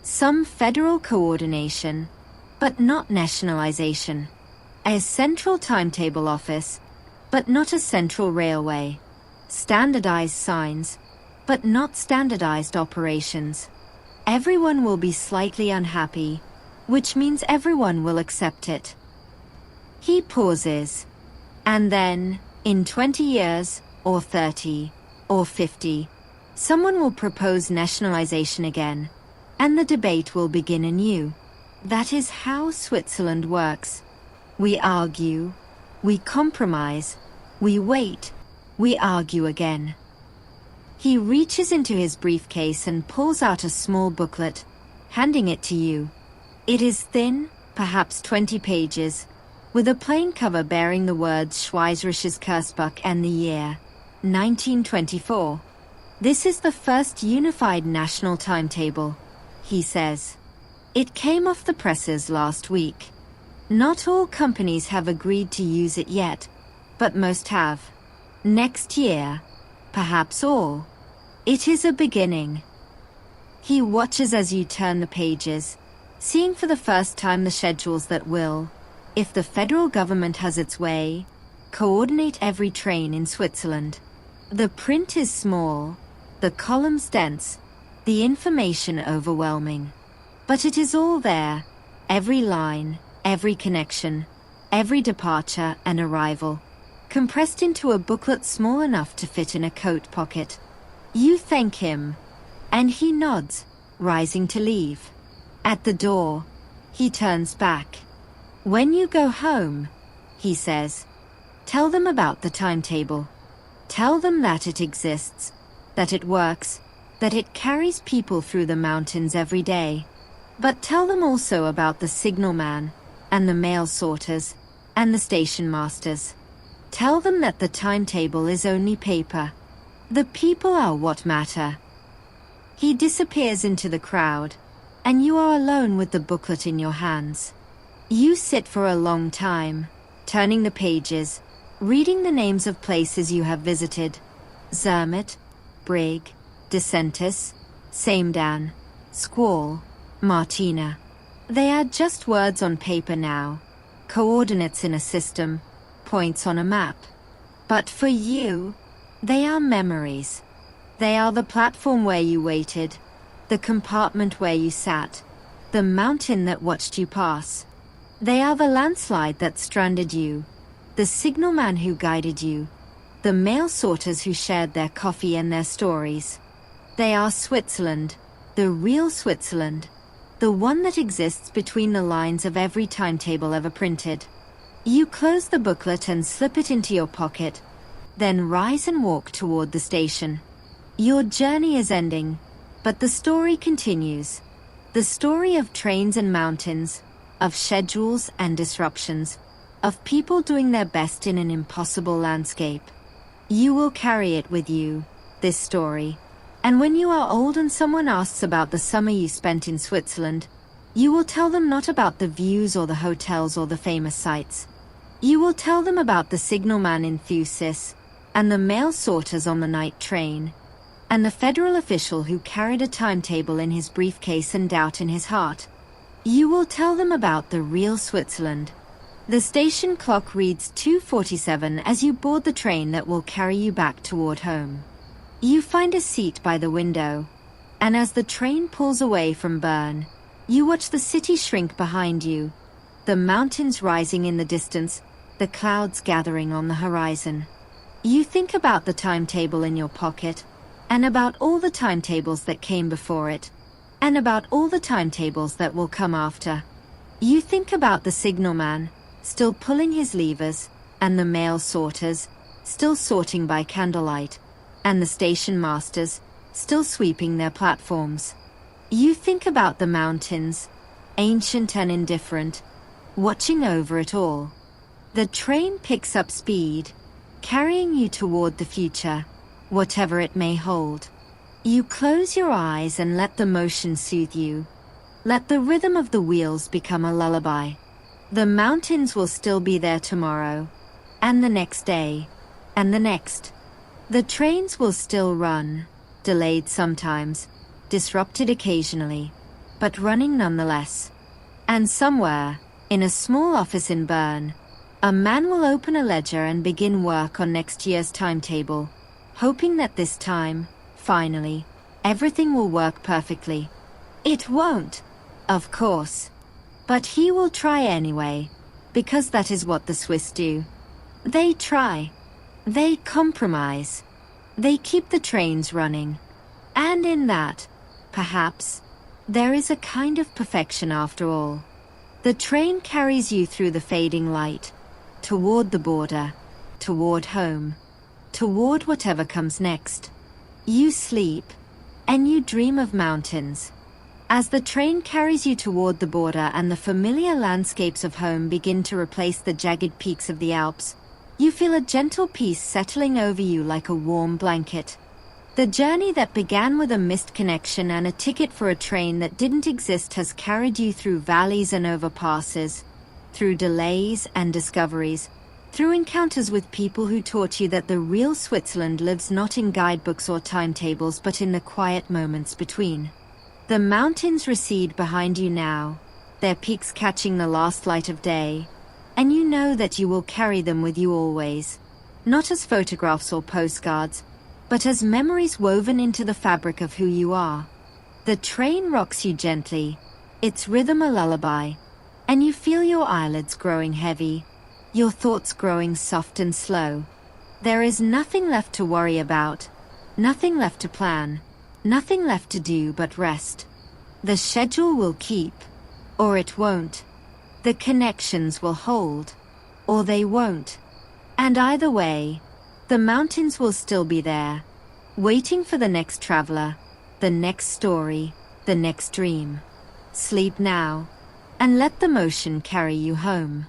Speaker 1: Some federal coordination, but not nationalization. A central timetable office, but not a central railway. Standardized signs, but not standardized operations. Everyone will be slightly unhappy, which means everyone will accept it. He pauses, and then, in 20 years, or 30, or 50, someone will propose nationalization again, and the debate will begin anew. That is how Switzerland works. We argue, we compromise, we wait, we argue again. He reaches into his briefcase and pulls out a small booklet, handing it to you. It is thin, perhaps 20 pages, with a plain cover bearing the words Schweizerisches Kursbuch and the year, 1924. This is the first unified national timetable, he says. It came off the presses last week. Not all companies have agreed to use it yet, but most have. Next year, perhaps all. It is a beginning. He watches as you turn the pages, seeing for the first time the schedules that will, if the federal government has its way, coordinate every train in Switzerland. The print is small, the columns dense, the information overwhelming. But it is all there, every line, every connection, every departure and arrival, compressed into a booklet small enough to fit in a coat pocket. You thank him, and he nods, rising to leave. At the door, he turns back. When you go home, he says, tell them about the timetable. Tell them that it exists, that it works, that it carries people through the mountains every day. But tell them also about the signalman, and the mail sorters, and the station masters. Tell them that the timetable is only paper. The people are what matter. He disappears into the crowd, and you are alone with the booklet in your hands. You sit for a long time, turning the pages, reading the names of places you have visited. Zermatt, Brig, Decentis, Samedan, Squall, Martina. They are just words on paper now, coordinates in a system, points on a map. But for you, they are memories. They are the platform where you waited, the compartment where you sat, the mountain that watched you pass. They are the landslide that stranded you, the signalman who guided you, the mail sorters who shared their coffee and their stories. They are Switzerland, the real Switzerland, the one that exists between the lines of every timetable ever printed. You close the booklet and slip it into your pocket, then rise and walk toward the station. Your journey is ending, but the story continues. The story of trains and mountains, of schedules and disruptions, of people doing their best in an impossible landscape. You will carry it with you, this story. And when you are old and someone asks about the summer you spent in Switzerland, you will tell them not about the views or the hotels or the famous sights. You will tell them about the signalman in Thusis, and the mail sorters on the night train, and the federal official who carried a timetable in his briefcase and doubt in his heart. You will tell them about the real Switzerland. The station clock reads 2:47 as you board the train that will carry you back toward home. You find a seat by the window, and as the train pulls away from Bern, you watch the city shrink behind you, the mountains rising in the distance, the clouds gathering on the horizon. You think about the timetable in your pocket, and about all the timetables that came before it, and about all the timetables that will come after. You think about the signalman, still pulling his levers, and the mail sorters, still sorting by candlelight, and the station masters, still sweeping their platforms. You think about the mountains, ancient and indifferent, watching over it all. The train picks up speed, carrying you toward the future, whatever it may hold. You close your eyes and let the motion soothe you. Let the rhythm of the wheels become a lullaby. The mountains will still be there tomorrow, and the next day, and the next. The trains will still run, delayed sometimes, disrupted occasionally, but running nonetheless. And somewhere, in a small office in Bern, a man will open a ledger and begin work on next year's timetable, hoping that this time, finally, everything will work perfectly. It won't, of course. But he will try anyway, because that is what the Swiss do. They try. They compromise. They keep the trains running. And in that, perhaps, there is a kind of perfection after all. The train carries you through the fading light, toward the border, toward home, toward whatever comes next. You sleep, and you dream of mountains. As the train carries you toward the border and the familiar landscapes of home begin to replace the jagged peaks of the Alps, you feel a gentle peace settling over you like a warm blanket. The journey that began with a missed connection and a ticket for a train that didn't exist has carried you through valleys and overpasses, through delays and discoveries, through encounters with people who taught you that the real Switzerland lives not in guidebooks or timetables but in the quiet moments between. The mountains recede behind you now, their peaks catching the last light of day, and you know that you will carry them with you always, not as photographs or postcards, but as memories woven into the fabric of who you are. The train rocks you gently, its rhythm a lullaby, and you feel your eyelids growing heavy, your thoughts growing soft and slow. There is nothing left to worry about, nothing left to plan, nothing left to do but rest. The schedule will keep, or it won't. The connections will hold, or they won't. And either way, the mountains will still be there, waiting for the next traveler, the next story, the next dream. Sleep now, and let the motion carry you home.